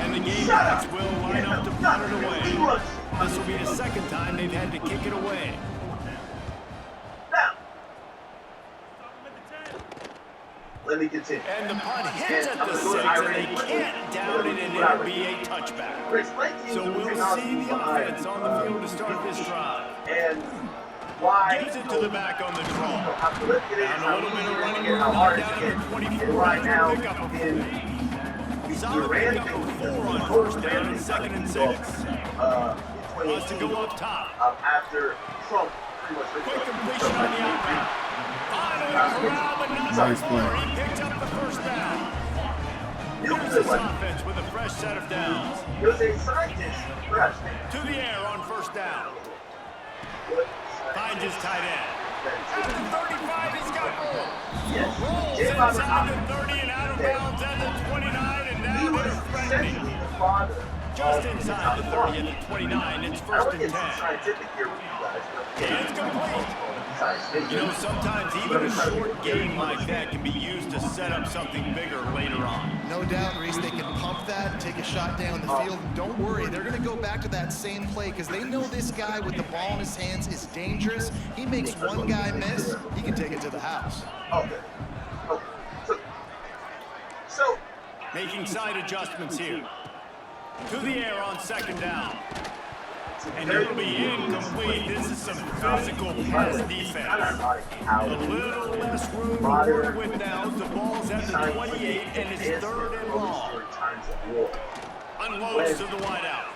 Speaker 3: And the Gamecocks will line up to punt it away. This will be the second time they've had to kick it away.
Speaker 1: Now, let me continue.
Speaker 3: And the punt hits at the 6, and they can't down it, and it'll be a touchback. So we'll see the offense on the field to start this drive.
Speaker 1: And why
Speaker 3: Gives it to the back on the draw.
Speaker 1: how prolific it is,
Speaker 3: Down a
Speaker 1: how
Speaker 3: little bit
Speaker 1: easy
Speaker 3: of
Speaker 1: it is
Speaker 3: running
Speaker 1: to get,
Speaker 3: room,
Speaker 1: how hard
Speaker 3: down
Speaker 1: it is
Speaker 3: under
Speaker 1: to get.
Speaker 3: 24
Speaker 1: And right now,
Speaker 3: pick up a
Speaker 1: in
Speaker 3: solid
Speaker 1: Durant
Speaker 3: pick up of 4 on first down and 2nd and 6. Wants to go up top.
Speaker 1: After Trump pretty much
Speaker 3: Quick completion on the outbound. Finally corral, but not
Speaker 2: Nice
Speaker 3: before.
Speaker 2: play.
Speaker 3: He picked up the first down. Here's this offense with a fresh set of downs.
Speaker 1: There's a scientist, perhaps,
Speaker 3: To the air on first down. Finds his tight end. At the 35, he's got room. Rolls inside the 30 and out of bounds at the 29, and now they're threatening. Just inside the 30 and the 29, it's first and 10. And it's complete. You know, sometimes even a short game like that can be used to set up something bigger later on.
Speaker 4: No doubt, Reese, they can pump that and take a shot down the field. Don't worry, they're going to go back to that same play because they know this guy with the ball in his hands is dangerous. He makes one guy miss, he can take it to the house.
Speaker 1: Okay. So
Speaker 3: Making side adjustments here. To the air on second down. And it'll be incomplete. This is some physical pass defense. A little less room to work with now. The ball's at the 28 and it's 3rd and long. Unloads to the wideout.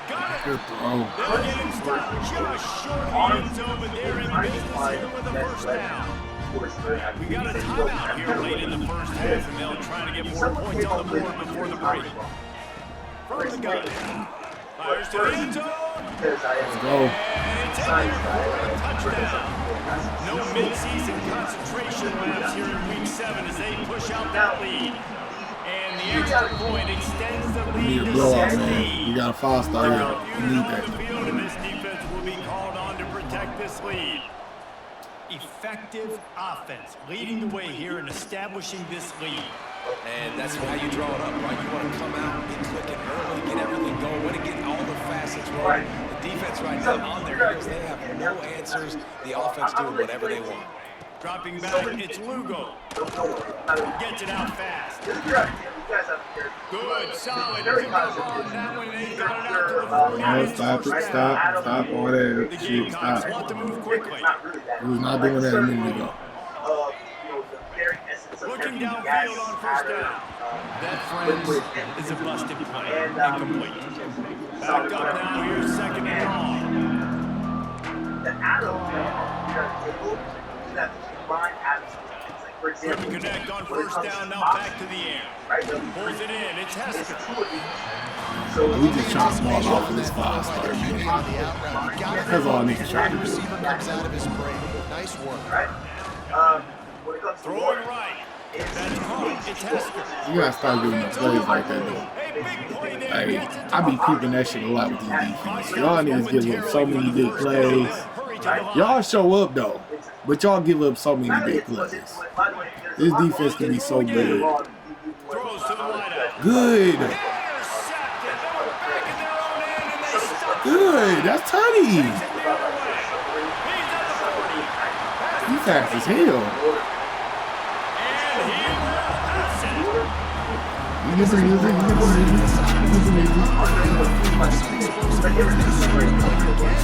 Speaker 3: Got it.
Speaker 2: Good throw.
Speaker 3: They'll get him stopped just short of the end zone, but they're in business here with a first down. We got a timeout here late in the first half, and they'll try to get more points on the board before the break. From the gun. Fires to the end zone.
Speaker 2: Let's go.
Speaker 3: And it's in there for a touchdown. No midseason concentration laps here in week 7 as they push out that lead. And the extra point extends the
Speaker 2: We need
Speaker 3: lead
Speaker 2: a
Speaker 3: to
Speaker 2: blowout,
Speaker 3: 16.
Speaker 2: man. You got a 5-star here. You need that.
Speaker 3: Field, and this defense will be called on to protect this lead. Effective offense leading the way here and establishing this lead.
Speaker 5: And that's how you draw it up, right? You want to come out, get clicking early, get everything going, want to get all the facets rolling. The defense right now on their heels, they have no answers. The offense doing whatever they want.
Speaker 3: Dropping back, it's Lugo. Gets it out fast. Good, solid pickup on that one, and they got it out to the 40.
Speaker 2: No, stop it. Stop all that
Speaker 3: The
Speaker 2: shit.
Speaker 3: Gamecocks
Speaker 2: Stop.
Speaker 3: want to move quickly.
Speaker 2: He was not doing that a minute ago.
Speaker 3: Looking downfield on first down. That, friends, is a busted play. Incomplete. Backed up now here, 2nd and long.
Speaker 1: The Adam, for example,
Speaker 3: Quick connect on first down, now back to the air. Pulls it in, it's Hester.
Speaker 2: We just shot the ball off of this 5-star. That's all niggas try to do.
Speaker 4: Receiver comes out of his break. Nice work.
Speaker 1: When it comes to
Speaker 3: Throwing right. That's caught, it's Hester.
Speaker 2: You gotta start doing the plays like that, though.
Speaker 3: A big play there.
Speaker 2: Hey,
Speaker 3: Gets it to
Speaker 2: I be
Speaker 3: the
Speaker 2: peeping that shit a lot with these defense. Y'all niggas give up so many big plays. Y'all show up, though, but y'all give up so many big plays. This defense can be so good.
Speaker 3: Throws to the wideout.
Speaker 2: Good.
Speaker 3: Intercepted. They were back in their own end and they stopped.
Speaker 2: Good. That's Tony.
Speaker 3: He's at the 40.
Speaker 2: He fast as hell.
Speaker 3: And he will pass it.
Speaker 2: You get some music. You get some music. You get some music.
Speaker 3: And with the extra point, they push the lead out a little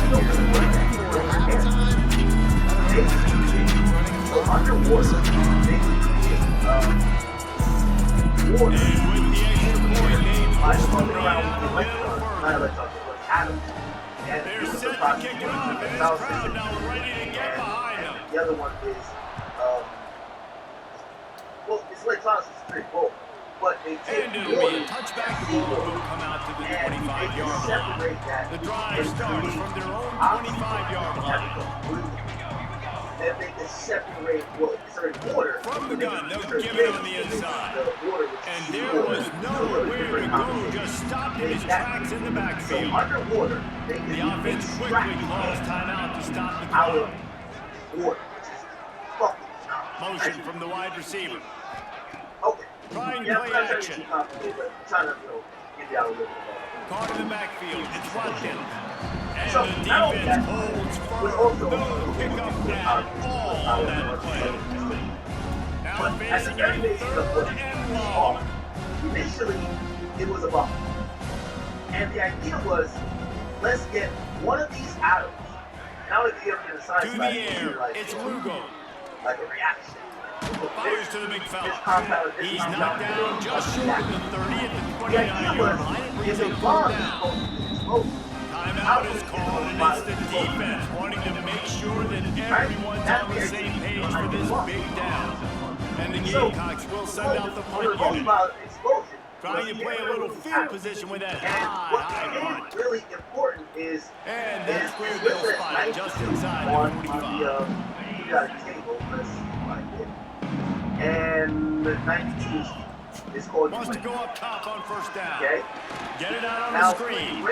Speaker 3: further. They're set to kick it off, and this crowd now ready to get behind them.
Speaker 1: The other one is, well, it's Lake Thompson's pretty cool, but they take
Speaker 3: And it'll be a touchback. The ball will come out to the 25-yard line. The drive starts from their own 25-yard line.
Speaker 1: Then they can separate, well, it's a border.
Speaker 3: From the gun, they'll give it on the inside. And there was nowhere to go, just stopped in his tracks in the backfield.
Speaker 1: Underwater, they can
Speaker 3: The offense quickly calls timeout to stop the clock.
Speaker 1: water, which is fucking
Speaker 3: Motion from the wide receiver.
Speaker 1: okay.
Speaker 3: Trying
Speaker 1: Yeah,
Speaker 3: play
Speaker 1: I'm trying
Speaker 3: action.
Speaker 1: to complicated, but I'm trying to, give you out a little bit
Speaker 3: Caught in the backfield. It's Watkins. And
Speaker 1: So,
Speaker 3: the
Speaker 1: not only
Speaker 3: defense
Speaker 1: that,
Speaker 3: holds
Speaker 1: was
Speaker 3: firm.
Speaker 1: also
Speaker 3: No pickup at all on that play. Now
Speaker 1: But at the
Speaker 3: facing
Speaker 1: very
Speaker 3: a
Speaker 1: basic of
Speaker 3: 3rd
Speaker 1: what
Speaker 3: and
Speaker 1: it's
Speaker 3: long.
Speaker 1: all, initially, it was a bubble. And the idea was, let's get one of these atoms Now if you get a side
Speaker 3: To the
Speaker 1: slap,
Speaker 3: air,
Speaker 1: like,
Speaker 3: it's Lugo.
Speaker 1: like a reaction.
Speaker 3: Fires to the big
Speaker 1: This
Speaker 3: fella.
Speaker 1: compound, this
Speaker 3: He's
Speaker 1: compound,
Speaker 3: knocked down just short of the 30 at the
Speaker 1: the idea
Speaker 3: 29-yard
Speaker 1: was,
Speaker 3: line. It
Speaker 1: if
Speaker 3: brings
Speaker 1: a
Speaker 3: up
Speaker 1: bomb
Speaker 3: third
Speaker 1: is
Speaker 3: down.
Speaker 1: supposed to be explosive,
Speaker 3: Timeout is called, and it's the defense wanting to make sure that everyone's on the same page for this big down. And the Gamecocks will send out the punt unit. Trying to play a little field position with that high punt.
Speaker 1: Really important is
Speaker 3: And that's where they'll spot just inside the 45.
Speaker 1: You got a table, let's see like it. And the 92 is called.
Speaker 3: Wants to go up top on first down.
Speaker 1: Okay.
Speaker 3: Get it out on
Speaker 1: Now,
Speaker 3: the screen.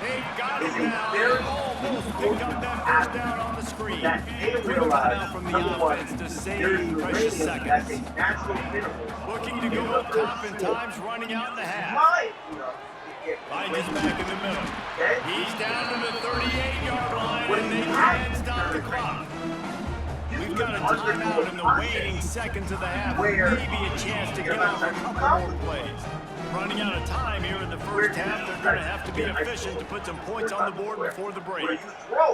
Speaker 3: They've got it
Speaker 1: is a
Speaker 3: now.
Speaker 1: very
Speaker 3: Almost picked up that first down on the screen.
Speaker 1: that they
Speaker 3: Good
Speaker 1: realize,
Speaker 3: out from the
Speaker 1: number one,
Speaker 3: offense to
Speaker 1: there's
Speaker 3: save precious
Speaker 1: uranium that's a
Speaker 3: seconds.
Speaker 1: natural mineral.
Speaker 3: Looking to go up top in times, running out in the half.
Speaker 1: Mine, you know,
Speaker 3: Finds his back in the middle.
Speaker 1: okay?
Speaker 3: He's down to the 38-yard line,
Speaker 1: When
Speaker 3: and they
Speaker 1: you have
Speaker 3: can't stop the clock. We've got a
Speaker 1: undergo
Speaker 3: timeout in the
Speaker 1: process
Speaker 3: waning seconds of the half.
Speaker 1: where
Speaker 3: Maybe a chance to get off a couple more plays. Running out of time here in the first half. They're going to have to be efficient to put some points on the board before the break.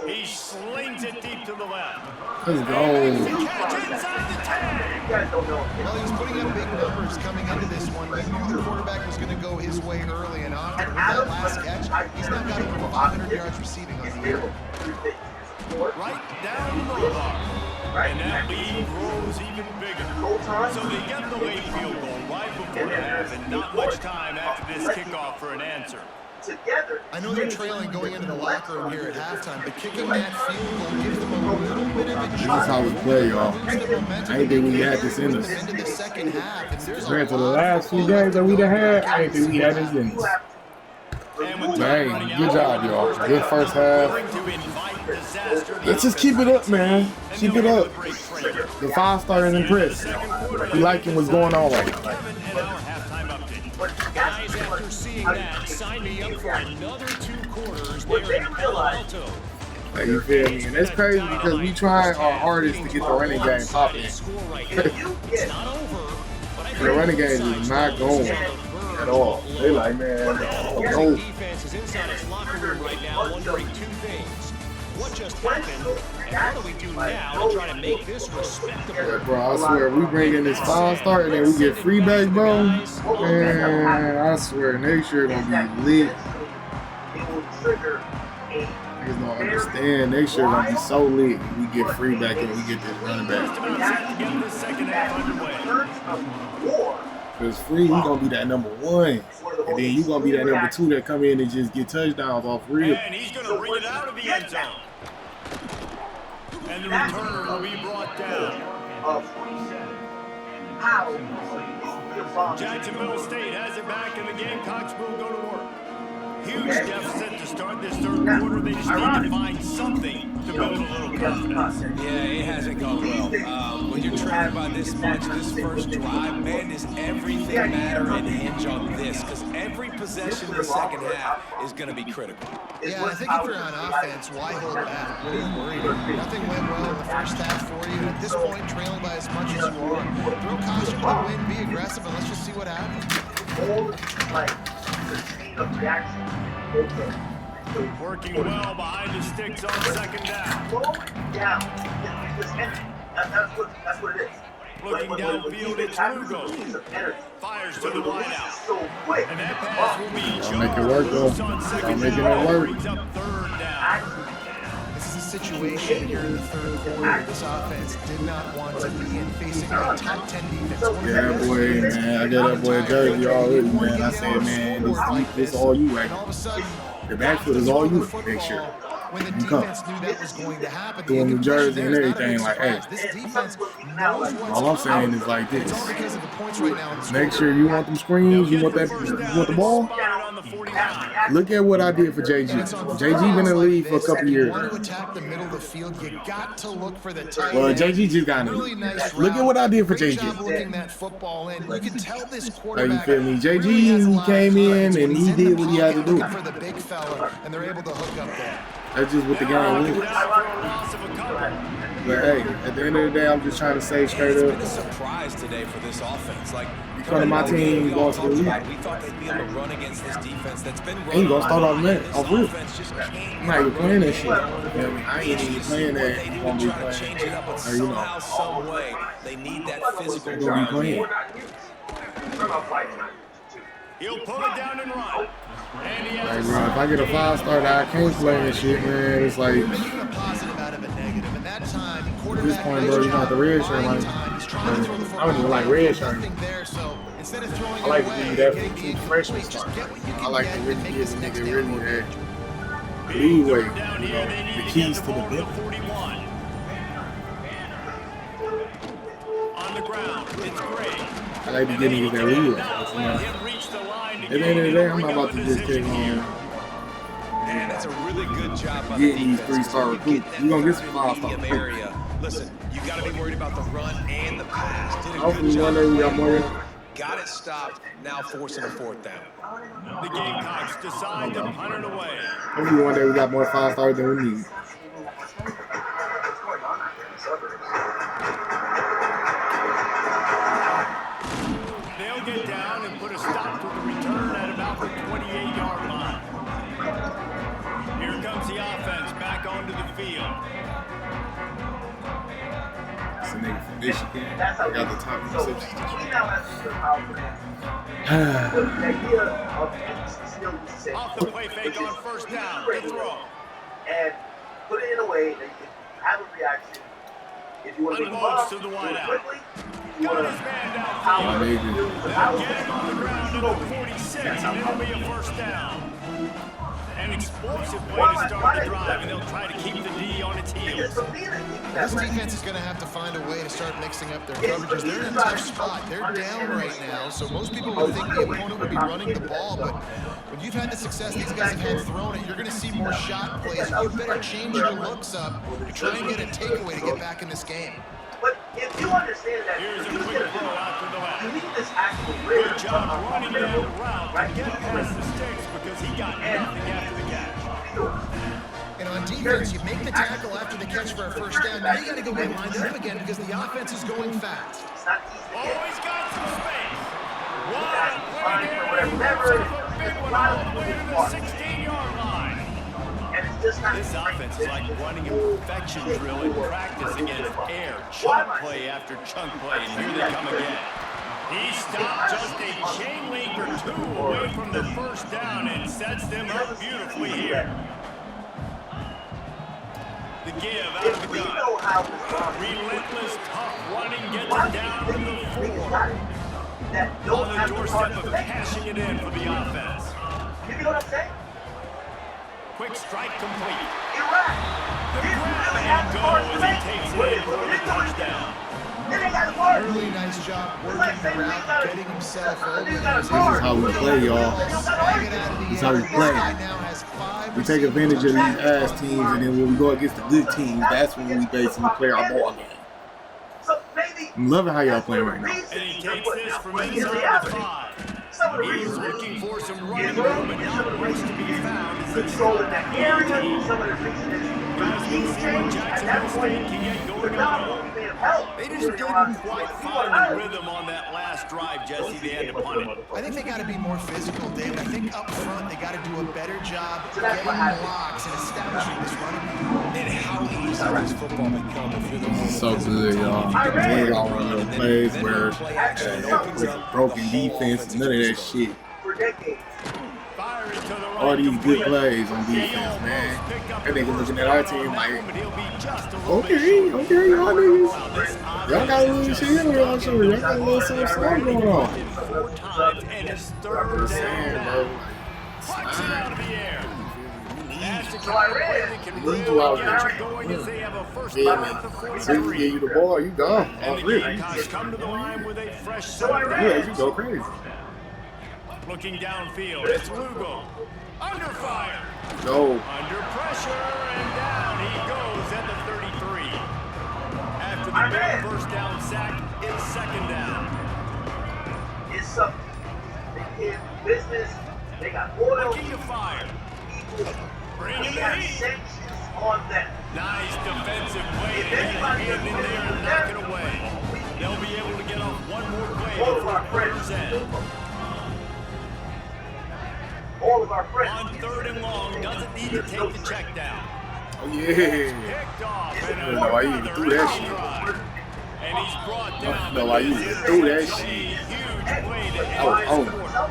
Speaker 3: He slings it deep to the left.
Speaker 2: Let's go.
Speaker 3: Catch inside the 10.
Speaker 1: You guys don't know.
Speaker 4: Well, he was putting up big numbers coming into this one. He knew the quarterback was going to go his way early and often. With that last catch, he's now got over 500 yards receiving on the year.
Speaker 3: Right down the bar. And that lead grows even bigger. So they get the late field goal right before the half, and not much time after this kickoff for an answer.
Speaker 1: Together.
Speaker 4: I know they're trailing going into the locker room here at halftime, but kicking that field goal gives them a little bit of a
Speaker 2: That's how we play, y'all. I ain't think we had this in us.
Speaker 4: into the second half. And there's
Speaker 7: Compared to the last few games that we'd have had, I ain't think we had this in us.
Speaker 2: Hey, good job, y'all. Good first half. Let's just keep it up, man. Keep it up. The 5-star is impressed. He liking what's going on right now.
Speaker 6: Guys, after seeing that, sign me up for another 2 quarters there in Palo Alto.
Speaker 2: Like, you feel me? And it's crazy because we try our hardest to get the running game popping.
Speaker 6: It's not over, but I
Speaker 2: The running game is not going at all. They like, man,
Speaker 6: The
Speaker 2: no.
Speaker 6: defense is inside its locker room right now wondering 2 things. What just happened, and what do we do now to try to make this respectable?
Speaker 2: Bro, I swear, we bring in this 5-star and then we get free back, bro. Man, I swear, next year gonna be lit.
Speaker 1: It will trigger a
Speaker 2: Niggas don't understand. Next year gonna be so lit. We get free back and we get this running back.
Speaker 3: Get the second half underway.
Speaker 1: war.
Speaker 2: Cause free, he gonna be that number 1. And then you gonna be that number 2 that come in and just get touchdowns off real.
Speaker 3: And he's going to bring it out of the end zone. And the returner will be brought down. Jacksonville State has it back, and the Gamecocks will go to work. Huge deficit to start this third quarter. They just need to find something to build a little confidence.
Speaker 5: Yeah, it hasn't gone well. When you're trailing by this much, this first drive, man, does everything matter and hinge on this? Because every possession in the second half is going to be critical.
Speaker 4: Yeah, I think if you're on offense, why hold back? What are you worried about? Nothing went well in the first half for you. At this point, trailing by as much as you are, throw caution to the wind, be aggressive, and let's just see what happens.
Speaker 3: Working well behind the sticks on second down.
Speaker 1: That's what it is.
Speaker 3: Looking downfield, it's Lugo. Fires to the wideout. And that pass will be
Speaker 2: Don't make it work, though. Don't make it work.
Speaker 3: Brings up third down.
Speaker 4: This is a situation here in the third quarter. This offense did not want to be in facing a top 10 defense.
Speaker 2: Yeah, boy, man. I got that boy jersey already, man. I said, man, this all you right
Speaker 4: And all of a sudden,
Speaker 2: The backfield is all you make sure.
Speaker 4: when the
Speaker 2: You come.
Speaker 4: defense knew that was going to happen,
Speaker 2: Doing
Speaker 4: the
Speaker 2: the jersey and
Speaker 4: impression there
Speaker 2: everything,
Speaker 4: is not a
Speaker 2: like,
Speaker 4: big
Speaker 2: hey.
Speaker 4: surprise. This defense knows what's
Speaker 2: All I'm saying is like
Speaker 4: It's
Speaker 2: this.
Speaker 4: all because of the points right now in the
Speaker 2: Make
Speaker 4: score.
Speaker 2: sure you want them screens, you want the ball. Look at what I did for JG. JG been in the league for a couple
Speaker 4: If you
Speaker 2: years.
Speaker 4: want to attack the middle of the field, you got to look for the tight
Speaker 2: Well,
Speaker 4: end.
Speaker 2: JG just got in.
Speaker 4: Really nice
Speaker 2: Look at
Speaker 4: route.
Speaker 2: what I did for
Speaker 4: Great
Speaker 2: JG.
Speaker 4: job looking that football in. You can tell this
Speaker 2: Like, you
Speaker 4: quarterback
Speaker 2: feel me? JG,
Speaker 4: really has a
Speaker 2: he
Speaker 4: lot of
Speaker 2: came in
Speaker 4: confidence
Speaker 2: and
Speaker 4: when
Speaker 2: he
Speaker 4: he's in
Speaker 2: did
Speaker 4: the
Speaker 2: what he had to
Speaker 4: pocket
Speaker 2: do.
Speaker 4: looking for the big fella, and they're able to hook up there.
Speaker 2: That's just what the game is.
Speaker 3: Loss of a couple.
Speaker 2: But hey, at the end of the day, I'm just trying to say straight
Speaker 5: It's
Speaker 2: up.
Speaker 5: been a surprise today for this offense. Like,
Speaker 2: Front of my team going to the league.
Speaker 5: we thought they'd be able to run against this defense that's been running.
Speaker 2: Ain't gonna start off net. Off rip.
Speaker 5: I'm
Speaker 2: I'm not even playing that shit. You know what I mean? I ain't even playing that.
Speaker 5: They
Speaker 2: I'm
Speaker 5: do
Speaker 2: gonna be
Speaker 5: try to change it up, but
Speaker 2: playing. You know,
Speaker 5: somehow, some way, they need that physical
Speaker 2: I'm gonna be playing.
Speaker 3: He'll pull it down and run. And he
Speaker 2: Like,
Speaker 3: has
Speaker 2: bro, if I get a 5-star that I can't play that shit, man, it's like
Speaker 4: You're making a positive out of a negative, and that time, quarterback
Speaker 2: point, bro, you got the red shirt, like,
Speaker 7: I don't even like red shirt.
Speaker 4: Nothing there, so instead of throwing
Speaker 7: I like
Speaker 4: it
Speaker 7: to
Speaker 4: away,
Speaker 7: do that
Speaker 4: getting
Speaker 7: for
Speaker 4: the
Speaker 7: the freshman
Speaker 4: incomplete, just
Speaker 7: start.
Speaker 4: get what you
Speaker 2: I
Speaker 4: can
Speaker 2: like
Speaker 4: get
Speaker 2: to
Speaker 4: and
Speaker 2: really
Speaker 4: make
Speaker 2: give
Speaker 4: this
Speaker 2: the
Speaker 4: next
Speaker 2: nigga
Speaker 4: game
Speaker 2: really
Speaker 4: work.
Speaker 2: that leeway,
Speaker 3: down
Speaker 2: you
Speaker 3: here.
Speaker 2: know,
Speaker 3: They need
Speaker 2: the
Speaker 3: to
Speaker 2: keys
Speaker 3: get
Speaker 2: to the
Speaker 3: ball to
Speaker 2: building.
Speaker 3: 41. On the ground, it's Gray.
Speaker 2: I like to give niggas that leeway.
Speaker 3: Now
Speaker 2: You know.
Speaker 3: let him reach the line to
Speaker 2: At the end of the day, I'm not about to just take on
Speaker 5: Man, that's a really good job by the
Speaker 2: getting these
Speaker 5: defense.
Speaker 2: 3-star
Speaker 5: When you
Speaker 2: recruits.
Speaker 5: get
Speaker 2: You gonna get
Speaker 5: that
Speaker 2: some
Speaker 5: third
Speaker 2: 5-star
Speaker 5: medium
Speaker 2: recruits.
Speaker 5: area. Listen, you got to be worried about the run and the pass. Did a
Speaker 2: Hopefully
Speaker 5: good
Speaker 2: one
Speaker 5: job.
Speaker 2: day we got more.
Speaker 5: Got it stopped. Now forcing a fourth down.
Speaker 3: The Gamecocks decide to punt it away.
Speaker 2: Hopefully one day we got more 5-stars than we need.
Speaker 3: They'll get down and put a stop to the return at about the 28-yard line. Here comes the offense back onto the field.
Speaker 2: It's a nigga from Michigan. I got the top interceptions.
Speaker 1: We now have to power the idea of NBC still said,
Speaker 3: Off the play fake on first down. Good throw.
Speaker 1: and put it in a way that you can have a reaction. If you want to make a
Speaker 3: Unloads
Speaker 1: ball,
Speaker 3: to the
Speaker 1: do it
Speaker 3: wideout.
Speaker 1: quickly. If you
Speaker 3: Got
Speaker 1: want
Speaker 3: his
Speaker 1: to
Speaker 3: man downfield.
Speaker 1: power
Speaker 2: Amazing.
Speaker 1: the
Speaker 3: They'll
Speaker 1: power
Speaker 3: get him on the ground at the 46, and it'll be a first down. An explosive way to start the drive, and they'll try to keep the D on its heels.
Speaker 4: This defense is going to have to find a way to start mixing up their coverages. They're in a tough spot. They're down right now, so most people would think the opponent would be running the ball, but when you've had the success these guys have had throwing it, you're going to see more shot plays. You better change your looks up to try and get a takeaway to get back in this game.
Speaker 1: But if you understand that,
Speaker 3: Here's a
Speaker 1: you
Speaker 3: quick
Speaker 1: get
Speaker 3: throw out to the left.
Speaker 1: you need this actual
Speaker 3: Good job running down the route to get past the sticks because he got nothing after the catch.
Speaker 4: And on defense, you make the tackle after the catch for a first down. Now you got to go get lined up again because the offense is going fast.
Speaker 1: It's not easy to
Speaker 3: Oh,
Speaker 1: get.
Speaker 3: he's got some space. What a
Speaker 1: That's
Speaker 3: play
Speaker 1: fine
Speaker 3: there.
Speaker 1: for whatever.
Speaker 3: He a big one all the way to the 16-yard line.
Speaker 1: And it's just not
Speaker 3: This offense is like running a perfection drill in practice against air. Chunk play after chunk play, and here they come again. He stopped just a chain link or two away from the first down and sets them up beautifully here. The give out of the
Speaker 1: we
Speaker 3: gun.
Speaker 1: know how this runs.
Speaker 3: Relentless, tough running gets
Speaker 1: Why
Speaker 3: it
Speaker 1: do
Speaker 3: down
Speaker 1: you
Speaker 3: to
Speaker 1: think
Speaker 3: the
Speaker 1: these niggas
Speaker 3: 4.
Speaker 1: got it? That don't
Speaker 3: On the
Speaker 1: have the
Speaker 3: doorstep
Speaker 1: heart
Speaker 3: of
Speaker 1: to make it.
Speaker 3: cashing it in for the offense.
Speaker 1: You know what I'm saying?
Speaker 3: Quick strike complete.
Speaker 1: You're right.
Speaker 3: The
Speaker 1: He
Speaker 3: grab
Speaker 1: really
Speaker 3: and
Speaker 1: has the
Speaker 3: go
Speaker 1: heart to
Speaker 3: as
Speaker 1: make
Speaker 3: he takes
Speaker 1: it.
Speaker 3: it in for the touchdown.
Speaker 1: Then they got the heart.
Speaker 4: Early, nice job working the route, getting himself over.
Speaker 1: This is
Speaker 2: how we play, y'all.
Speaker 4: Bang it out of the
Speaker 2: This is how we
Speaker 4: air.
Speaker 2: play.
Speaker 4: This guy now has 5
Speaker 2: We take advantage of these ass teams, and then when we go against the good teams, that's when we basically play our ball game.
Speaker 1: So maybe
Speaker 2: I'm loving how y'all playing right now.
Speaker 3: And he takes this from inside the 5. He's looking for some running room and not much to be found as he
Speaker 1: controlling that area,
Speaker 3: stops.
Speaker 1: some of the reasons
Speaker 3: Guys, we'll
Speaker 1: he's
Speaker 3: see what
Speaker 1: changed at that
Speaker 3: Jacksonville
Speaker 1: point.
Speaker 3: State can get going
Speaker 1: But now
Speaker 3: on.
Speaker 1: he may have helped.
Speaker 3: They just didn't quite find the rhythm on that last drive, Jesse. They had to punt it.
Speaker 4: I think they got to be more physical, David. I think up front they got to do a better job
Speaker 1: So that's
Speaker 4: getting
Speaker 1: what happened.
Speaker 4: blocks and establishing this running game.
Speaker 5: And how easy does football become if you're the one
Speaker 2: So good, y'all. We all run little plays where it's a broken defense, none of that shit.
Speaker 1: For decades.
Speaker 3: Fire it to the right.
Speaker 2: All these good
Speaker 3: complete.
Speaker 2: plays on
Speaker 3: He
Speaker 2: defense,
Speaker 3: almost
Speaker 2: man.
Speaker 3: picked up
Speaker 2: That
Speaker 3: the
Speaker 2: nigga
Speaker 3: first
Speaker 2: looking at our
Speaker 3: down
Speaker 2: team
Speaker 3: on
Speaker 2: like,
Speaker 3: that one, but he'll be just a little bit
Speaker 2: okay,
Speaker 3: short.
Speaker 2: okay, y'all niggas.
Speaker 3: Wow, this
Speaker 2: Y'all got a little shit on y'all shoulder. Y'all got a little something going on.
Speaker 3: 4 times and it's third
Speaker 2: I'm just
Speaker 3: down
Speaker 2: saying,
Speaker 3: now.
Speaker 2: bro.
Speaker 3: Puts it out of the air. That's the
Speaker 1: So
Speaker 3: kind
Speaker 1: I
Speaker 3: of play
Speaker 1: read
Speaker 3: that can
Speaker 2: Lead
Speaker 3: really
Speaker 2: you out
Speaker 3: get
Speaker 2: there.
Speaker 3: you going as they have a first
Speaker 2: Yeah,
Speaker 3: down at the
Speaker 2: man. So you
Speaker 3: 43.
Speaker 2: give you the ball, you gone.
Speaker 3: And
Speaker 2: Off
Speaker 3: the
Speaker 2: rip.
Speaker 3: Gamecocks come to the line with a fresh set
Speaker 1: So I
Speaker 3: of
Speaker 1: read.
Speaker 2: Yeah,
Speaker 3: downs.
Speaker 2: you go crazy.
Speaker 3: Looking downfield, it's Lugo. Under fire.
Speaker 2: Go.
Speaker 3: Under pressure, and down he goes at the 33. After the big first down sack, it's second down.
Speaker 1: It's something. They did business. They got oil.
Speaker 3: Looking to fire.
Speaker 1: People.
Speaker 3: Bringing
Speaker 1: He
Speaker 3: the
Speaker 1: had
Speaker 3: heat.
Speaker 1: sanctions. on them.
Speaker 3: Nice defensive play.
Speaker 1: If
Speaker 3: Get a
Speaker 1: anybody
Speaker 3: hand in there and knock it away. They'll be able to get off one more play
Speaker 1: all of
Speaker 3: before
Speaker 1: our
Speaker 3: quarter's
Speaker 1: friends,
Speaker 3: end.
Speaker 1: all of our friends.
Speaker 3: On 3rd and long, doesn't need to take the check down.
Speaker 2: Oh yeah.
Speaker 3: Picked off and
Speaker 2: I don't know why you even threw that shit.
Speaker 3: And he's brought down.
Speaker 2: No, why you even threw that
Speaker 3: A
Speaker 2: shit.
Speaker 3: huge play to
Speaker 2: I was
Speaker 3: end
Speaker 2: on
Speaker 3: this
Speaker 2: it.
Speaker 3: quarter.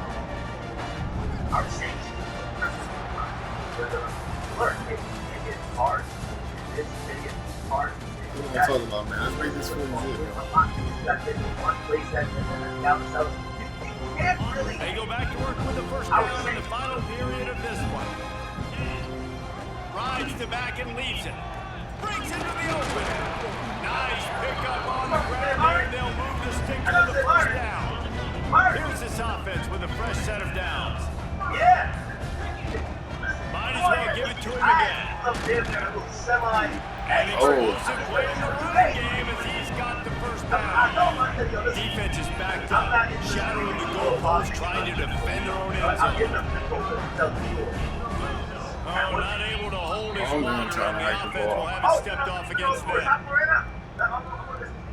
Speaker 1: Our safety. We're gonna learn. It's hard. It's hard.
Speaker 2: What am I talking about, man? Let's make this film good, man.
Speaker 3: They go back to work with the first down in the final period of this one. Rides to back and leaves it. Breaks into the open. Nice pickup on the ground there. They'll move the stick to the first down. Here's this offense with a fresh set of downs.
Speaker 1: Yeah.
Speaker 3: Might as well give it to him again. And explosive play in the running game as he's got the first down. Defense is backed up, shadowing the goalpost, trying to defend their own end zone. Oh, not able to hold his line, and the offense will have it stepped off against them.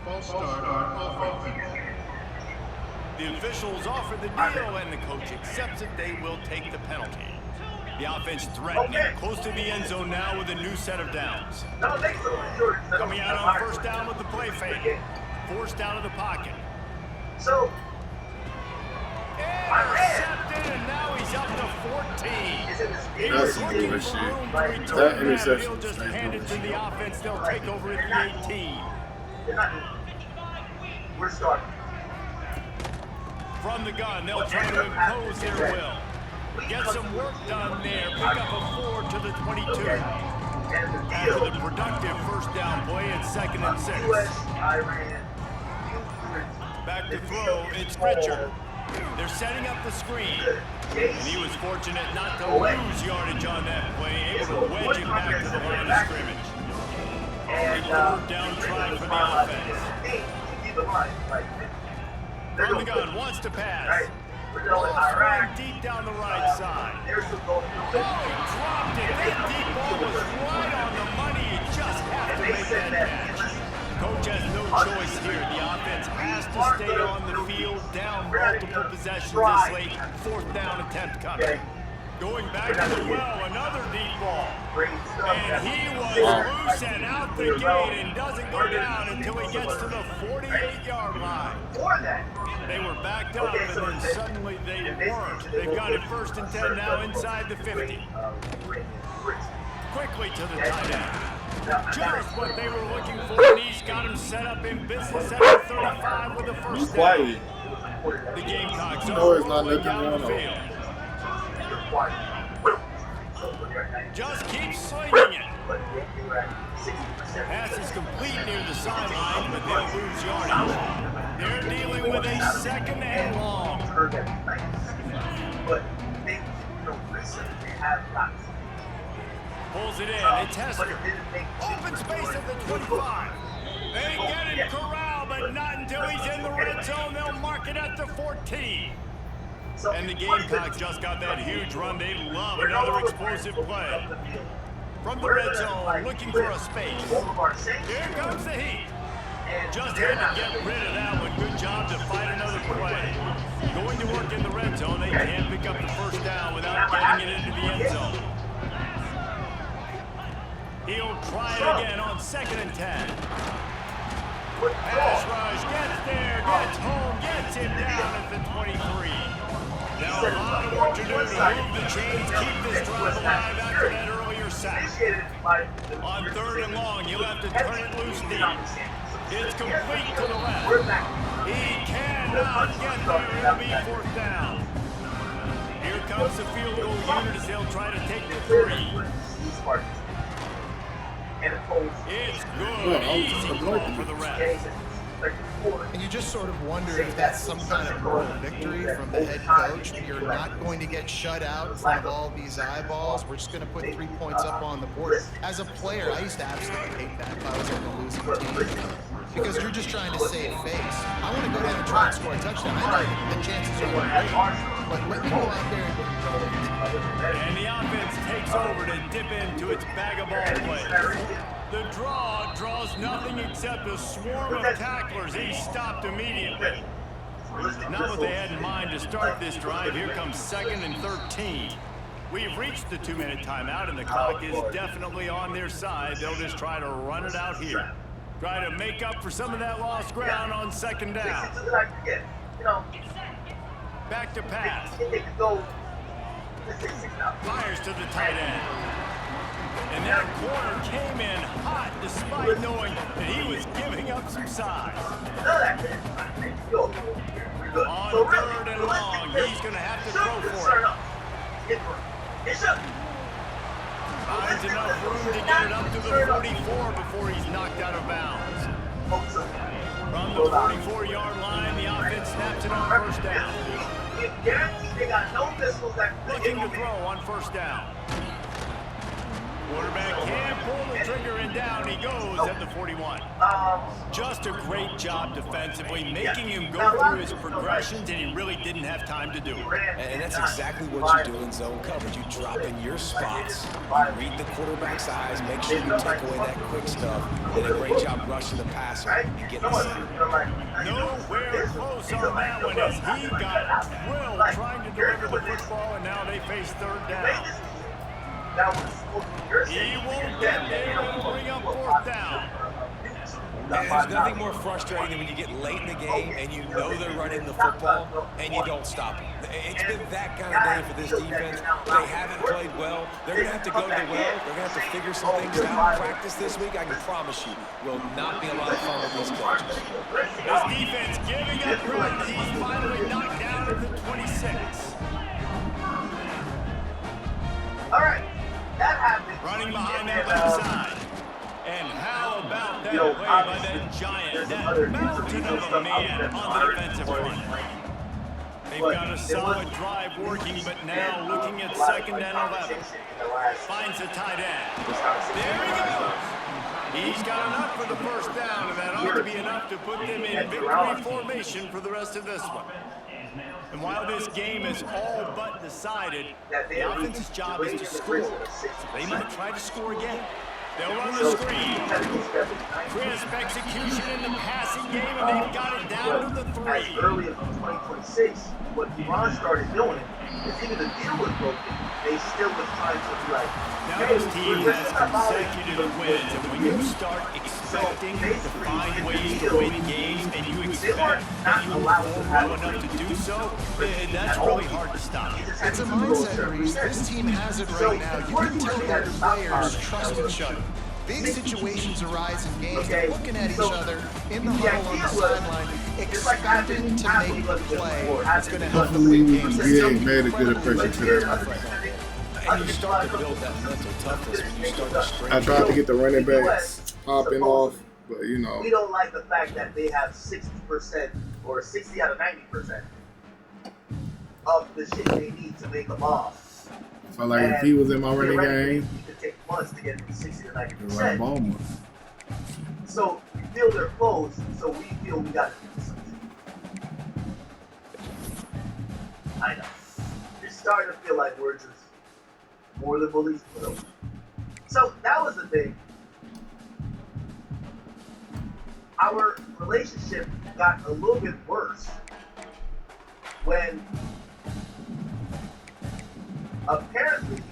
Speaker 8: False start on offense.
Speaker 3: The officials offer the deal, and the coach accepts it. They will take the penalty. The offense threatening, close to the end zone now with a new set of downs. Coming out on first down with the play fake. Forced out of the pocket.
Speaker 1: So,
Speaker 3: intercepted, and now he's up to 14.
Speaker 2: That's some bullshit. That interception.
Speaker 3: He'll just hand it to the offense. They'll take over at the 18.
Speaker 1: we're starting.
Speaker 3: From the gun, they'll try to impose their will. Get some work done there. Pick up a 4 to the 22. After the productive first down play at 2nd and 6. Back to throw, it's Richard. They're setting up the screen. And he was fortunate not to lose yardage on that play, able to wedge it back to the line of scrimmage. A third down try for the offense. From the gun, wants to pass. Ball throwing deep down the right side. Oh, he dropped it. That deep ball was right on the money. You just have to make that catch. Coach has no choice here. The offense has to stay on the field, down multiple possessions this late. 4th down attempt coming. Going back to the well, another deep ball. And he was loose and out the gate and doesn't go down until he gets to the 48-yard line. They were backed up, and then suddenly they weren't. They've got it 1st and 10 now inside the 50. Quickly to the tight end. Just what they were looking for, and he's got him set up in business at the 35 with the first down. The Gamecocks are rolling down the field. Just keep slinging it. Pass is complete near the sideline, but they'll lose yardage. They're dealing with a 2nd and long. Pulls it in. It's Hester. Open space at the 25. They get him corralled, but not until he's in the red zone. They'll mark it at the 14. And the Gamecocks just got that huge run. They love another explosive play. From the red zone, looking for a space. Here comes the heat. Just had to get rid of that one. Good job to fight another play. Going to work in the red zone, they can't pick up the first down without getting it into the end zone. He'll try it again on 2nd and 10. Pass rush, gets there, gets home, gets him down at the 23. Now a lot of work to do to move the chains, keep this drive alive after that earlier sack. On 3rd and long, he'll have to turn it loose deep. It's complete to the left. He cannot get there. It'll be 4th down. Here comes the field goal unit as they'll try to take the 3. It's good, easy call for the ref.
Speaker 4: And you just sort of wonder if that's some kind of moral victory from the head coach. You're not going to get shut out in front of all these eyeballs. We're just going to put 3 points up on the board. As a player, I used to absolutely hate that if I was on the losing team. Because you're just trying to save face. I want to go down and try and score a touchdown. I know the chances are great. but let me go out there
Speaker 3: And the offense takes over to dip into its bag of ball plays. The draw draws nothing except a swarm of tacklers. He's stopped immediately. Not what they had in mind to start this drive. Here comes 2nd and 13. We've reached the 2-minute timeout, and the clock is definitely on their side. They'll just try to run it out here. Try to make up for some of that lost ground on 2nd down. Back to pass. Fires to the tight end. And that corner came in hot despite knowing that he was giving up some size. On 3rd and long, he's going to have to throw for it. Finds enough room to get it up to the 44 before he's knocked out of bounds. From the 44-yard line, the offense snaps it on 1st down. Looking to throw on 1st down. Quarterback can't pull the trigger, and down he goes at the 41. Just a great job defensively, making him go through his progressions, and he really didn't have time to do it.
Speaker 5: And that's exactly what you do in zone coverage. You drop in your spots, you read the quarterback's eyes, make sure you take away that quick stuff, did a great job rushing the passer and getting the sack.
Speaker 3: Nowhere close on that one as he got drilled trying to deliver the football, and now they face 3rd down. He won't get there and bring up 4th down.
Speaker 5: There's nothing more frustrating than when you get late in the game and you know they're running the football and you don't stop them. It's been that kind of day for this defense. They haven't played well. They're going to have to go to the well. They're going to have to figure some things out. Practice this week, I can promise you, will not be a lot of fun with these coaches.
Speaker 3: This defense giving up ground. He's finally knocked down at the 26.
Speaker 1: All right. That happened.
Speaker 3: Running behind that left side. And how about that play by that giant, that mountain of a man on the defensive front? They've got a solid drive working, but now looking at 2nd and 11. Finds the tight end. There he goes. He's got enough for the 1st down, and that ought to be enough to put them in victory formation for the rest of this one. And while this game is all but decided, the offense's job is to score. So they might try to score again. They'll run the screen. Crisp execution in the passing game, and they've got it down to the 3.
Speaker 1: As early as 2026, what Ron started doing is even the deal was broken. They still was trying to be like,
Speaker 3: now this team has consecutive wins, and when you start expecting to find ways to win games, and you expect that you will perform well enough to do so, that's really hard to stop.
Speaker 4: It's a mindset, Reese. This team has it right now. You can tell their players trust each other. Big situations arise in games. They're looking at each other in the huddle on the sideline, expecting to make the play that's going to help them win games.
Speaker 2: Yeah, made a good impression today.
Speaker 5: And you start to build that mental toughness when you start to string.
Speaker 2: I tried to get the running backs popping off, but you know.
Speaker 1: We don't like the fact that they have 60% or 60 out of 90% of the shit they need to make a ball.
Speaker 2: So like if he was in my running game,
Speaker 1: it could take months to get from 60 to
Speaker 2: it was
Speaker 1: 90%.
Speaker 2: Ballman.
Speaker 1: So we feel they're close, so we feel we got to do something. I know. It's starting to feel like we're just more than bullies. So that was the thing. Our relationship got a little bit worse when apparently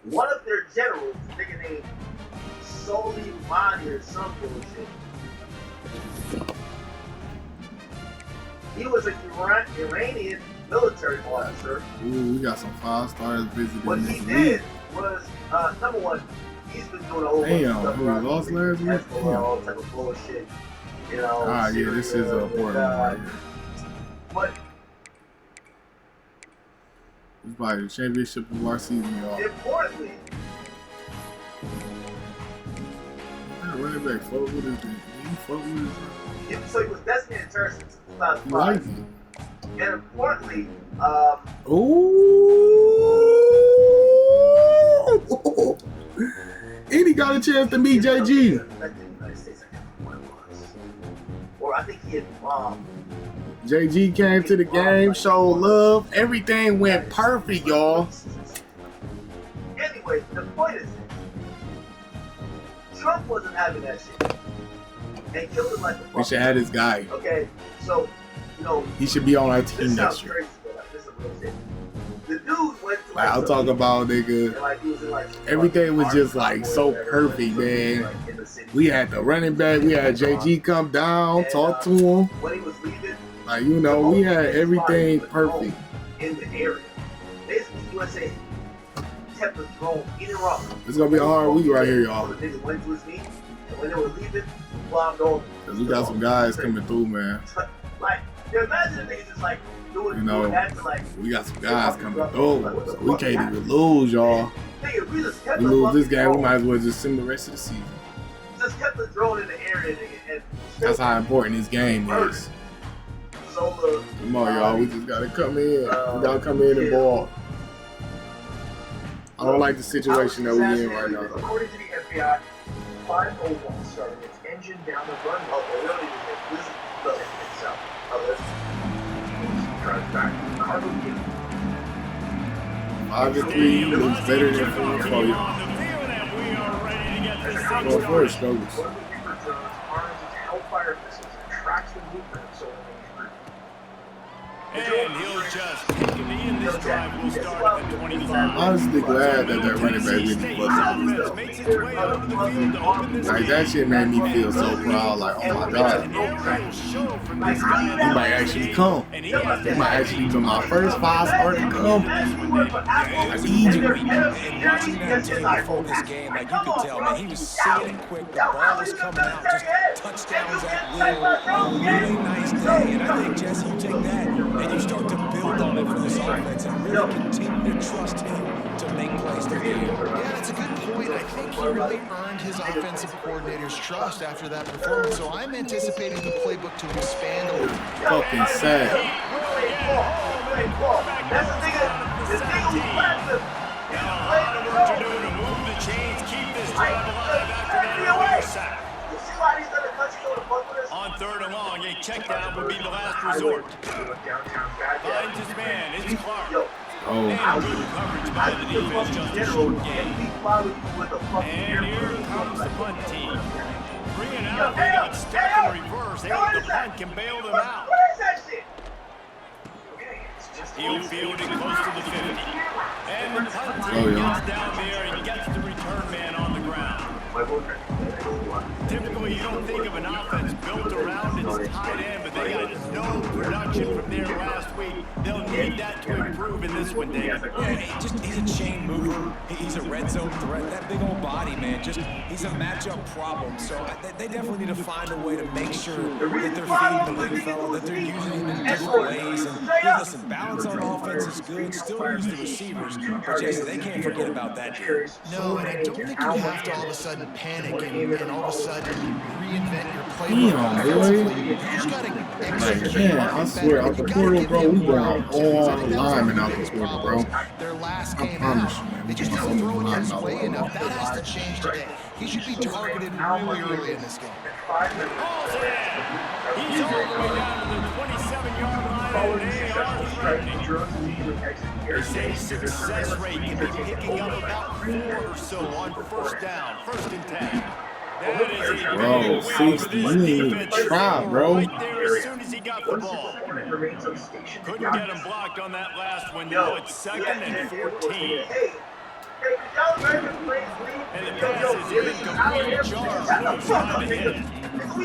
Speaker 1: one of their generals, nigga named Soleimani or some bullshit, he was an Iranian military officer.
Speaker 2: Ooh, we got some 5 stars visiting
Speaker 1: What
Speaker 2: this
Speaker 1: he
Speaker 2: week.
Speaker 1: did was, number one, he's been doing a whole bunch of
Speaker 2: Damn,
Speaker 1: stuff
Speaker 2: who
Speaker 1: around
Speaker 2: lost
Speaker 1: the
Speaker 2: last week?
Speaker 1: Hezbollah, all type of bullshit. You know,
Speaker 2: Ah, yeah, this is a important one right here.
Speaker 1: But
Speaker 2: It's probably the championship of our season, y'all.
Speaker 1: importantly,
Speaker 2: That running back, fuck with his thing. You fuck with his
Speaker 1: so he was designated terrorist since
Speaker 2: You like
Speaker 1: 2005.
Speaker 2: him.
Speaker 1: And importantly,
Speaker 2: Ooh! And he got a chance to meet JG.
Speaker 1: Or I think he had bombed
Speaker 2: JG came to the game, showed love. Everything went perfect, y'all.
Speaker 1: Anyway, the point is, Trump wasn't having that shit. And killed him like a
Speaker 2: We should have this guy.
Speaker 1: Okay, so, you know.
Speaker 2: He should be on our
Speaker 1: This
Speaker 2: team
Speaker 1: sounds
Speaker 2: next year.
Speaker 1: crazy, but like, this is real shit. The dude went to
Speaker 2: Like, I'll talk about, nigga. Everything was just like so perfect, man. We had the running back, we had JG come down, talk to him.
Speaker 1: When he was leaving,
Speaker 2: Like, you know, we had everything perfect.
Speaker 1: in the area. Basically, USA kept the throne in Iraq.
Speaker 2: It's gonna be a hard week right here, y'all.
Speaker 1: The nigga went to his knee, and when they were leaving, bombed over.
Speaker 2: Cause we got some guys coming through, man.
Speaker 1: Like, imagine if niggas just like doing
Speaker 2: You know,
Speaker 1: that to like.
Speaker 2: we got some guys coming through. So we can't even lose, y'all.
Speaker 1: Nigga, we just kept
Speaker 2: We
Speaker 1: the
Speaker 2: lose
Speaker 1: fucking
Speaker 2: this game, we
Speaker 1: throne.
Speaker 2: might as well just send the rest of the season.
Speaker 1: Just kept the throne in the area, nigga. And
Speaker 2: That's how important this game is.
Speaker 1: So,
Speaker 2: Come on, y'all. We just gotta come in. We gotta come in and ball. I don't like the situation that we in right now.
Speaker 9: According to the FBI, 501 started its engine down the runway.
Speaker 1: okay, we don't even get this is the engine itself. Oh, this
Speaker 9: Drives back to the cargo unit.
Speaker 2: 5-3 looks better than 4-4, y'all. 4-4 struggles.
Speaker 9: One of the Reaper drones arms its Hellfire missiles and tracks the movement of Solar Range.
Speaker 3: And he'll just take a knee, and this drive will start at the 25.
Speaker 2: Honestly glad that that running back really wasn't.
Speaker 3: Offense makes its way onto the field to open this
Speaker 2: Like, that shit made me feel so proud. Like, oh my God.
Speaker 3: aerial show from this guy.
Speaker 2: He might actually come.
Speaker 3: And he has
Speaker 2: He might actually be my first 5-star to come. I need you.
Speaker 5: And watching that tape before this game, like you could tell, man, he was seeing it quick. The ball was coming out, just touchdowns at will. Really nice day. And I think, Jesse, you take that and you start to build on it for this offense and really continue to trust him to make plays through the air.
Speaker 4: Yeah, that's a good point. I think he really earned his offensive coordinator's trust after that performance, so I'm anticipating the playbook to expand a little.
Speaker 2: Fucking sad.
Speaker 1: That's the nigga who slapped him.
Speaker 3: What to do to move the chains, keep this drive alive after that earlier sack.
Speaker 1: You see why he's gonna cut you on the fuck with us?
Speaker 3: On third and long, a check down would be the last resort. Finds his man, it's Clark.
Speaker 2: Oh,
Speaker 3: And good coverage by the defense, just a short game. And here comes the punt team. 3 and out, they got stuck in reverse. They hope the punt can bail them out.
Speaker 1: What is that shit?
Speaker 3: He'll field it close to the 50. And the punt team gets down there and gets the return man on the ground. Typically, you don't think of an offense built around its tight end, but they got no production from there last week. They'll need that to improve in this one, David.
Speaker 5: Yeah, he's a chain mover. He's a red zone threat. That big old body, man, he's a matchup problem. So they definitely need to find a way to make sure that they're feeding the big fella, that they're using him in different ways. And yeah, listen, balance on offense is good. Still use the receivers. But Jason, they can't forget about that.
Speaker 4: No, and I don't think you have to all of a sudden panic and all of a sudden reinvent your playbook.
Speaker 2: Damn,
Speaker 4: You just gotta
Speaker 2: like,
Speaker 4: execute.
Speaker 2: man, I swear, out the portal, bro, we going all linemen out the portal, bro.
Speaker 4: Their last
Speaker 2: I
Speaker 4: game
Speaker 2: promise
Speaker 4: out.
Speaker 2: you, man.
Speaker 4: They just didn't throw it his way enough. That has to change today. He should be targeted really early in this game.
Speaker 3: Balls in. He's all the way down to the 27-yard line, and they are threatening. They say success rate can be picking up about 4 or so on first down, 1st and 10. That is a big
Speaker 2: Bro,
Speaker 3: win
Speaker 2: 60,
Speaker 3: for
Speaker 2: you
Speaker 3: this
Speaker 2: didn't even
Speaker 3: defense.
Speaker 2: try, bro.
Speaker 3: Right there as soon as he got the ball. Couldn't get him blocked on that last one. Now it's 2nd and 14. And the pass is incomplete. Jar moves on to hit.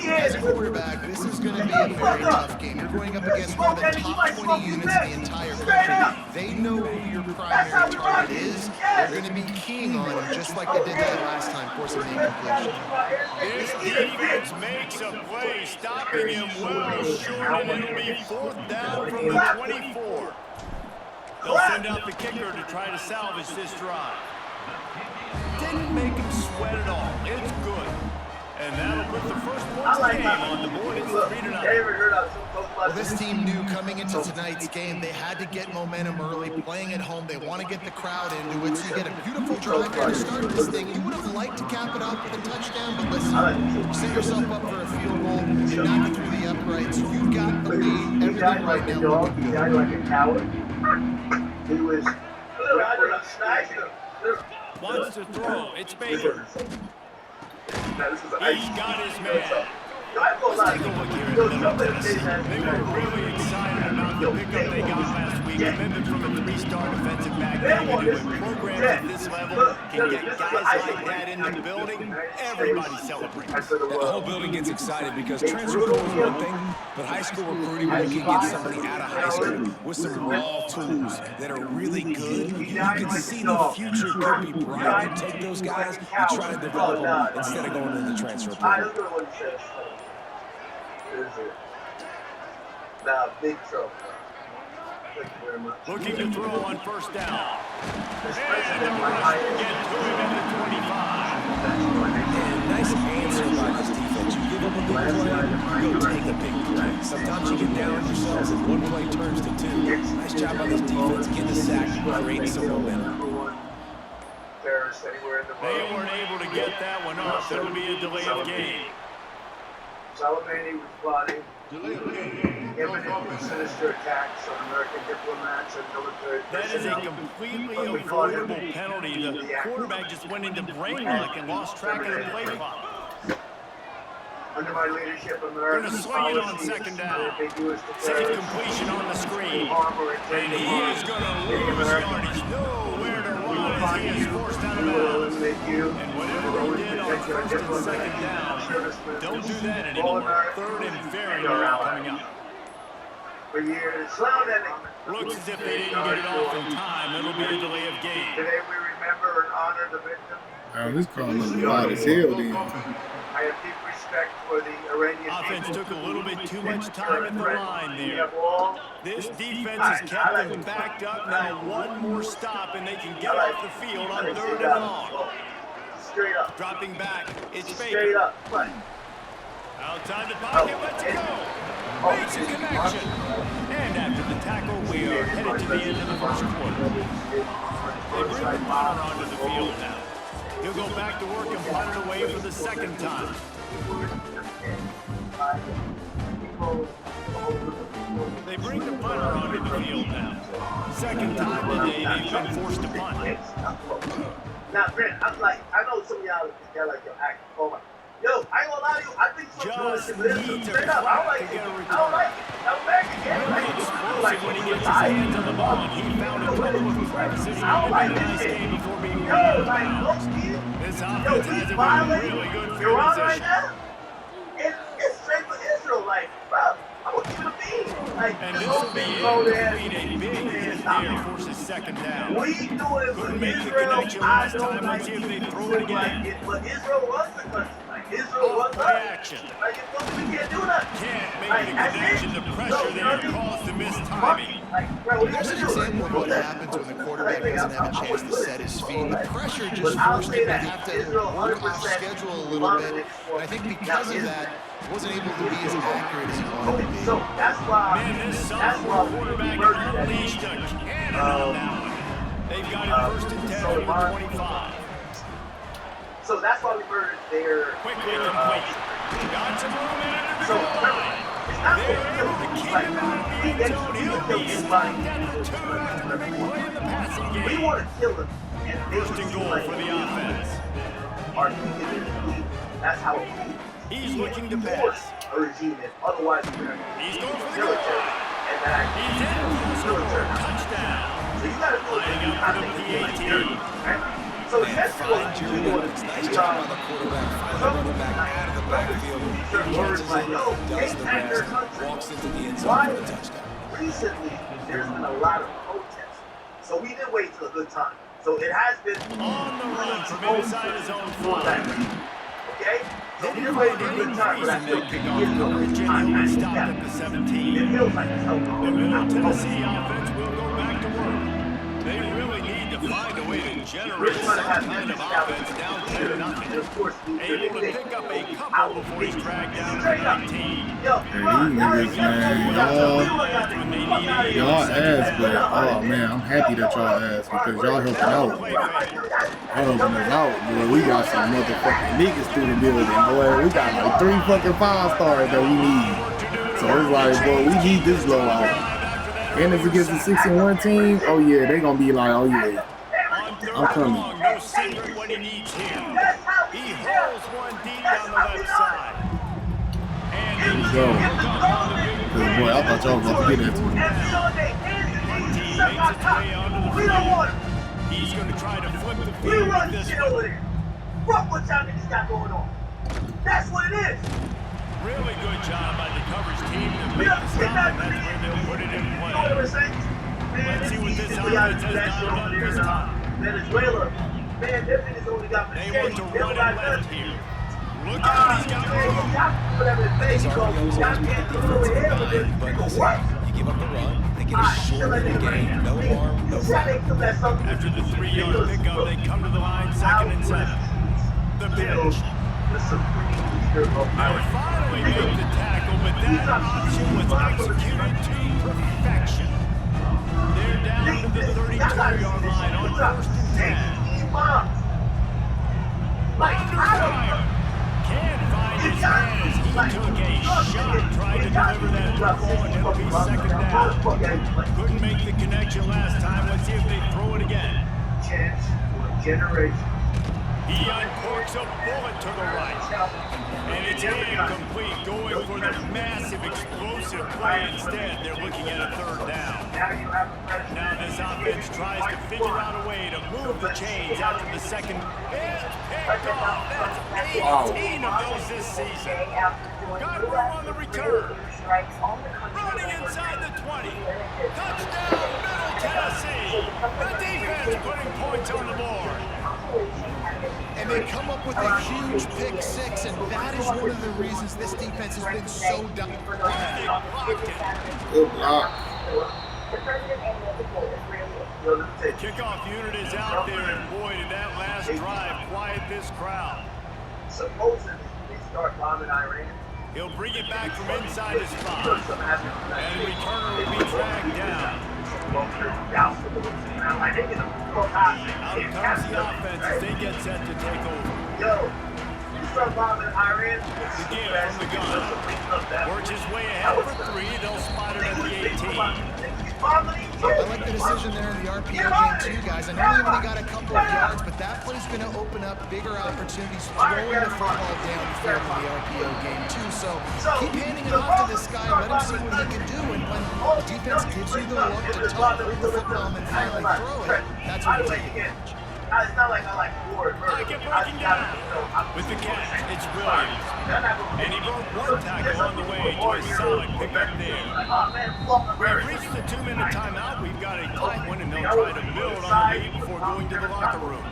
Speaker 4: As a quarterback, this is going to be a very tough game. You're going up against one of the top 20 units in the entire country. They know who your primary target is. They're going to be keying on him, just like they did that last time, forcing the incompletion.
Speaker 3: This defense makes a play, stopping him well short, and it'll be 4th down from the 24. They'll send out the kicker to try to salvage this drive. Didn't make him sweat at all. It's good. And that'll put the first points of the game on the board. It's 3-0.
Speaker 4: Well, this team knew coming into tonight's game they had to get momentum early, playing at home. They want to get the crowd into it, so you get a beautiful drive here to start this thing. You would have liked to cap it off with a touchdown, but listen, set yourself up for a field goal, you knock it through the upper right? So you've got the lead.
Speaker 1: He died
Speaker 4: Everything
Speaker 1: like
Speaker 4: right
Speaker 1: a
Speaker 4: now
Speaker 1: dog.
Speaker 4: looking
Speaker 1: He
Speaker 4: good.
Speaker 1: died like a coward. He was.
Speaker 3: Wants to throw. It's Baker.
Speaker 1: This is
Speaker 3: He's got his man. Let's take a look here at Middle Tennessee. They were really excited about the pickup they got last week. Commitment from a three-star defensive back. David, when programs at this level can get guys like that in the building, everybody celebrates.
Speaker 5: The whole building gets excited because transfer portal is one thing, but high school recruiting, when you can get somebody out of high school with some raw tools that are really good, you can see the future could be bright. You take those guys, you try to develop them instead of going to the transfer portal.
Speaker 1: Nah, big trouble. Thank you very much.
Speaker 3: Looking to throw on first down. And the rush will get to him at the 25.
Speaker 5: And nice answer by this defense. You give up a big play, you go take a big play. Sometimes you get down on yourselves and one play turns to two. Nice job by this defense getting a sack and creating some momentum.
Speaker 3: They weren't able to get that one off. There will be a delay of game.
Speaker 1: Salamani was plotting imminent sinister attacks on American diplomats and military
Speaker 3: That is a completely avoidable penalty. The quarterback just went into brain lock and lost track of the play clock.
Speaker 1: Under my leadership,
Speaker 3: Going
Speaker 1: American
Speaker 3: to swing it on second down. Safe completion on the screen. And he is going to lose yardage. Nowhere to run as he is forced out of bounds. And whatever he did on first and second down, don't do that anymore. Third and very long coming up.
Speaker 1: For years,
Speaker 3: Looks as if they didn't get it off in time. It'll be a delay of game.
Speaker 1: today we remember and honor the victim.
Speaker 2: Man, this car looks wild as hell, then.
Speaker 1: I have deep respect for the Iranian
Speaker 3: Offense
Speaker 1: people.
Speaker 3: took a little bit too much time at the line
Speaker 1: We
Speaker 3: there.
Speaker 1: have all
Speaker 3: This defense has kept them backed up. Now one more stop and they can get off the field on third and long.
Speaker 1: straight up.
Speaker 3: Dropping back, it's
Speaker 1: Straight
Speaker 3: Baker.
Speaker 1: up. Right.
Speaker 3: Outside the pocket, let's go. Makes a connection. And after the tackle, we are headed to the end of the first quarter. They bring the punter onto the field now. He'll go back to work and punt it away for the second time. They bring the punter onto the field now. Second time today they've been forced to punt.
Speaker 1: Now, Brent, I know some of y'all like your act. Oh my. Yo, I ain't gonna lie to you. I think
Speaker 3: Just needs a
Speaker 1: straight up. I don't like
Speaker 3: to
Speaker 1: it.
Speaker 3: get a
Speaker 1: I
Speaker 3: return.
Speaker 1: don't like it. I'm back again.
Speaker 3: Really explosive when he gets his hands on the ball. He found a couple of crevices
Speaker 1: I don't like
Speaker 3: in a nice
Speaker 1: this.
Speaker 3: game before being
Speaker 1: Yo,
Speaker 3: run out of
Speaker 1: like,
Speaker 3: bounds.
Speaker 1: look, kid.
Speaker 3: This
Speaker 1: Yo,
Speaker 3: offense has
Speaker 1: he's
Speaker 3: it with a
Speaker 1: violating.
Speaker 3: really good
Speaker 1: You're
Speaker 3: field
Speaker 1: on right
Speaker 3: position.
Speaker 1: now. It's straight for Israel. Like, bro, I'm gonna give it a beat. Like,
Speaker 3: And
Speaker 1: this
Speaker 3: this
Speaker 1: whole
Speaker 3: will be
Speaker 1: thing
Speaker 3: it.
Speaker 1: go there.
Speaker 3: Complete a big hit there, forces second down.
Speaker 1: We do it for
Speaker 3: Couldn't make the
Speaker 1: Israel.
Speaker 3: connection
Speaker 1: I
Speaker 3: last
Speaker 1: don't
Speaker 3: time.
Speaker 1: like
Speaker 3: Let's see if they
Speaker 1: it.
Speaker 3: throw it again.
Speaker 1: Like, but Israel was the country. Like, Israel was
Speaker 3: Off play
Speaker 1: us.
Speaker 3: action.
Speaker 1: Like, we can't do nothing.
Speaker 3: Can't make
Speaker 1: Like,
Speaker 3: the
Speaker 1: that's
Speaker 3: connection.
Speaker 1: it.
Speaker 3: The
Speaker 1: No,
Speaker 3: pressure
Speaker 1: you know what I
Speaker 3: there
Speaker 1: mean?
Speaker 3: caused the missed timing.
Speaker 1: Like, bro, what
Speaker 4: There's
Speaker 1: you
Speaker 4: an
Speaker 1: gonna do?
Speaker 4: example of what happens when the quarterback doesn't have a chance to set his feet. The pressure just
Speaker 1: I'll
Speaker 4: forced
Speaker 1: say
Speaker 4: him to
Speaker 1: that
Speaker 4: have to
Speaker 1: Israel
Speaker 4: work off
Speaker 1: 100%
Speaker 4: schedule a little bit. And I think because of that, wasn't able to be as accurate as he wanted to be.
Speaker 1: So that's why.
Speaker 3: Man, this
Speaker 1: That's why
Speaker 3: sophomore quarterback unleashed a cannon on that one. They've got it first and 10 from the 25.
Speaker 1: So that's why we murdered their.
Speaker 3: Quickly complete. Got some room in it to
Speaker 1: So
Speaker 3: the line.
Speaker 1: it's not
Speaker 3: They're
Speaker 1: gonna
Speaker 3: able to keep him out of the end zone. He'll be stopped at the 2 after the big play in the passing
Speaker 1: We
Speaker 3: game.
Speaker 1: want to kill him. And
Speaker 3: First and goal for the offense.
Speaker 1: Our team is elite. That's how it is.
Speaker 3: He's looking to
Speaker 1: Force
Speaker 3: pass.
Speaker 1: a regime that otherwise we're
Speaker 3: He's going for the
Speaker 1: military.
Speaker 3: goal.
Speaker 1: And that
Speaker 3: He's in for the score. Touchdown.
Speaker 1: So you gotta do
Speaker 3: Lining up for the PAT.
Speaker 1: So
Speaker 5: Man, fine Jerry Williams. Nice job by the quarterback. Finally running back out of the backfield. He catches it, does the rest, walks into the end zone for the touchdown.
Speaker 1: Recently, there's been a lot of protests. So we didn't wait till a good time. So it has been
Speaker 3: On the run from inside his own
Speaker 1: for that
Speaker 3: 5.
Speaker 1: reason. Okay? So we
Speaker 3: Didn't
Speaker 1: didn't wait
Speaker 3: find
Speaker 1: till a
Speaker 3: any
Speaker 1: good time for
Speaker 3: reason
Speaker 1: that.
Speaker 3: they kick off coverage, and he'll be stopped at the 17.
Speaker 1: It feels like it's so
Speaker 3: The Middle Tennessee offense will go back to work. They really need to find a way to generate some kind of offense down 10-0. Able to pick up a couple before he's dragged down to 19.
Speaker 1: Yo,
Speaker 2: Hey, these niggas, man, y'all ass, but oh man, I'm happy that y'all ass because y'all helping out. Y'all helping us out, boy. We got some motherfucking niggas through the building, boy. We got like 3 fucking 5 stars that we need. So it's like, bro, we need this blowout. And if it gets a 6-1 team, oh yeah, they gonna be like, oh yeah, I'm coming.
Speaker 3: No secret what he needs here. He hauls one deep down the left side. And
Speaker 2: There we go. Cause boy, I thought y'all was about to get that to me.
Speaker 3: He's going to try to flip the
Speaker 1: We
Speaker 3: field
Speaker 1: run
Speaker 3: with this
Speaker 1: shit
Speaker 3: one.
Speaker 1: over there. Fuck what y'all niggas got going on. That's what it is.
Speaker 3: Really good job by the coverage team to
Speaker 1: We
Speaker 3: make
Speaker 1: don't
Speaker 3: the
Speaker 1: get
Speaker 3: stop,
Speaker 1: that
Speaker 3: and that's where they'll put it in
Speaker 1: You know what
Speaker 3: play.
Speaker 1: I'm saying? Man,
Speaker 3: Let's see what this
Speaker 1: we gotta
Speaker 3: offense
Speaker 1: do that
Speaker 3: has
Speaker 1: shit
Speaker 3: done
Speaker 1: over there
Speaker 3: this
Speaker 1: in
Speaker 3: time.
Speaker 1: Venezuela. Man, them niggas only got
Speaker 3: They
Speaker 1: machete.
Speaker 3: want to
Speaker 1: They
Speaker 3: run
Speaker 1: don't got
Speaker 3: it left
Speaker 1: guns.
Speaker 3: here. Look out, he's got room.
Speaker 1: Whatever the thing
Speaker 5: These
Speaker 1: you go,
Speaker 5: RPOs
Speaker 1: y'all
Speaker 5: always put
Speaker 1: can't
Speaker 5: the
Speaker 1: do it over
Speaker 5: defense in
Speaker 1: here,
Speaker 5: a
Speaker 1: but
Speaker 5: bind, but
Speaker 1: nigga,
Speaker 5: listen,
Speaker 1: what?
Speaker 5: you give up the run, they get a short of the game, no harm, no foul.
Speaker 3: After the 3-yard pickup, they come to the line 2nd and 7. The pitch.
Speaker 1: The supreme leader of
Speaker 3: They'll
Speaker 1: our
Speaker 3: finally make the tackle, but that option was executed to perfection. They're down to the 32-yard line on 1st and 10. Under fire. Can't find his man as he took a shot trying to deliver that football, and it'll be 2nd down. Couldn't make the connection last time. Let's see if they throw it again.
Speaker 1: Chance for a generation.
Speaker 3: He uncorks a bullet to the right. And it's incomplete, going for the massive explosive play instead. They're looking at a 3rd down. Now this offense tries to figure out a way to move the chains after the 2nd. It's picked off. That's 18 of those this season. Got room on the return. Running inside the 20. Touchdown, Middle Tennessee. The defense putting points on the board.
Speaker 4: And they come up with a huge pick six, and that is one of the reasons this defense has been so dominant.
Speaker 2: Good block.
Speaker 3: The kickoff unit is out there, and boy, did that last drive quiet this crowd.
Speaker 1: Supposedly, they start bombing Iran.
Speaker 3: He'll bring it back from inside his spot. And the returner will be dragged down. Out comes the offense as they get set to take over.
Speaker 1: Yo, you start bombing Iran.
Speaker 3: Again from the gun. Works his way ahead for 3. They'll spot it at the 18.
Speaker 4: I like the decision there in the RPO game too, guys. I know he only got a couple of yards, but that play's going to open up bigger opportunities throwing the football downfield in the RPO game too. So keep handing it off to this guy, let him see what he can do. And when the defense gives you the look to top hold the football and then finally throw it, that's when you take advantage.
Speaker 1: It's not like I like Ward.
Speaker 3: Like it breaking down. With the catch, it's Williams. And he broke one tackle on the way to a solid pickup there. We've reached the 2-minute timeout. We've got a tight one, and they'll try to build on the lead before going to the locker room.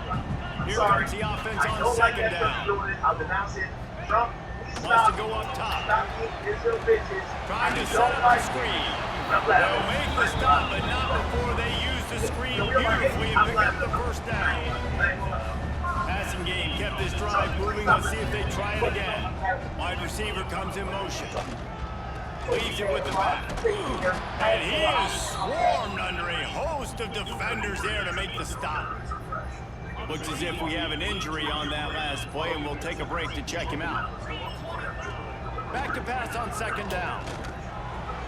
Speaker 3: Here comes the offense on 2nd down. Wants to go up top. Trying to set up the screen. They'll make the stop, but not before they use the screen beautifully and pick up the 1st down. Passing game kept this drive moving. Let's see if they try it again. Wide receiver comes in motion. Leaves it with the back. And he is swarmed under a host of defenders there to make the stop. Looks as if we have an injury on that last play, and we'll take a break to check him out. Back to pass on 2nd down.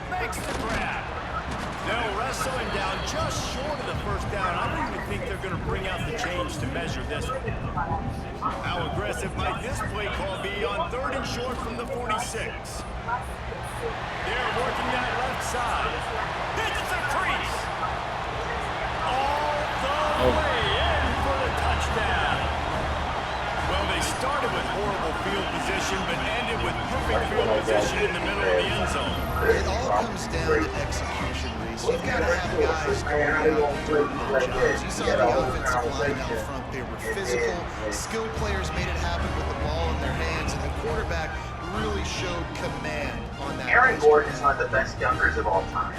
Speaker 3: Makes the grab. They'll wrestle him down just short of the 1st down. I don't even think they're going to bring out the change to measure this one. How aggressive might this play call be on 3rd and short from the 46? They're working that left side. Hits the crease. All the way in for the touchdown. Well, they started with horrible field position, but ended with perfect field position in the middle of the end zone.
Speaker 4: It all comes down to execution, Reese. You've got to have guys going out and doing their jobs. You saw the offensive line out front. They were physical. Skilled players made it happen with the ball in their hands, and the quarterback really showed command on that.
Speaker 1: Aaron Gordon is one of the best dunkers of all time.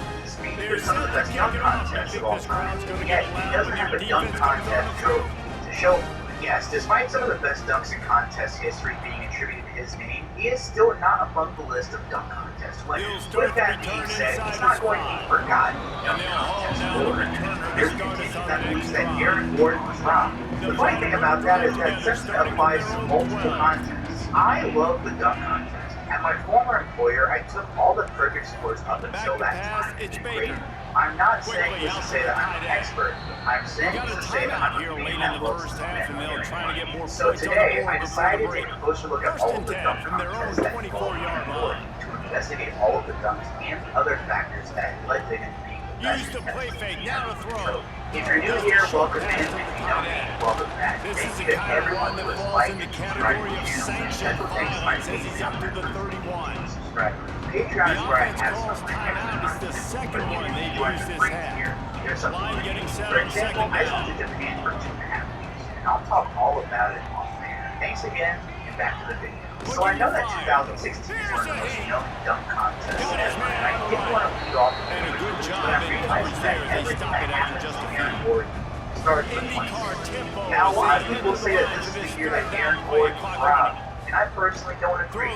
Speaker 1: There's some of the best dunk contests of all time. Yet he doesn't have a dunk contest trophy to show. Yes, despite some of the best dunks in contest history being attributed to his name, he is still not among the list of dunk contests winners. With that being said, he's not going to be forgotten in dunk contest order. There's continued that believes that Aaron Gordon was robbed. The funny thing about that is that since it applies to multiple contests, I love the dunk contest. At my former employer, I took all the perfect scores up until that time. I'm not saying this to say that I'm an expert. I'm saying this to say that I'm a man that loves to win. So today, I decided to take a closer look at all of the dunk contests that involve my to investigate all of the dunks and the other factors that led to him being the best.
Speaker 3: Use the play fake, now to throw.
Speaker 1: So, if you're new here, welcome in. If you don't, welcome back. Thank you to everyone who has liked and subscribed to the channel. Special thanks to my Patreon members. Subscribe. Patreon is where I have some of my extra content, but even if you aren't free here, there's something for you. For example, I went to Japan for 2.5 weeks, and I'll talk all about it on there. Thanks again, and back to the video. So I know that 2016 is one of the most known dunk contests ever, and I didn't want to lead off with a good job, but I realized that everything that happens to Aaron Gordon starts with 26. Now, a lot of people say that this is the year that Aaron Gordon was robbed, and I personally don't agree.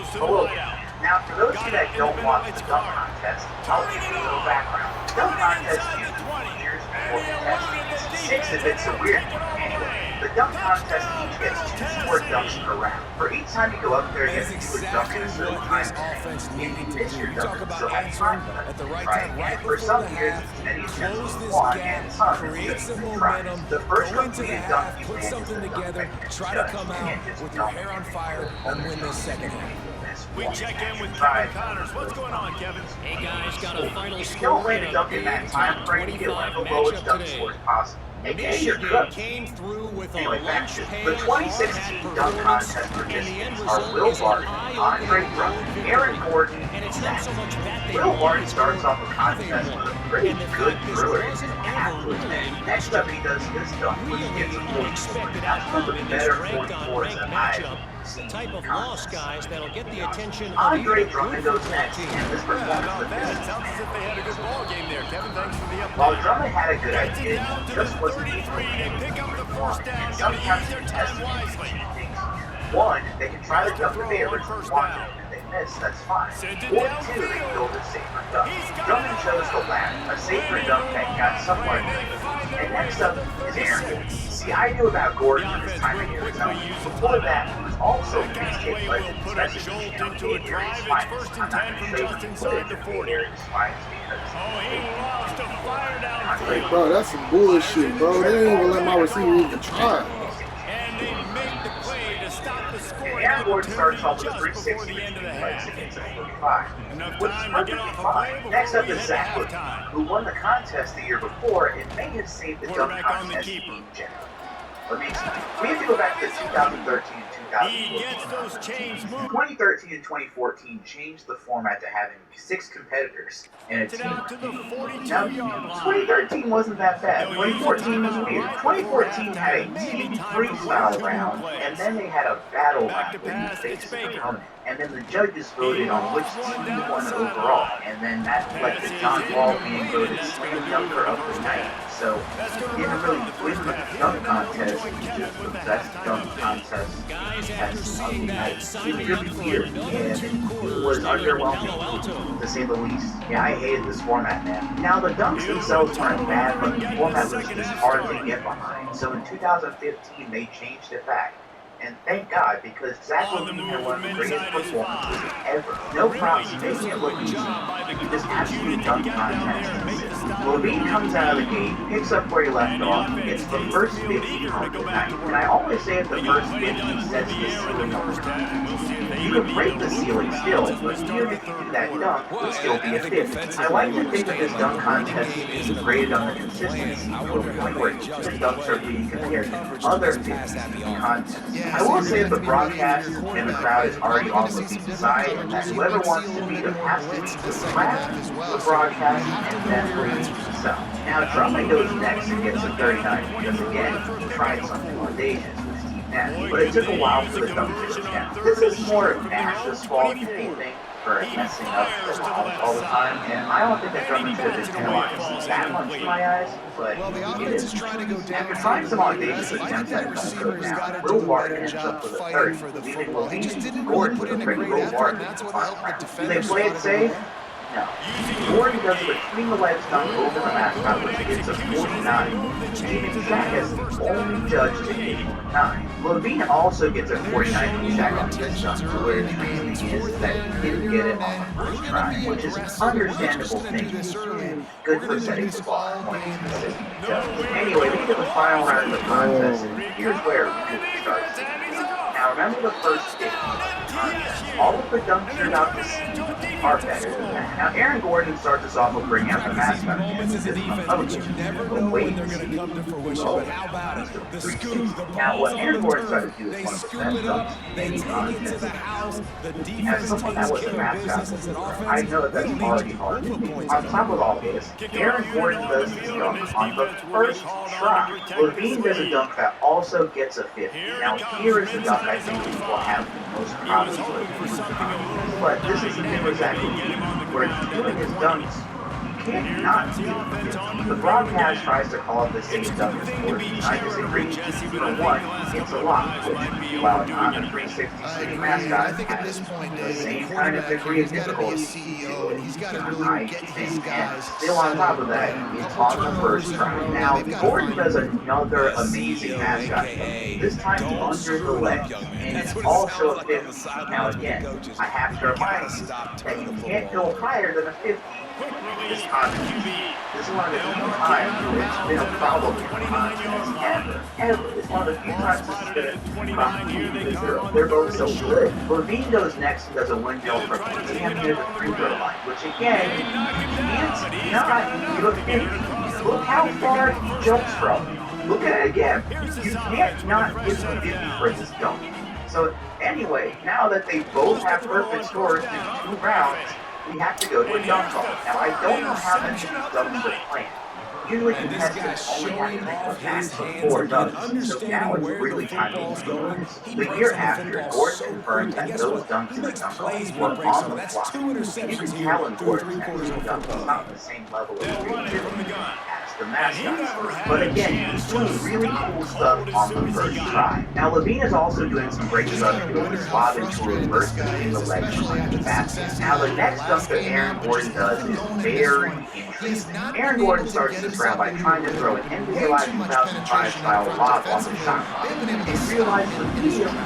Speaker 1: Now, for those of you that don't watch the dunk contest, I'll give you a little background. Dunk contest used to be years before contestants. 6 of it's a weird one. Anyway, the dunk contest each gets 2 score dunks per round. For each time you go up there, you have to do a dunk in a certain time frame. If you miss your dunk, you still have time left to try again. For some years, it's many attempts with 1, and some it's just 2 tries. The first completed dunk you make is the dunk that you're
Speaker 5: try to come out with your hair on fire and win this second half.
Speaker 3: We check in with Kevin Connors. What's going on, Kevin?
Speaker 6: Hey guys, got a final
Speaker 1: if you
Speaker 6: score.
Speaker 1: don't land a dunk in that time frame, you get one of the lowest dunk scores possible. AKA you're
Speaker 6: Michigan
Speaker 1: cooked.
Speaker 6: came through with a
Speaker 1: Anyway, back
Speaker 6: lunch
Speaker 1: to
Speaker 6: pail,
Speaker 1: the 2016
Speaker 6: hard-hat
Speaker 1: dunk
Speaker 6: performance,
Speaker 1: contest
Speaker 6: and the end
Speaker 1: participants
Speaker 6: result
Speaker 1: are Will
Speaker 6: is an
Speaker 1: Barton,
Speaker 6: eye-opening
Speaker 1: Andre
Speaker 6: gold
Speaker 1: Drummond,
Speaker 6: victory.
Speaker 1: Aaron Gordon,
Speaker 6: And it's
Speaker 1: and
Speaker 6: not
Speaker 1: Zach.
Speaker 6: so much that they
Speaker 1: Will
Speaker 6: won,
Speaker 1: Barton
Speaker 6: it's
Speaker 1: starts
Speaker 6: more
Speaker 1: off the
Speaker 6: how they
Speaker 1: contest
Speaker 6: won.
Speaker 1: with a pretty
Speaker 6: And the
Speaker 1: good
Speaker 6: fact this
Speaker 1: thrower
Speaker 6: wasn't
Speaker 1: and
Speaker 6: ever
Speaker 1: half to his
Speaker 6: really
Speaker 1: name. Next up, he does his dunk, which gets a
Speaker 6: really
Speaker 1: 44.
Speaker 6: expected
Speaker 1: That's one of
Speaker 6: outcome
Speaker 1: the
Speaker 6: in this
Speaker 1: better
Speaker 6: ranked-on-ranked
Speaker 1: 44s that I've
Speaker 6: matchup. The
Speaker 1: seen
Speaker 6: type
Speaker 1: in
Speaker 6: of loss,
Speaker 1: contests.
Speaker 6: guys, that'll get the attention of
Speaker 1: Andre
Speaker 6: even
Speaker 1: Drummond
Speaker 6: good
Speaker 1: goes next,
Speaker 6: football
Speaker 1: and
Speaker 6: teams.
Speaker 1: this performance
Speaker 3: Not
Speaker 1: with
Speaker 3: bad.
Speaker 1: this
Speaker 3: Sounds as if they had a good ball game there, Kevin. Thanks for the update.
Speaker 1: while Drummond had a good
Speaker 3: Gets it
Speaker 1: idea,
Speaker 3: down to
Speaker 1: he just
Speaker 3: the
Speaker 1: wasn't
Speaker 3: 33.
Speaker 1: able to
Speaker 3: They
Speaker 1: make
Speaker 3: pick
Speaker 1: it
Speaker 3: up the
Speaker 1: through.
Speaker 3: first down.
Speaker 1: And
Speaker 3: Gotta
Speaker 1: sometimes
Speaker 3: use their time
Speaker 1: contestants do
Speaker 3: wisely.
Speaker 1: 2 things here. 1, they can try to dunk the favorites
Speaker 3: First
Speaker 1: and want
Speaker 3: down.
Speaker 1: it, and they miss, that's fine.
Speaker 3: Send it
Speaker 1: Or 2,
Speaker 3: downfield.
Speaker 1: they can go with a safer dunk.
Speaker 3: He's got
Speaker 1: Drummond
Speaker 3: it.
Speaker 1: chose the latter, a safer dunk that got somewhat negative. And next up is Aaron Gordon. See, I knew about Gordon at this time of Arizona. Before that, he was also a Big State legend, especially in the 8 areas finals. I'm not going to show you the footage of 8 areas finals because
Speaker 3: He loves to fire downfield.
Speaker 2: Bro, that's some bullshit, bro. They didn't even let my receiver even try.
Speaker 3: And they make the play to stop the scoring
Speaker 1: Aaron Gordon starts off
Speaker 3: opportunity
Speaker 1: with a
Speaker 3: just
Speaker 1: 360
Speaker 3: before the end of the
Speaker 1: plays
Speaker 3: half.
Speaker 1: against a 45.
Speaker 3: Enough
Speaker 1: Which is
Speaker 3: time to get
Speaker 1: perfectly
Speaker 3: off a play
Speaker 1: fine.
Speaker 3: before
Speaker 1: Next up
Speaker 3: we
Speaker 1: is
Speaker 3: head
Speaker 1: Zach
Speaker 3: to
Speaker 1: Wood,
Speaker 3: halftime.
Speaker 1: who won the contest the year before and may have saved the dunk
Speaker 3: Quarterback on the
Speaker 1: contest
Speaker 3: keeper.
Speaker 1: in general. Let me explain. We have to go back to 2013 and
Speaker 3: He
Speaker 1: 2014.
Speaker 3: gets those chains moving.
Speaker 1: 2013 and 2014 changed the format to having 6 competitors and a
Speaker 3: It
Speaker 1: team.
Speaker 3: out to the 42-yard
Speaker 1: Now,
Speaker 3: line.
Speaker 1: 2013 wasn't that bad. 2014 was weird. 2014 had a team freestyle round, and then they had a battle round where you faced an opponent. And then the judges voted on which team won overall. And then that led to John Wall being voted slam dunker of the night. So, he didn't really win the dunk contest, he just the best dunk contest
Speaker 6: Guys, after
Speaker 1: has of the
Speaker 6: seeing that
Speaker 1: night.
Speaker 6: excitement
Speaker 1: Year
Speaker 6: up
Speaker 1: to
Speaker 6: for
Speaker 1: year,
Speaker 6: another
Speaker 1: and
Speaker 6: 2
Speaker 1: it
Speaker 6: quarters
Speaker 1: was
Speaker 6: there in Palo
Speaker 1: underwhelming,
Speaker 6: Alto.
Speaker 1: to say the least. Yeah, I hated this format, man. Now, the dunks themselves weren't bad, but the format was just hard to get behind. So in 2015, they changed it back. And thank God, because Zach Levine had one of the greatest performances ever. No props, making it look easy. He just absolutely dunk contests. Levine comes out of the gate, picks up where he left off, gets the first 50 of the night. And I always say that the first 50 sets the ceiling of the game. You can break the ceiling still, but even if you do that dunk, it will still be a 50. I like to think that this dunk contest is graded on the consistency to a point where each of the dunks are being compared to other 50s in contests. I will say that the broadcast and the crowd is already on Levine's side, and that whoever wants to beat him has to beat the crowd, the broadcast, and then Levine himself. Now, Drummond goes next and gets a 39 because, again, he tried something audacious with Steve Nash, but it took a while for the dunk to go down. This is more Nash's fault than anything for messing up the lobs all the time, and I don't think that Drummond should have been penalized that much in my eyes, but
Speaker 4: Well, the
Speaker 1: he
Speaker 4: offense
Speaker 1: is.
Speaker 4: is trying to go down.
Speaker 1: After trying some audacious
Speaker 4: I think
Speaker 1: attempts
Speaker 4: that
Speaker 1: that don't go
Speaker 4: receiver's got
Speaker 1: down,
Speaker 4: to do
Speaker 1: Will
Speaker 4: a
Speaker 1: Barton
Speaker 4: better
Speaker 1: ends up
Speaker 4: job
Speaker 1: with a
Speaker 4: fighting
Speaker 1: 30,
Speaker 4: for the
Speaker 1: leaving
Speaker 4: football. He
Speaker 1: Levine
Speaker 4: just didn't really
Speaker 1: Gordon
Speaker 4: put
Speaker 1: with
Speaker 4: in
Speaker 1: a
Speaker 4: a
Speaker 1: pretty
Speaker 4: great
Speaker 1: low
Speaker 4: effort,
Speaker 1: bar
Speaker 4: and that's
Speaker 1: in the
Speaker 4: what
Speaker 1: final
Speaker 4: helped the
Speaker 1: round. Do they
Speaker 4: defenders
Speaker 1: play it
Speaker 4: not
Speaker 1: safe? No. Gordon does a between the legs dunk over the mascot, which gets a 49. Meaning Shaq is the only judge to hit 9. Levine also gets a 49 from Shaq on this dunk, where the reason is that he didn't get it on the first try, which is an understandable thing. He's good for setting the bar when he's consistent judge. Anyway, we get the final round of the contest, and here's where it really starts. Now remember the first game. All of the dunks you're about to see are better than that. Now Aaron Gordon starts us off with bringing out the mascot again. But wait to see. Now what Aaron Gordon started to do is one of the best dunks in any contest. As someone that was a mascot before, I know that that's already hard. On top of all this, Aaron Gordon does his dunk on the first try. Levine does a dunk that also gets a 50. Now here is the dunk I think will have the most problems with. But this is the thing with Zach Levine, where he's doing his dunks, you can't not see it. The broadcast tries to call it the same dunk as Gordon. I disagree. For one, it's a lot, which, while not a 360 city mascot, has the same kind of degree of difficulty to it. I think, and still on top of that, it's on the first try. Now, Gordon does another amazing mascot dunk, this time under the leg, and it's also a 50. Now again, I have to remind you that you can't go higher than a 50 this contest. This is one of the few times where it's been a problem in the contest ever. It's one of the few times this has been a problem because they're both so good. Levine goes next and does a windmill from damn near the free throw line, which again, can't not give a 50. Look how far he jumps from. Look at it again. You can't not give him 50 for this dunk. So anyway, now that they both have perfect scores in 2 rounds, we have to go to a dunk off. Now, I don't know how many of these dunks are planned. Usually contestants only have to make a max of 4 dunks, so now it's really time to do this. The year after, Gordon confirmed that those dunks in the dunk off were on the clock. You can tell in Gordon's next 2 dunks, it's not the same level of creativity as the mascots. But again, he's doing really cool stuff on the first try. Now, Levine is also doing some great stuff doing the slob into a reverse between the legs behind the basket. Now, the next dunk that Aaron Gordon does is very interesting. Aaron Gordon starts this round by trying to throw an NBA Live 2005 style lob off the shot clock and realizes immediately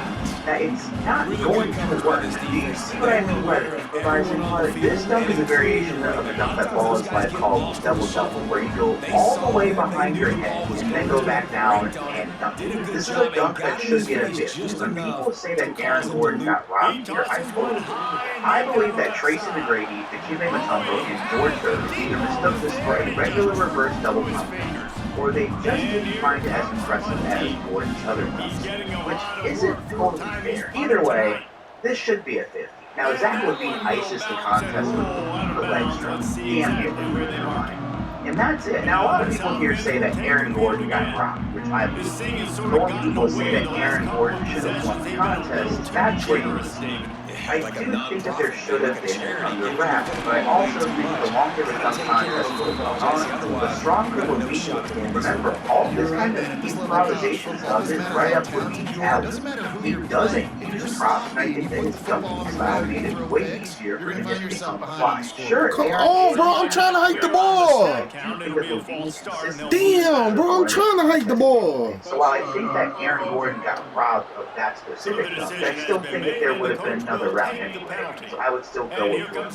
Speaker 1: that it's not going to work. Do you see what I mean by improvising? This dunk is a variation of a dunk that Ball is like called double-double, where you go all the way behind your head and then go back down and dunk. This is a dunk that should get a 50. When people say that Aaron Gordon got robbed here, I believe that Tracy McGrady, Dikembe Mutombo, and George Rose either mistook this for a regular reverse double pump, or they just didn't find it as impressive as Gordon's other dunks, which isn't totally fair. Either way, this should be a 50. Now, Zach Levine ices the contest with the leg stroke, damn near the free throw line. And that's it. Now, a lot of people here say that Aaron Gordon got robbed, which I believe. More people say that Aaron Gordon should have won the contest. That's where you're mistaken. I do think that there should have been an under wrap, but I also think the longer the dunk contest goes on, the stronger Levine will be. Remember, all this kind of improvisation stuff is right up Levine's alley. He doesn't use props, and I think that his dunking style made it way easier for him to get on the fly. Sure,
Speaker 2: come on, bro, I'm trying to hike the ball. Damn, bro, I'm trying to hike the ball.
Speaker 1: So while I think that Aaron Gordon got robbed of that specific dunk, I still think that there would have been another round anyway, so I would still go with Gordon.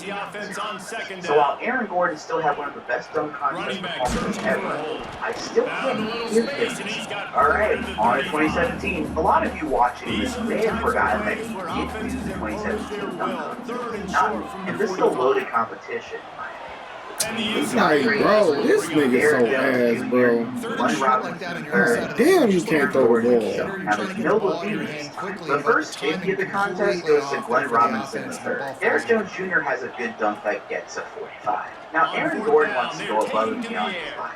Speaker 1: So while Aaron Gordon still had one of the best dunk contest performances ever, I still can't give him. Alright, on to 2017. A lot of you watching this may have forgotten that he did lose the 2017 dunk contest. And this is a loaded competition.
Speaker 2: It's like, bro, this nigga's so ass, bro.
Speaker 1: Glenn Robinson third.
Speaker 2: Damn, you can't throw the ball.
Speaker 1: Now, there's no Levine this time. The first 50 of the contest goes to Glenn Robinson III. Derrick Jones Jr. has a good dunk that gets a 45. Now, Aaron Gordon wants to go above and beyond his line.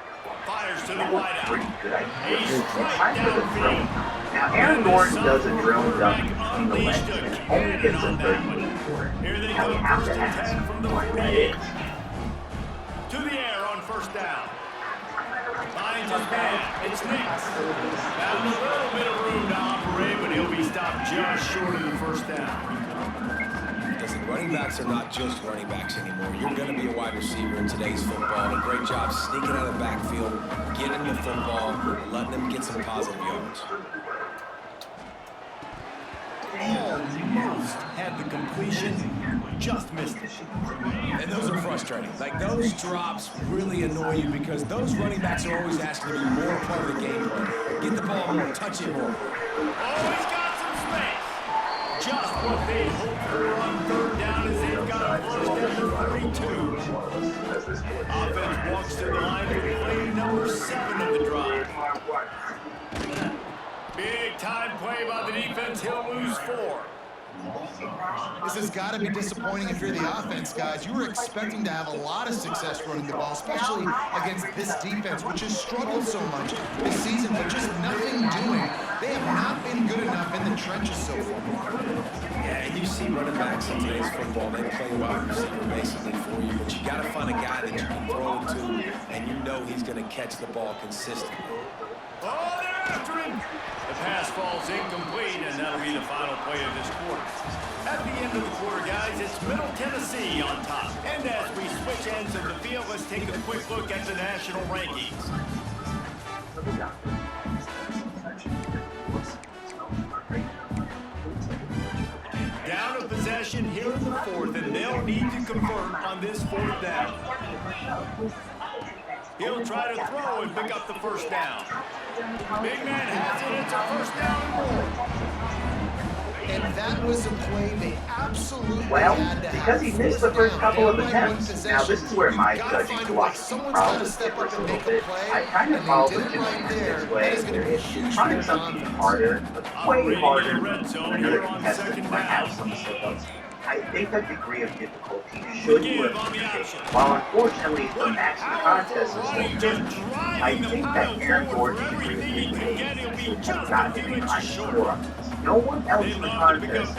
Speaker 1: That was a pretty good idea. It's time for the drone. Now, Aaron Gordon does a drone dunk between the legs and only gets a 38 for it. Now, we have to ask why that is.
Speaker 3: To the air on first down. Finds his man. It's Nix. Has a little bit of room to operate, but he'll be stopped just short of the first down.
Speaker 5: Doesn't Running backs are not just running backs anymore. You're going to be a wide receiver in today's football. And a great job sneaking out of the backfield, getting the football, letting them get some positive yards.
Speaker 3: Almost had the completion, just missed it.
Speaker 5: And those are frustrating. Like, those drops really annoy you because those running backs are always asking to be more a part of the game plan. Get the ball more, touch it more.
Speaker 3: Oh, he's got some space. Just what they hoped for on third down as they've got a first down to 32. Offense walks to the line for play number 7 of the drive. Big time play by the defense. He'll lose 4.
Speaker 4: This has got to be disappointing if you're the offense, guys. You were expecting to have a lot of success running the ball, especially against this defense, which has struggled so much this season, but just nothing doing. They have not been good enough in the trenches so far.
Speaker 5: Yeah, and you see running backs in today's football, they play wide receiver basically for you, but you got to find a guy that you can throw it to, and you know he's going to catch the ball consistently.
Speaker 3: Oh, they're after him. The pass falls incomplete, and that'll be the final play of this quarter. At the end of the quarter, guys, it's Middle Tennessee on top. And as we switch ends of the field, let's take a quick look at the national rankings. Down a possession here in the 4th, and they'll need to convert on this 4th down. He'll try to throw and pick up the first down. Big man has it. It's a first down and more.
Speaker 4: And that was a play they absolutely
Speaker 1: Well,
Speaker 4: had to
Speaker 1: because he
Speaker 4: have.
Speaker 1: missed the first couple of
Speaker 4: Down by one
Speaker 1: attempts.
Speaker 4: possession,
Speaker 1: Now, this is where my
Speaker 4: you've gotta
Speaker 1: judging
Speaker 4: find a way.
Speaker 1: philosophy
Speaker 4: Someone's got to
Speaker 1: probably
Speaker 4: step up
Speaker 1: differs a
Speaker 4: and
Speaker 1: little
Speaker 4: make a
Speaker 1: bit.
Speaker 4: play.
Speaker 1: I kind of
Speaker 4: and
Speaker 1: follow
Speaker 4: they
Speaker 1: the
Speaker 4: did it right there.
Speaker 1: this
Speaker 4: That
Speaker 1: way.
Speaker 4: is going to be
Speaker 1: It's
Speaker 4: huge for
Speaker 1: trying
Speaker 4: their
Speaker 1: something
Speaker 4: confidence.
Speaker 1: harder, but way harder than another
Speaker 3: On
Speaker 1: contestant
Speaker 3: second
Speaker 1: might have
Speaker 3: down.
Speaker 1: some slip-ups. I think that degree of difficulty should work.
Speaker 3: On the option.
Speaker 1: While unfortunately the max of the contest is still different, I think that Aaron Gordon's degree of difficulty has got to be high score on this. No one else in the contest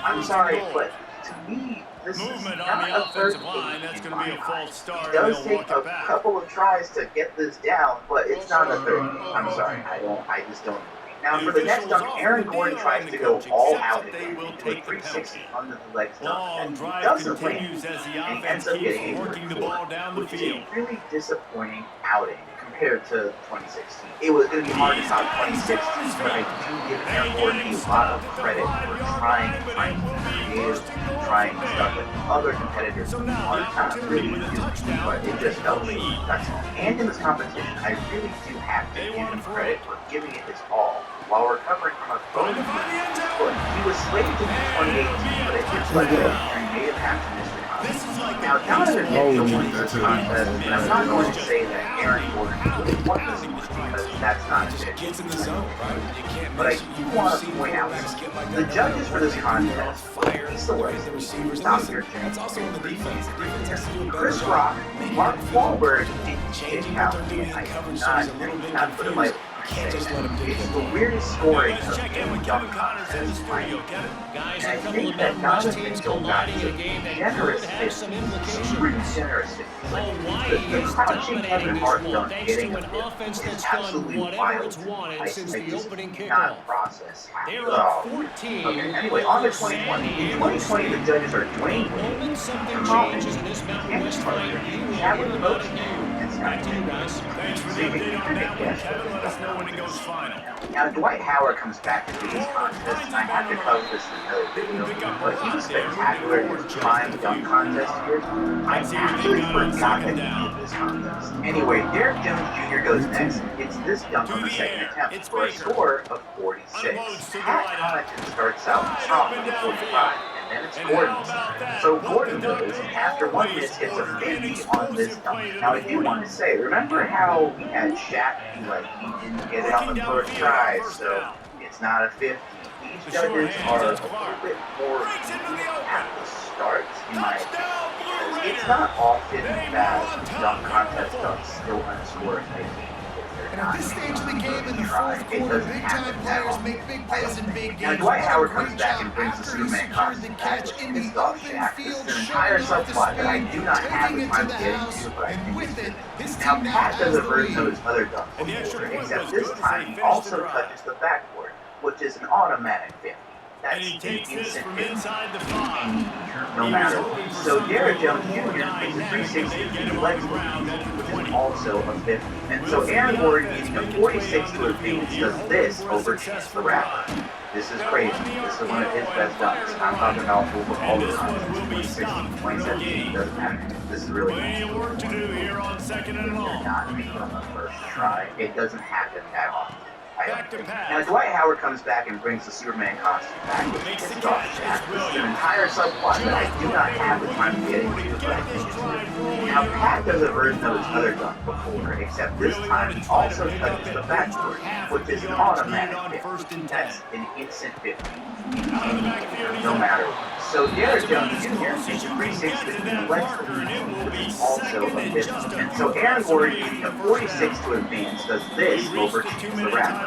Speaker 1: I'm sorry, but to me, this is
Speaker 3: Movement on
Speaker 1: not
Speaker 3: the
Speaker 1: a third
Speaker 3: offensive line. That's going to be a false start.
Speaker 1: It does
Speaker 3: They'll
Speaker 1: take
Speaker 3: walk
Speaker 1: a
Speaker 3: it back.
Speaker 1: couple of tries to get this down, but it's not a third. I'm sorry, I just don't agree. Now for the next dunk, Aaron Gordon tries to go all out again, to a 360 under the legs dunk,
Speaker 3: Long
Speaker 1: and he
Speaker 3: drive
Speaker 1: doesn't land,
Speaker 3: continues as the
Speaker 1: and he ends
Speaker 3: offense
Speaker 1: up
Speaker 3: keeps
Speaker 1: getting a
Speaker 3: working the ball down the
Speaker 1: which is
Speaker 3: field.
Speaker 1: a really disappointing outing compared to 2016. It was going to be hard to top 2016, but I do give Aaron Gordon a lot of credit for trying to be creative, trying stuff that other competitors
Speaker 3: So now
Speaker 1: are
Speaker 3: the
Speaker 1: not
Speaker 3: opportunity
Speaker 1: really
Speaker 3: with a
Speaker 1: doing,
Speaker 3: touchdown
Speaker 1: but it just felt like that's all. And in this competition, I really do have to
Speaker 3: They
Speaker 1: give
Speaker 3: want
Speaker 1: him
Speaker 3: to throw.
Speaker 1: credit for giving it his all while recovering from a
Speaker 3: Trying
Speaker 1: phone
Speaker 3: to find the end zone.
Speaker 1: foot. He was slated to be 2018, but it just let go, and he may have had to miss the
Speaker 3: This
Speaker 1: contest.
Speaker 3: is like
Speaker 1: Now,
Speaker 3: the
Speaker 1: Jonathan
Speaker 7: Oh,
Speaker 1: Mitchell
Speaker 7: yeah,
Speaker 1: won
Speaker 7: that's
Speaker 1: this
Speaker 7: it.
Speaker 1: contest, and I'm not going to say that Aaron Gordon would have won this one because that's not
Speaker 5: Just
Speaker 1: it.
Speaker 5: gets in the zone, right? You can't
Speaker 1: But I
Speaker 5: miss.
Speaker 1: do
Speaker 5: You
Speaker 1: want
Speaker 5: see
Speaker 1: to point out,
Speaker 5: quarterbacks get like
Speaker 1: the
Speaker 5: that.
Speaker 1: judges for this contest,
Speaker 5: Fire,
Speaker 1: he's the worst.
Speaker 5: the receivers.
Speaker 1: Stop
Speaker 5: Listen,
Speaker 1: your drink.
Speaker 5: that's also on the defense. The defense has to do a better
Speaker 1: Chris
Speaker 5: job.
Speaker 1: Rock,
Speaker 5: making
Speaker 1: Mark
Speaker 5: it feel
Speaker 1: Wahlberg,
Speaker 5: comfortable,
Speaker 1: didn't
Speaker 5: changing
Speaker 1: out.
Speaker 5: what they're doing in
Speaker 1: I
Speaker 5: coverage, so
Speaker 1: cannot,
Speaker 5: he's a little bit
Speaker 1: not put my
Speaker 5: confused. You can't just let him do
Speaker 1: It's
Speaker 5: that.
Speaker 1: the weirdest scoring
Speaker 3: Let's
Speaker 1: of
Speaker 3: check in with
Speaker 1: any
Speaker 3: Kevin
Speaker 1: dunk
Speaker 3: Connors in the
Speaker 1: contest, my
Speaker 3: studio.
Speaker 1: opinion.
Speaker 3: Kevin?
Speaker 6: Guys,
Speaker 1: And
Speaker 6: a
Speaker 1: I
Speaker 6: couple
Speaker 1: think
Speaker 6: of
Speaker 1: that
Speaker 6: Mountain West
Speaker 1: Jonathan
Speaker 6: teams
Speaker 1: Mitchell got
Speaker 6: colliding in a game that
Speaker 1: generous
Speaker 6: could have some implications.
Speaker 1: pretty generous.
Speaker 6: Hawaii
Speaker 1: The
Speaker 6: is
Speaker 1: crouching
Speaker 6: dominating
Speaker 1: Kevin
Speaker 6: this
Speaker 1: Hart
Speaker 6: one
Speaker 1: dunk
Speaker 6: thanks to
Speaker 1: getting
Speaker 6: an
Speaker 1: a hit
Speaker 6: offense
Speaker 1: is
Speaker 6: that's done
Speaker 1: absolutely
Speaker 6: whatever
Speaker 1: wild.
Speaker 6: it's wanted
Speaker 1: I
Speaker 6: since the
Speaker 1: just
Speaker 6: opening
Speaker 1: cannot
Speaker 6: kickoff.
Speaker 1: process how.
Speaker 6: They're up
Speaker 1: Oh.
Speaker 6: 14.
Speaker 1: Okay, anyway, on to 2020. In 2020, the judges are Dwayne
Speaker 6: The
Speaker 1: Wade,
Speaker 6: moment something
Speaker 1: Common,
Speaker 6: changes in this Mountain
Speaker 1: Kenny
Speaker 6: West
Speaker 1: Parker,
Speaker 6: fight, you will
Speaker 1: Chadwick
Speaker 6: hear about
Speaker 1: Boseman,
Speaker 6: it now.
Speaker 1: and Scott
Speaker 6: Back to you guys.
Speaker 3: Thanks for the update on that one, Kevin. Let us know when it goes final.
Speaker 1: Now, Dwight Howard comes back to these contests, and I have to cover this in another video, but he was spectacular in his prime dunk contest here. I actually forgot that he did this contest. Anyway, Derek Jones Jr. goes next. It's this dunk on the second attempt for a score of 46. Pat Connaughton starts out top of the 45, and then it's Gordon's. So Gordon goes, and after one miss, hits a 50 on this dunk. Now, I do want to say, remember how we had Shaq be like, he didn't get it on the first try, so it's not a 50. These judges are a little bit more lenient at the start, in my opinion, because it's not often that dunk contest dunks still unscore if they can't.
Speaker 4: And at this stage of the game in the fourth quarter, big-time players make big plays in big
Speaker 1: Now,
Speaker 4: games.
Speaker 1: Dwight Howard
Speaker 4: What a
Speaker 1: comes
Speaker 4: great
Speaker 1: back
Speaker 4: job
Speaker 1: and brings the
Speaker 4: after he
Speaker 1: Superman
Speaker 4: secured
Speaker 1: costume
Speaker 4: the
Speaker 1: back,
Speaker 4: catch
Speaker 1: which
Speaker 4: in the
Speaker 1: pissed off
Speaker 4: open
Speaker 1: Shaq. This
Speaker 4: field,
Speaker 1: is an entire
Speaker 4: showing off the
Speaker 1: subplot that I
Speaker 4: speed,
Speaker 1: do not have
Speaker 4: taking
Speaker 1: the
Speaker 4: it
Speaker 1: time
Speaker 4: to
Speaker 1: to
Speaker 4: the
Speaker 1: get
Speaker 4: house,
Speaker 1: into, but I
Speaker 4: and
Speaker 1: think
Speaker 4: with
Speaker 1: it's
Speaker 4: it,
Speaker 1: good.
Speaker 4: his
Speaker 1: Now,
Speaker 4: team now
Speaker 1: Pat
Speaker 4: has
Speaker 1: does a
Speaker 4: the
Speaker 1: version of
Speaker 4: lead.
Speaker 1: his other dunk
Speaker 3: And the extra
Speaker 1: before,
Speaker 3: point
Speaker 1: except
Speaker 3: was
Speaker 1: this
Speaker 3: good as
Speaker 1: time
Speaker 3: they
Speaker 1: he
Speaker 3: finished
Speaker 1: also
Speaker 3: the drive.
Speaker 1: touches the backboard, which is an automatic 50.
Speaker 3: And he takes this from inside the 5.
Speaker 1: No matter. So Derek Jones Jr. makes a 360 to legs, which is also a 50. And so Aaron Gordon using a 46 to advance does this over Chance the Rapper. This is crazy. This is one of his best dunks. I'm talking about over all the time. 2016, 2017, doesn't matter. This is really
Speaker 3: Plenty of work to do here on 2nd and long.
Speaker 1: not make it on the first try. It doesn't happen that often.
Speaker 3: Back to pass.
Speaker 1: Now Dwight Howard comes back and brings the Superman costume back, which
Speaker 3: Makes the
Speaker 1: is off
Speaker 3: catch.
Speaker 1: Jack.
Speaker 3: It's
Speaker 1: This is an
Speaker 3: brilliant.
Speaker 1: entire subplot that I do not have the time to get into, but I think it's good. Now Pat does a version of his other dunk before, except this time he also touches the backboard, which is an automatic 50. That's an instant 50. No matter. So Derek Jones Jr. makes a 360 to the legs, which is also a 50. And so Aaron Gordon using a 46 to advance does this over Chance the Rapper.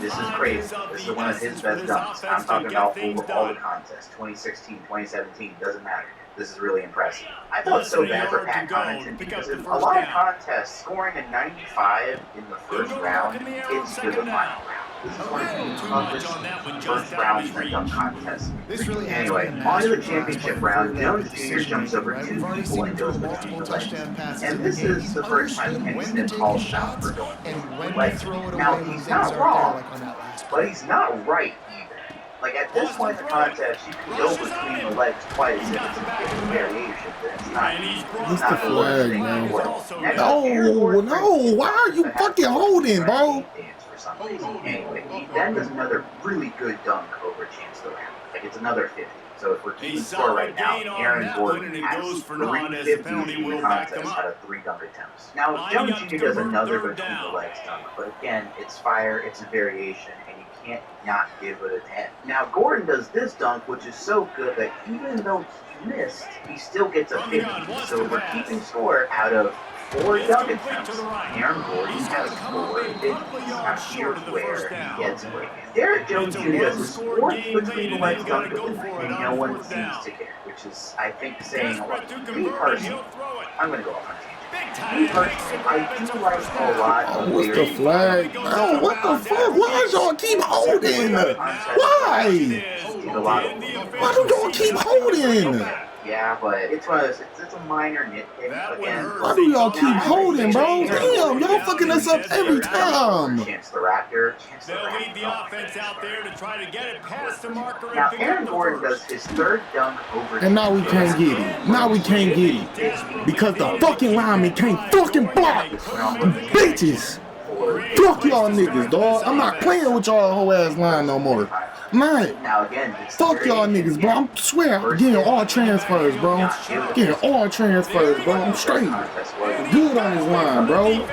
Speaker 1: This is crazy. This is one of his best dunks. I'm talking about over all the contests. 2016, 2017, doesn't matter. This is really impressive. I felt so bad for Pat Connaughton because in a lot of contests, scoring a 95 in the first round is to the final round. This is one of the toughest first round in a dunk contest. Anyway, on to the championship round, Jones Jr. jumps over 2 people and goes between the legs. And this is the first time Kenny Smith calls him out for going between the legs. Now, he's not wrong, but he's not right either. Like, at this point in the contest, you can go between the legs twice if it's a variation, but it's not.
Speaker 2: What's the flag, man?
Speaker 1: No,
Speaker 2: no, why are you fucking holding, bro?
Speaker 1: Anyway, he then does another really good dunk over Chance the Rapper. Like, it's another 50. So if we're keeping score right now, Aaron Gordon has 3 50s in the contest out of 3 dunk attempts. Now, Jones Jr. does another between the legs dunk, but again, it's fire, it's a variation, and you can't not give it a 10. Now, Gordon does this dunk, which is so good that even though he missed, he still gets a 50. So if we're keeping score out of 4 dunk attempts, Aaron Gordon has 4 50s. Now here's where he gets away. Derek Jones Jr. does his 4th between the legs dunk of the night, and no one seems to care, which is, I think, saying a lot. Me personally, I'm going to go off on a tangent. Me personally, I do like a lot of
Speaker 2: What's the flag? Oh, what the fuck? Why y'all keep holding? Why? Why do y'all keep holding?
Speaker 1: Yeah, but it's one of those, it's a minor nitpick again.
Speaker 2: Why do y'all keep holding, bro? Damn, y'all fucking us up every time.
Speaker 1: Chance the Raptor.
Speaker 3: They'll lead the offense out there to try to get it past the marker.
Speaker 1: Now, Aaron Gordon does his 3rd dunk over.
Speaker 2: And now we can't get it. Now we can't get it. Because the fucking lineman can't fucking block. Bitches. Fuck y'all niggas, dog. I'm not playing with y'all whole ass line no more. Man,
Speaker 1: now again,
Speaker 2: fuck y'all niggas, bro. I swear, I'm getting all transfers, bro. Getting all transfers, bro. I'm straight. Good on this line, bro.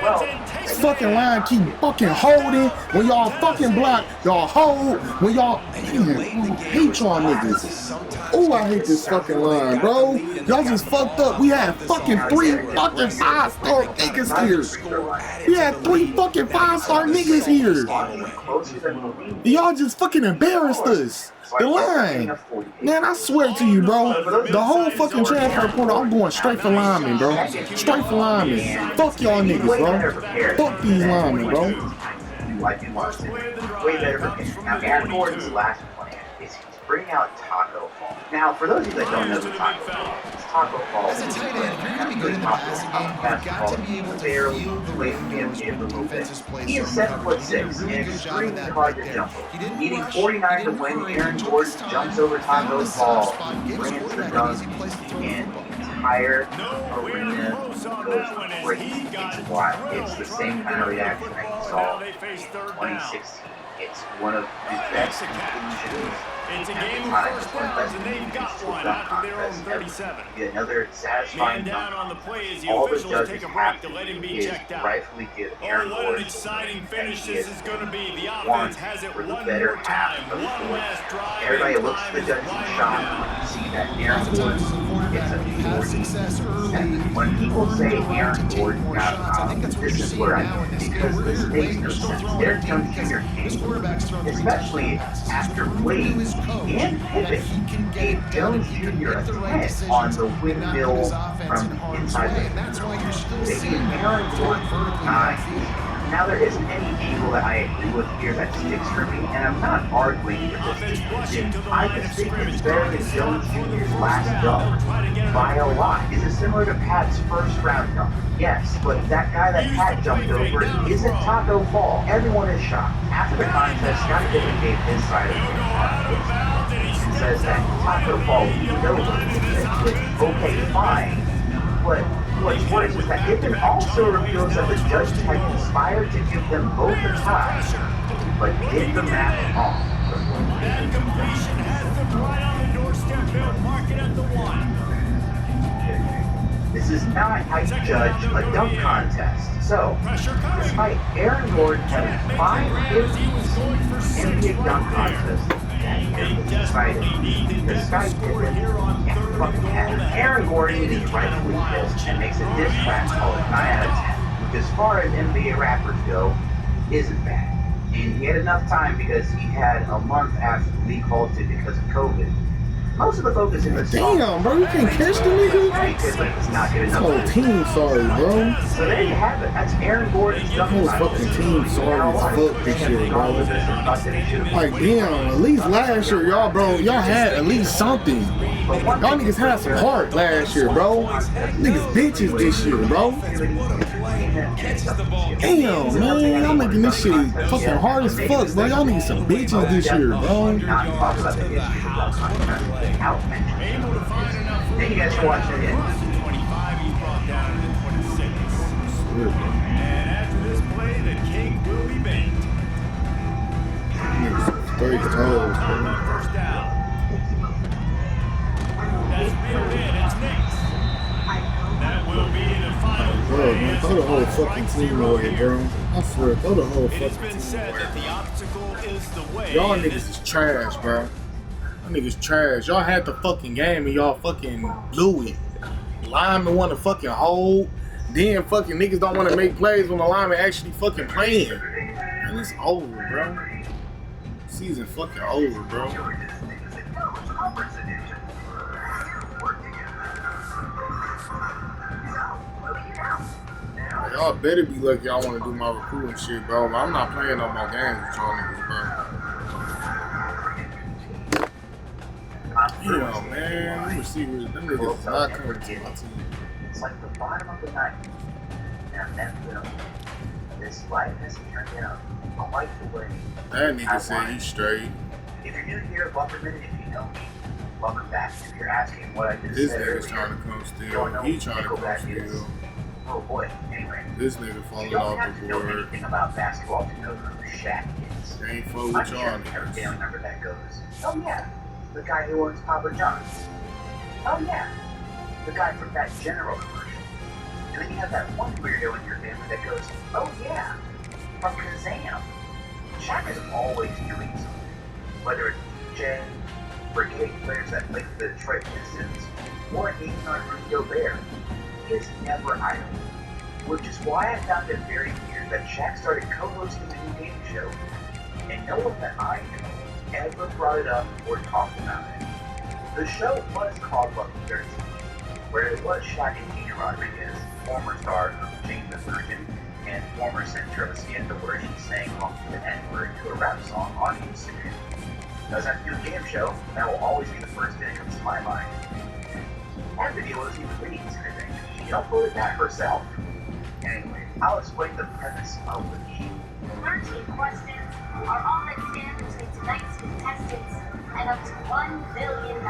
Speaker 2: This fucking line keep fucking holding. When y'all fucking block, y'all hold. When y'all, man, I hate y'all niggas. Oh, I hate this fucking line, bro. Y'all just fucked up. We had fucking 3 fucking 5-star niggas here. We had 3 fucking 5-star niggas here. Y'all just fucking embarrassed us. The line. Man, I swear to you, bro. The whole fucking transfer portal, I'm going straight for linemen, bro. Straight for linemen. Fuck y'all niggas, bro. Fuck these linemen, bro.
Speaker 1: Way better for now, Aaron Gordon's last plan is he's bringing out Taco Fall. Now, for those of you that don't know the Taco Fall, it's Taco Fall.
Speaker 4: As a tight end, if you're going to be good in the passing game, you've got to be able to feel the way the defense is playing.
Speaker 1: He is 7'6" and extremely hard to jump over. Needing 49 to win, Aaron Gordon jumps over Taco Fall, lands the dunk, and the entire arena goes crazy. It's wild. It's the same kind of reaction that you saw in 2016. It's one of the best conclusions.
Speaker 3: It's a game of first downs, and they've got one after their own 37.
Speaker 1: Another satisfying
Speaker 3: Man down on the play as the
Speaker 1: all the
Speaker 3: officials take
Speaker 1: judges
Speaker 3: a break
Speaker 1: have
Speaker 3: to
Speaker 1: to
Speaker 3: let him
Speaker 1: do
Speaker 3: be
Speaker 1: is
Speaker 3: checked out.
Speaker 1: rightfully give
Speaker 3: Oh,
Speaker 1: Aaron
Speaker 3: what an
Speaker 1: Gordon
Speaker 3: exciting finish
Speaker 1: the
Speaker 3: this is going to be. The
Speaker 1: one
Speaker 3: offense has it
Speaker 1: for the
Speaker 3: one
Speaker 1: better
Speaker 3: more
Speaker 1: half
Speaker 3: time.
Speaker 1: of the
Speaker 3: One
Speaker 1: fourth.
Speaker 3: last drive.
Speaker 1: Everybody
Speaker 3: and
Speaker 1: looks at the
Speaker 3: time
Speaker 1: judges
Speaker 3: is
Speaker 1: and
Speaker 3: winding
Speaker 1: shot
Speaker 3: down.
Speaker 1: and see that Aaron Gordon gets a
Speaker 4: had success early.
Speaker 1: 47. When people say Aaron Gordon got this is where I am, because this makes no sense. Derek Jones Jr. came, especially after Wade and Pivot, gave Jones Jr. a 10 on the windmill from inside the. They gave Aaron Gordon 9. Now there isn't any angle that I agree with here that sticks for me, and I'm not arguing with this decision. I just think it's better than Jones Jr.'s last dunk by a lot. Is it similar to Pat's first round dunk? Yes, but that guy that Pat jumped over isn't Taco Fall. Everyone is shocked. After the contest, Scottie Pippen gave his side of the and says that Taco Fall leaned over and said, okay, fine, but what's worse is that Pippen also reveals that the judges had conspired to give them both a tie, but did the math wrong.
Speaker 3: That completion has them right on the doorstep. They'll mark it at the 1.
Speaker 1: This is not how you judge a dunk contest. So, despite Aaron Gordon having 5 50s in the dunk contest, decided the Scottie Pippen can't fucking have it. Aaron Gordon is rightfully pissed and makes a diss track called 9 out of 10, which as far as NBA rappers go, isn't bad. And he had enough time because he had a month after the league halted because of COVID. Most of the focus in the song.
Speaker 2: Damn, bro, you can't catch the nigga?
Speaker 1: It's not good
Speaker 2: This
Speaker 1: enough.
Speaker 2: whole team sorry, bro.
Speaker 1: So there you have it. That's Aaron Gordon's dunk
Speaker 2: Whole
Speaker 1: contest.
Speaker 2: fucking team sorry as fuck this year, bro. Like, damn, at least last year, y'all had at least something. Y'all niggas had some heart last year, bro. Niggas bitches this year, bro. Damn, man, y'all making this shit fucking hard as fuck, bro. Y'all niggas some bitches this year, bro.
Speaker 1: Then you guys should watch it again.
Speaker 3: 25, he's brought down to the 26. And after this play, the cake will be baked.
Speaker 2: Niggas straight toes, bro.
Speaker 3: First down. That's Peter in. It's Knicks. That will be the final
Speaker 2: Bro, man, throw the whole fucking team away, bro. I swear, throw the whole
Speaker 3: It has
Speaker 2: fucking
Speaker 3: been
Speaker 2: team
Speaker 3: said
Speaker 2: away.
Speaker 3: that the obstacle is the way.
Speaker 2: Y'all niggas is trash, bro. Y'all niggas trash. Y'all had the fucking game and y'all fucking blew it. Linemen want to fucking hold. Then fucking niggas don't want to make plays when the lineman actually fucking playing. And it's over, bro. Season fucking over, bro. Y'all better be lucky I want to do my recruiting shit, bro. But I'm not playing no more games with y'all niggas, bro. Yeah, man. Them receivers, them niggas is not coming to my team.
Speaker 1: It's like the bottom of the ninth. And then this life hasn't turned out. I like the way.
Speaker 2: That nigga said he's straight.
Speaker 1: If you're new here, welcome in. If you know me, welcome back. If you're asking what I just
Speaker 2: This
Speaker 1: said
Speaker 2: nigga's
Speaker 1: earlier,
Speaker 2: trying to come
Speaker 1: you
Speaker 2: steal.
Speaker 1: don't know
Speaker 2: He
Speaker 1: who
Speaker 2: trying to come
Speaker 1: Nickelback is.
Speaker 2: steal.
Speaker 1: Oh boy. Anyway,
Speaker 2: This nigga
Speaker 1: you
Speaker 2: falling
Speaker 1: don't
Speaker 2: off
Speaker 1: have
Speaker 2: the
Speaker 1: to know
Speaker 2: board.
Speaker 1: anything about basketball to know who Shaq is.
Speaker 2: They ain't fuck
Speaker 1: I'm
Speaker 2: with
Speaker 1: sure
Speaker 2: y'all
Speaker 1: every
Speaker 2: niggas.
Speaker 1: family member that goes, oh yeah, the guy who owns Papa John's. Oh yeah, the guy from that General commercial. And then you have that one weirdo in your family that goes, oh yeah, from Kazam. Shaq is always doing something. Whether it's DJ, brigade players that play for the Detroit Pistons, or even on Rudy Gobert, he is never idle. Which is why I found it very weird that Shaq started co-hosting a new game show, and no one that I know ever brought it up or talked about it. The show was called Lucky 13, where it was Shaq and Gina Rodriguez, former star of Jane the Virgin, and former center of a scandal where she sang off the N-word to a rap song on Instagram. Doesn't have to do a game show, that will always be the first thing that comes to my mind. That video wasn't even leaked, I think. She uploaded that herself. Anyway, I'll explain the premise of the game.
Speaker 10: 13 questions are all that stand between tonight's contestants and up to $1 billion.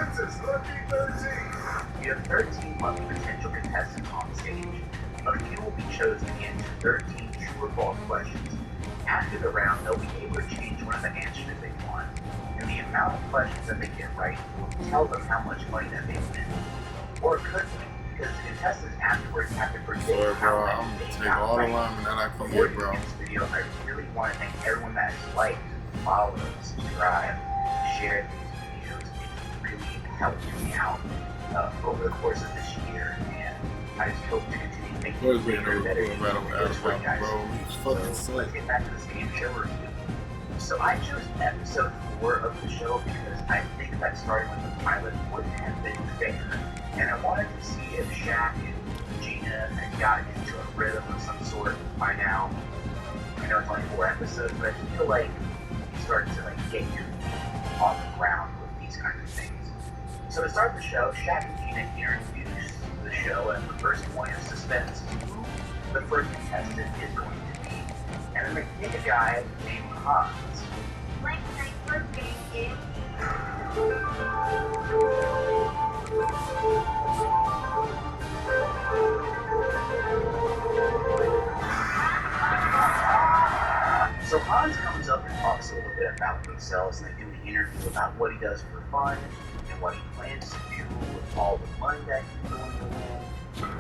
Speaker 8: This is Lucky 13.
Speaker 1: You have 13 lucky potential contestants on stage. A few will be chosen to answer 13 true or false questions. After the round, they'll be able to change one of the answers that they want. And the amount of questions that they get right will tell them how much money that they win. Or could win, because the contestants afterwards have to predict
Speaker 2: Sorry,
Speaker 1: how
Speaker 2: bro.
Speaker 1: much
Speaker 2: I'm
Speaker 1: they
Speaker 2: gonna take
Speaker 1: got
Speaker 2: all the
Speaker 1: right.
Speaker 2: linemen that I can
Speaker 1: Before
Speaker 2: get,
Speaker 1: you
Speaker 2: bro.
Speaker 1: end this video, I really want to thank everyone that has liked, followed, subscribed, shared these videos. It really helped me out over the course of this year, and I just hope to continue making
Speaker 2: Boys
Speaker 1: it
Speaker 2: being
Speaker 1: bigger and better
Speaker 2: recruiting battle with
Speaker 1: videos for you
Speaker 2: Alabama,
Speaker 1: guys.
Speaker 2: bro. He's fucking
Speaker 1: So
Speaker 2: sick.
Speaker 1: let's get back to this game show review. So I chose episode 4 of the show because I think that starting with the pilot wouldn't have been fair, and I wanted to see if Shaq and Gina had gotten into a rhythm of some sort 4 episodes, but I feel like you start to like get your feet off the ground with these kinds of things. So to start the show, Shaq and Gina introduce the show, and the first point of suspense is who the first contestant is going to be. And then they pick a guy named Hans.
Speaker 10: Like my first game is
Speaker 1: So Hans comes up and talks a little bit about themselves, and they do an interview about what he does for fun and what he plans to do with all the money that he's going to win.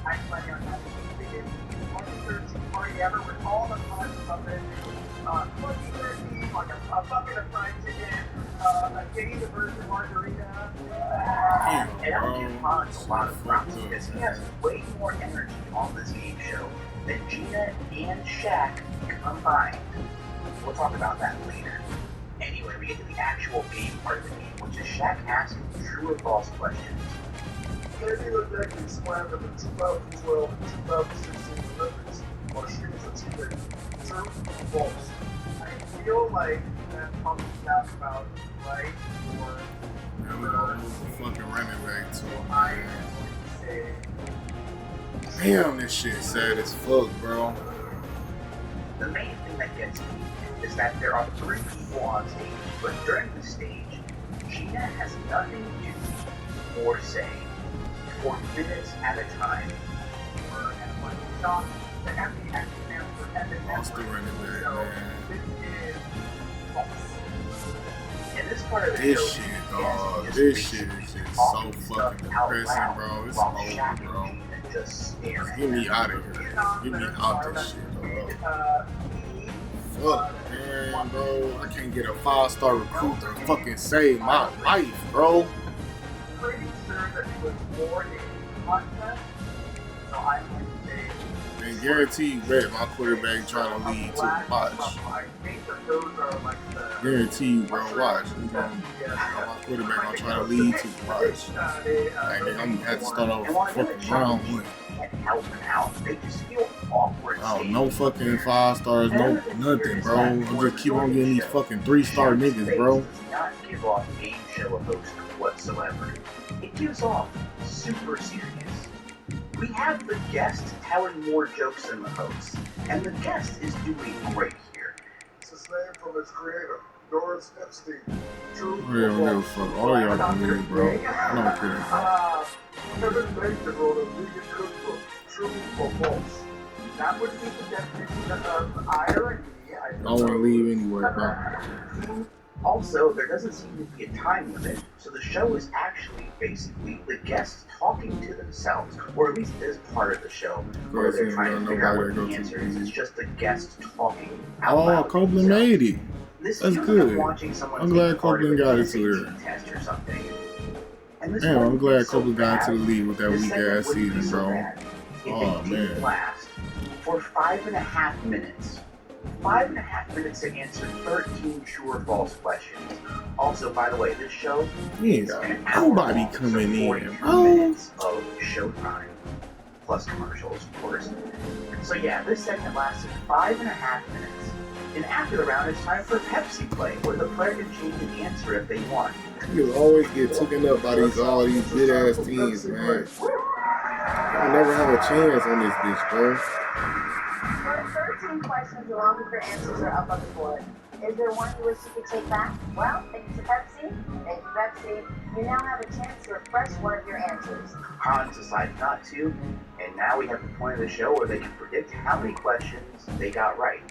Speaker 9: I plan on having the biggest 2013 party ever with all the fun stuff in 2013, like a bucket of fried chicken, a gay diversion margarita.
Speaker 1: And I'll give Hans a lot of props because he has way more energy on this game show than Gina and Shaq combined. We'll talk about that later. Anyway, we get to the actual game part of the game, which is Shaq asking true or false questions.
Speaker 8: Maybe the deck is slammed in the 2012 and 2016 Olympics or she was a teammate. True or false?
Speaker 9: I feel like that talking about right or
Speaker 2: Man, we don't lose the fucking running back to him,
Speaker 9: I
Speaker 2: man.
Speaker 9: say
Speaker 2: Damn, this shit sad as fuck, bro.
Speaker 1: The main thing that gets me is that there are 3 people on stage, but during the stage, Gina has nothing to do or say for minutes at a time.
Speaker 9: and when you stop the empty stands for empty
Speaker 2: Lost the running back,
Speaker 9: so
Speaker 2: man.
Speaker 9: this is false.
Speaker 1: In this part of the
Speaker 2: This
Speaker 1: show,
Speaker 2: shit,
Speaker 1: Nancy
Speaker 2: dog.
Speaker 1: is
Speaker 2: This shit
Speaker 1: basically
Speaker 2: is just
Speaker 1: talking
Speaker 2: so
Speaker 1: stuff
Speaker 2: fucking
Speaker 1: out
Speaker 2: depressing,
Speaker 1: loud
Speaker 2: bro. It's
Speaker 1: while
Speaker 2: over,
Speaker 1: Shaq
Speaker 2: bro.
Speaker 1: and Gina just stare at
Speaker 2: Get me
Speaker 1: her.
Speaker 2: out of here. Get me out this shit, dog. Fuck, man, bro. I can't get a 5-star recruit to fucking save my life, bro.
Speaker 9: Pretty sure that he was born in contest, so I might say
Speaker 2: And guaranteed bet my quarterback trying to lead to the watch.
Speaker 9: I think that those are like the
Speaker 2: Guaranteed, bro. Watch. My quarterback gonna try to lead to the watch. Like, nigga, I'm gonna have to start off
Speaker 1: And while the other
Speaker 2: fucking round
Speaker 1: champions
Speaker 2: one.
Speaker 1: can't help him out, they just feel awkward.
Speaker 2: Oh,
Speaker 1: staying
Speaker 2: no fucking 5 stars, no nothing, bro. I'm just keep on getting these fucking 3-star niggas, bro.
Speaker 1: Does not give off game show host whatsoever. It gives off super serious. We have the guest telling more jokes than the host, and the guest is doing great here.
Speaker 8: It's his name from its creator, Doris Epstein. True
Speaker 2: Oh, yeah, I don't give a
Speaker 8: or false?
Speaker 2: fuck. All y'all can leave, bro. I don't care.
Speaker 8: Kevin Bacon wrote a vegan cookbook. True or false?
Speaker 9: that would be the definition of irony.
Speaker 2: I don't want to leave anywhere, bro.
Speaker 1: Also, there doesn't seem to be a time limit, so the show is actually basically the guests talking to themselves, or at least this part of the show, where they're trying to figure out what the answer is. It's just the guests talking out
Speaker 2: Oh,
Speaker 1: loud to
Speaker 2: Copeland
Speaker 1: themselves.
Speaker 2: made it.
Speaker 1: This
Speaker 2: That's
Speaker 1: feels
Speaker 2: good.
Speaker 1: like watching someone
Speaker 2: I'm
Speaker 1: take
Speaker 2: glad
Speaker 1: part
Speaker 2: Copeland
Speaker 1: in
Speaker 2: got
Speaker 1: an
Speaker 2: it to her.
Speaker 1: SAT test or something. And this
Speaker 2: Damn,
Speaker 1: one
Speaker 2: I'm glad
Speaker 1: was so
Speaker 2: Copeland got into the
Speaker 1: bad,
Speaker 2: lead with that
Speaker 1: this
Speaker 2: weak
Speaker 1: segment
Speaker 2: ass
Speaker 1: wouldn't be
Speaker 2: season,
Speaker 1: so
Speaker 2: bro.
Speaker 1: bad if
Speaker 2: Oh,
Speaker 1: it didn't
Speaker 2: man.
Speaker 1: last for 5.5 minutes. 5.5 minutes to answer 13 true or false questions. Also, by the way, this show
Speaker 2: We ain't
Speaker 1: is
Speaker 2: got
Speaker 1: an hour
Speaker 2: nobody
Speaker 1: long,
Speaker 2: coming
Speaker 1: so
Speaker 2: in,
Speaker 1: 42
Speaker 2: bro.
Speaker 1: minutes of showtime, plus commercials, of course. So yeah, this segment lasted 5.5 minutes. And after the round, it's time for Pepsi play, where the player can change an answer if they want.
Speaker 2: You always get taken up by all these good ass teams, man. I never have a chance on this bitch, bro.
Speaker 10: Your 13 questions along with your answers are up on the board. Is there one you wish you could take back? Well, thank you to Pepsi. Thank you, Pepsi. You now have a chance to refresh one of your answers.
Speaker 1: Hans decided not to, and now we have the point of the show where they can predict how many questions they got right.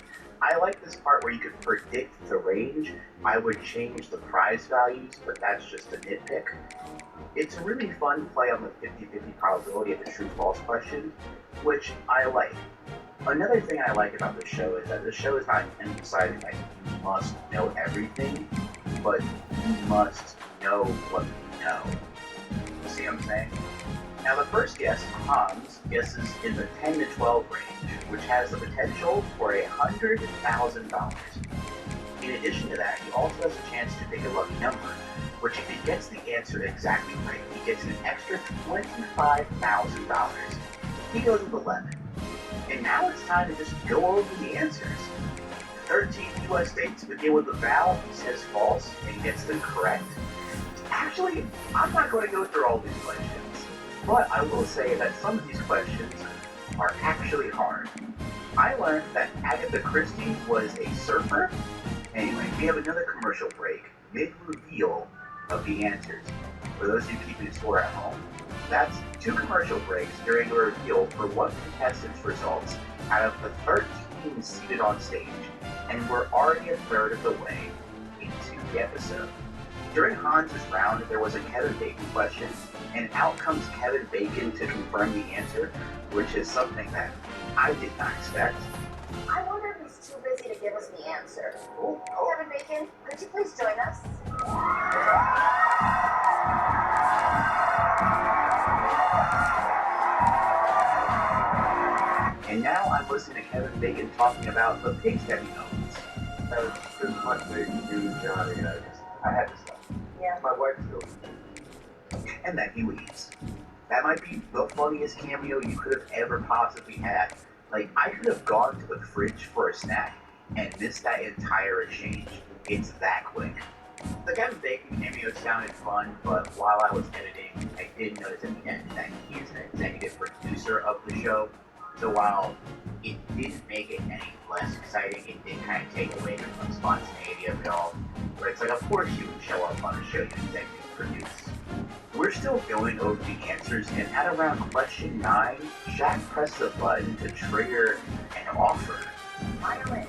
Speaker 1: I like this part where you can predict the range. I would change the prize values, but that's just a nitpick. It's a really fun play on the 50-50 probability of the true-false question, which I like. Another thing I like about this show is that the show is not emphasizing that you must know everything, but you must know what you know. See what I'm saying? Now the first guess, Hans, guesses in the 10 to 12 range, which has the potential for $100,000. In addition to that, he also has a chance to pick a lucky number, which if he gets the answer exactly right, he gets an extra $25,000. He goes with 11. And now it's time to just go over the answers. 13 U.S. states begin with a vowel, says false, and gets them correct. Actually, I'm not going to go through all these questions, but I will say that some of these questions are actually hard. I learned that Agatha Christie was a surfer. Anyway, we have another commercial break, mid-reveal of the answers. For those of you keeping score at home, that's 2 commercial breaks during the reveal for one contestant's results out of the 13 seated on stage, and we're already a third of the way into the episode. During Hans's round, there was a Kevin Bacon question, and out comes Kevin Bacon to confirm the answer, which is something that I did not expect.
Speaker 10: I wonder if he's too busy to give us the answer. Kevin Bacon, could you please join us?
Speaker 1: And now I'm listening to Kevin Bacon talking about the pigs that he owns.
Speaker 8: That was pretty much big news, Johnny. I had to stop.
Speaker 10: Yeah.
Speaker 8: My wife still.
Speaker 1: And then he leaves. That might be the funniest cameo you could have ever possibly had. Like, I could have gone to the fridge for a snack and missed that entire exchange. It's that quick. The Kevin Bacon cameo sounded fun, but while I was editing, I did notice at the end that he is an executive producer of the show. So while it didn't make it any less exciting, it did kind of take away from the spontaneity of it all. Where it's like, of course you would show up on a show you executive produce. We're still going over the answers, and at around question 9, Shaq pressed the button to trigger an offer.
Speaker 10: Violin.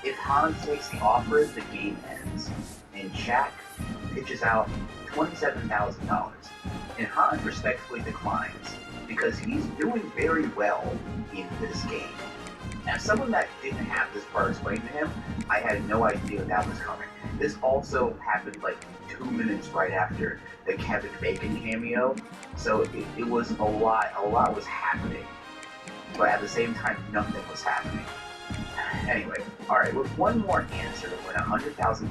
Speaker 1: If Hans takes the offer, the game ends, and Shaq pitches out $27,000. And Hans respectfully declines, because he's doing very well in this game. As someone that didn't have this part explained to him, I had no idea that was coming. This also happened like 2 minutes right after the Kevin Bacon cameo, so it was a lot was happening. But at the same time, nothing was happening. Anyway, alright, with one more answer to win $100,000.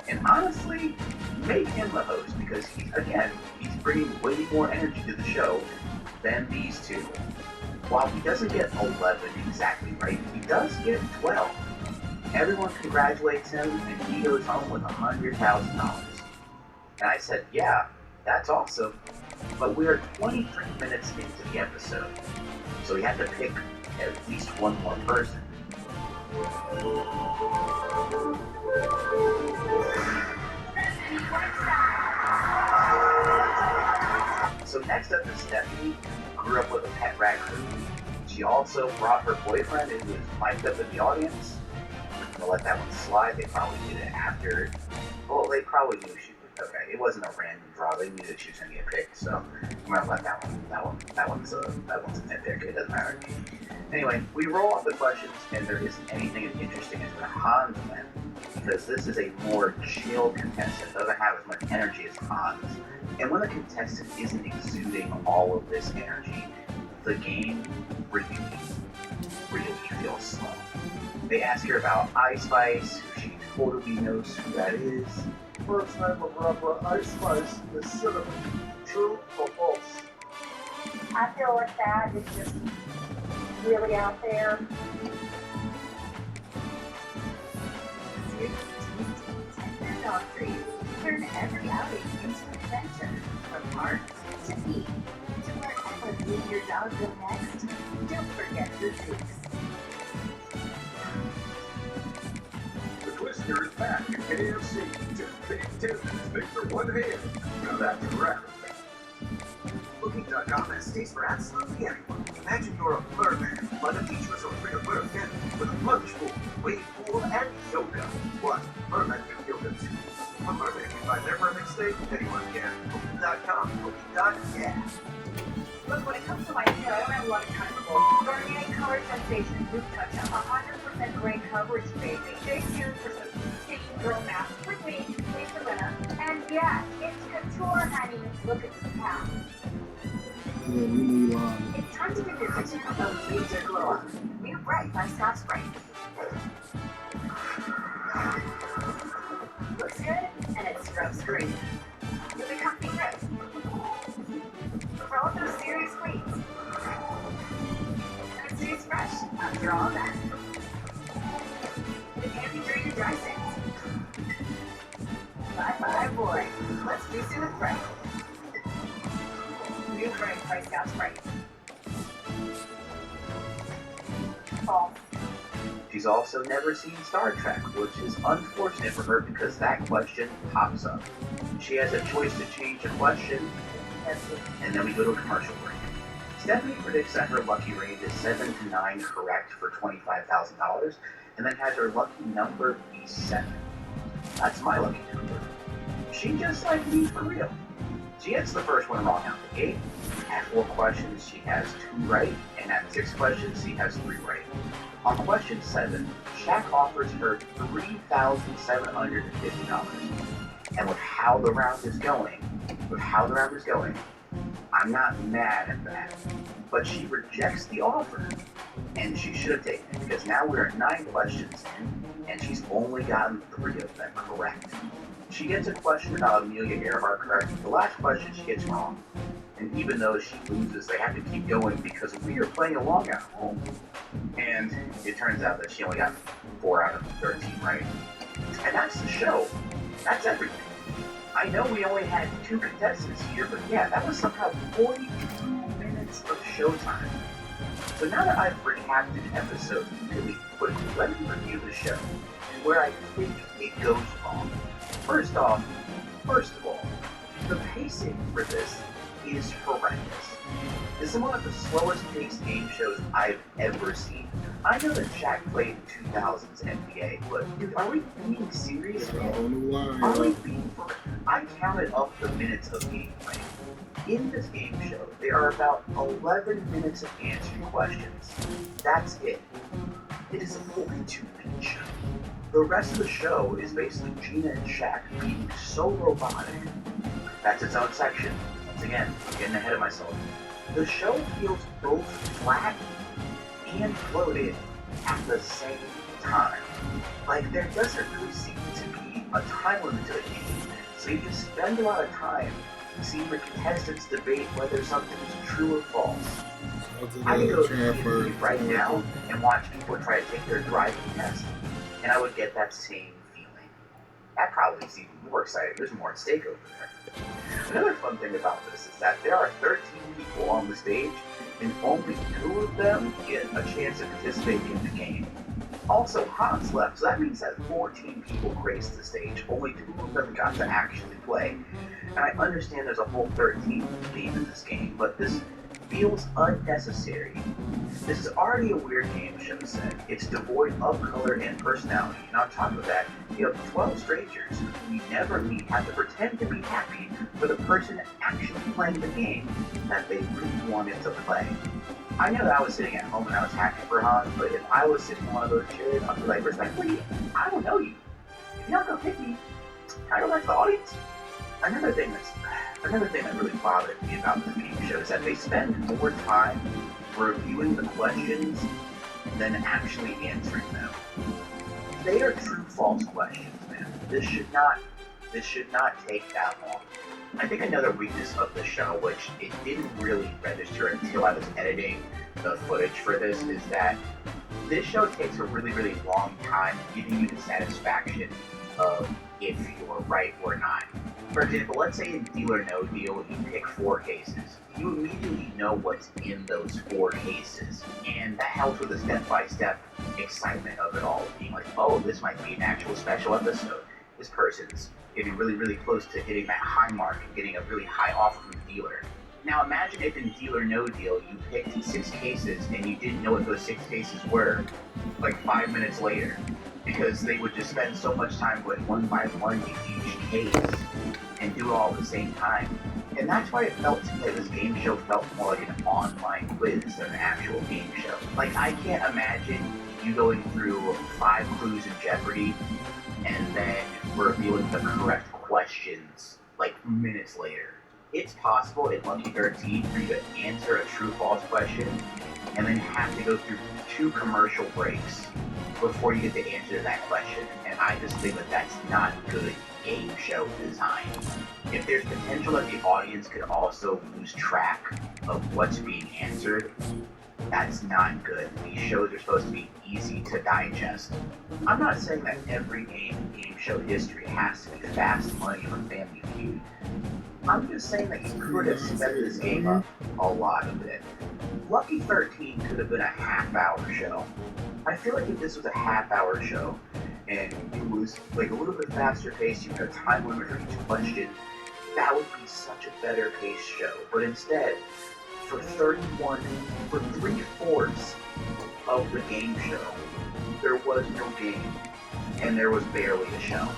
Speaker 1: And honestly, make him the host, because he's bringing way more energy to the show than these two. While he doesn't get 11 exactly right, he does get 12. Everyone congratulates him, and he goes home with $100,000. And I said, yeah, that's awesome, but we're 23 minutes into the episode, so we have to pick at least one more person. So next up is Stephanie, who grew up with a pet raccoon. She also brought her boyfriend, who was mic'd up in the audience. I'm gonna let that one slide. They probably did it after. Well, they probably knew she was okay. It wasn't a random draw. They knew that she was gonna get picked. So I'm gonna let that one's a nitpick. It doesn't matter. Anyway, we roll off the questions, and there isn't anything as interesting as when Hans went, because this is a more chill contestant. Doesn't have as much energy as Hans. And when a contestant isn't exuding all of this energy, the game really feels slow. They ask her about Ice Spice, who she totally knows who that is.
Speaker 8: First name of rapper Ice Spice is Cinnamon. True or false?
Speaker 10: I feel like that is just really out there.
Speaker 11: Serious, tasty, tender dog treats. Turn every outing into an adventure. From parks to feed to wherever you and your dog go next. Don't forget the Zooks.
Speaker 12: The Twister is back at KFC. 2 big tenders made for one hand. Now that's a record.
Speaker 13: Booking.com has stays for absolutely anyone. Imagine you're a merman, by the beach resort with a merman, with a plunge pool, wave pool, and yoga. What? Mermen do yoga too. A merman can find their perfect stay, anyone can. Booking.com, booking.yeah.
Speaker 9: Look, when it comes to my hair, I don't have a lot of time for both. Garnier Color Sensation Root Touch-Up, 100% gray coverage, baby. Stay tuned for some
Speaker 10: Girl math with me, Lisa Winner. And yeah, it's couture, honey. Look at the cow.
Speaker 2: Yeah, we need
Speaker 10: It's time to give your kitchen a major glow up. New Bright by Scotch Brite. Looks good, and it scrubs great. With a comfy grip. For all those serious cleans. And it stays fresh after all that. With handy during your dry stains. Bye boy. Let's do some with Bright. New Bright by Scotch Brite. False.
Speaker 1: She's also never seen Star Trek, which is unfortunate for her because that question pops up. She has a choice to change a question, and then we go to a commercial break. Stephanie predicts that her lucky range is 7 to 9 correct for $25,000, and then has her lucky number be 7. That's my lucky number. She just like me for real. She gets the first one wrong out the gate. At 4 questions, she has 2 right, and at 6 questions, she has 3 right. On question 7, Shaq offers her $3,750. And with how the round is going, I'm not mad at that. But she rejects the offer, and she should have taken it, because now we're 9 questions in, and she's only gotten 3 of them correct. She gets a question about Amelia Earhart correct. The last question she gets wrong. And even though she loses, they have to keep going because we are playing along at home. And it turns out that she only got 4 out of 13 right. And that's the show. That's everything. I know we only had 2 contestants here, but yeah, that was somehow 42 minutes of showtime. So now that I've recapped the episode really quickly, let me review the show and where I think it goes wrong. First of all, the pacing for this is horrendous. This is one of the slowest paced game shows I've ever seen. I know that Shaq played 2000s NBA, but dude, are we being serious, man? Are we being for real? I counted up the minutes of gameplay. In this game show, there are about 11 minutes of answering questions. That's it. It is a 42-minute show. The rest of the show is basically Gina and Shaq being so robotic. That's its own section. Once again, I'm getting ahead of myself. The show feels both flat and floated at the same time. Like, there doesn't really seem to be a time limit to the game, so you can spend a lot of time seeing the contestants debate whether something is true or false. I could go to YouTube right now and watch people try to take their driving test, and I would get that same feeling. That probably is even more exciting. There's more at stake over there. Another fun thing about this is that there are 13 people on the stage, and only 2 of them get a chance to participate in the game. Also, Hans left, so that means that 14 people graced the stage. Only 2 of them got to actually play. And I understand there's a whole 13th theme in this game, but this feels unnecessary. This is already a weird game show set. It's devoid of color and personality. And on top of that, you have 12 strangers who we never meet have to pretend to be happy for the person actually playing the game that they really wanted to play. I know that I was sitting at home and I was happy for Hans, but if I was sitting in one of those chairs, I'd be like, respectfully, I don't know you. If you're not gonna pick me, can I go back to the audience? Another thing that really bothered me about this game show is that they spend more time reviewing the questions than actually answering them. They are true-false questions, man. This should not take that long. I think another weakness of the show, which it didn't really register until I was editing the footage for this, is that this show takes a really, really long time giving you the satisfaction of if you're right or not. For example, let's say in Deal or No Deal, you pick 4 cases. You immediately know what's in those 4 cases, and that helps with the step-by-step excitement of it all, being like, oh, this might be an actual special episode. This person's getting really, really close to hitting that high mark and getting a really high offer from the dealer. Now imagine if in Deal or No Deal, you picked 6 cases and you didn't know what those 6 cases were, like 5 minutes later, because they would just spend so much time going one by one to each case and do it all at the same time. And that's why it felt to me like this game show felt more like an online quiz than an actual game show. Like, I can't imagine
Speaker 14: you going through 5 clues in Jeopardy and then revealing the correct questions like minutes later. It's possible in Lucky 13 for you to answer a true-false question and then have to go through 2 commercial breaks before you get the answer to that question. And I just think that that's not good game show design. If there's potential that the audience could also lose track of what's being answered, that's not good. These shows are supposed to be easy to digest. I'm not saying that every game in game show history has to be Fast Money or Family Feud. I'm just saying that you could have sped this game up a lot of it. Lucky 13 could have been a half-hour show. I feel like if this was a half-hour show and it was like a little bit faster paced, you had a time limit for each question, that would be such a better paced show. But instead, for 3/4 of the game show, there was no game, and there was barely a show.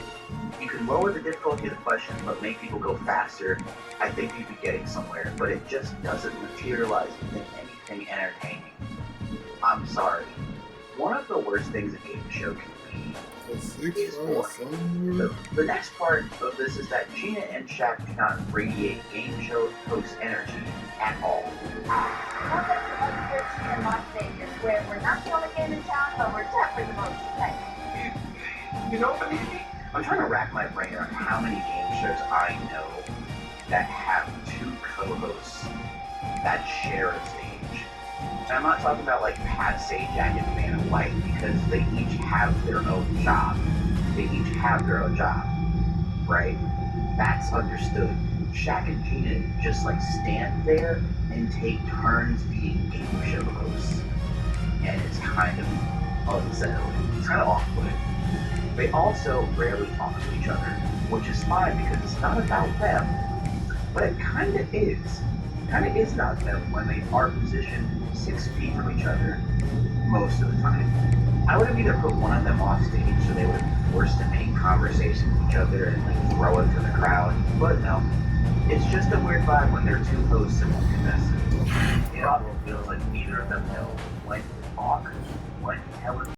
Speaker 14: You can lower the difficulty of the questions, but make people go faster. I think you'd be getting somewhere, but it just doesn't materialize into anything entertaining. I'm sorry. One of the worst things a game show can be is boring. The next part of this is that Gina and Shaq do not radiate game show host energy at all.
Speaker 10: Welcome to Lucky 13 in Las Vegas, where we're not the only game in town, but we're definitely the most exciting.
Speaker 14: You know what, Andy? I'm trying to rack my brain on how many game shows I know that have 2 co-hosts that share a stage. And I'm not talking about like Pat Sajak and Vanna White, because they each have their own job. They each have their own job, right? That's understood. Shaq and Gina just like stand there and take turns being game show hosts. And it's kind of unsettling. It's kind of off-putting. They also rarely talk to each other, which is fine because it's not about them. But it kind of is. It kind of is about them when they are positioned 6 feet from each other most of the time. I would have either put one of them off stage so they would be forced to make conversation with each other and like throw it to the crowd. But no. It's just a weird vibe when they're 2 hosts and 1 contestant. It often feels like neither of them know when to talk, when to tell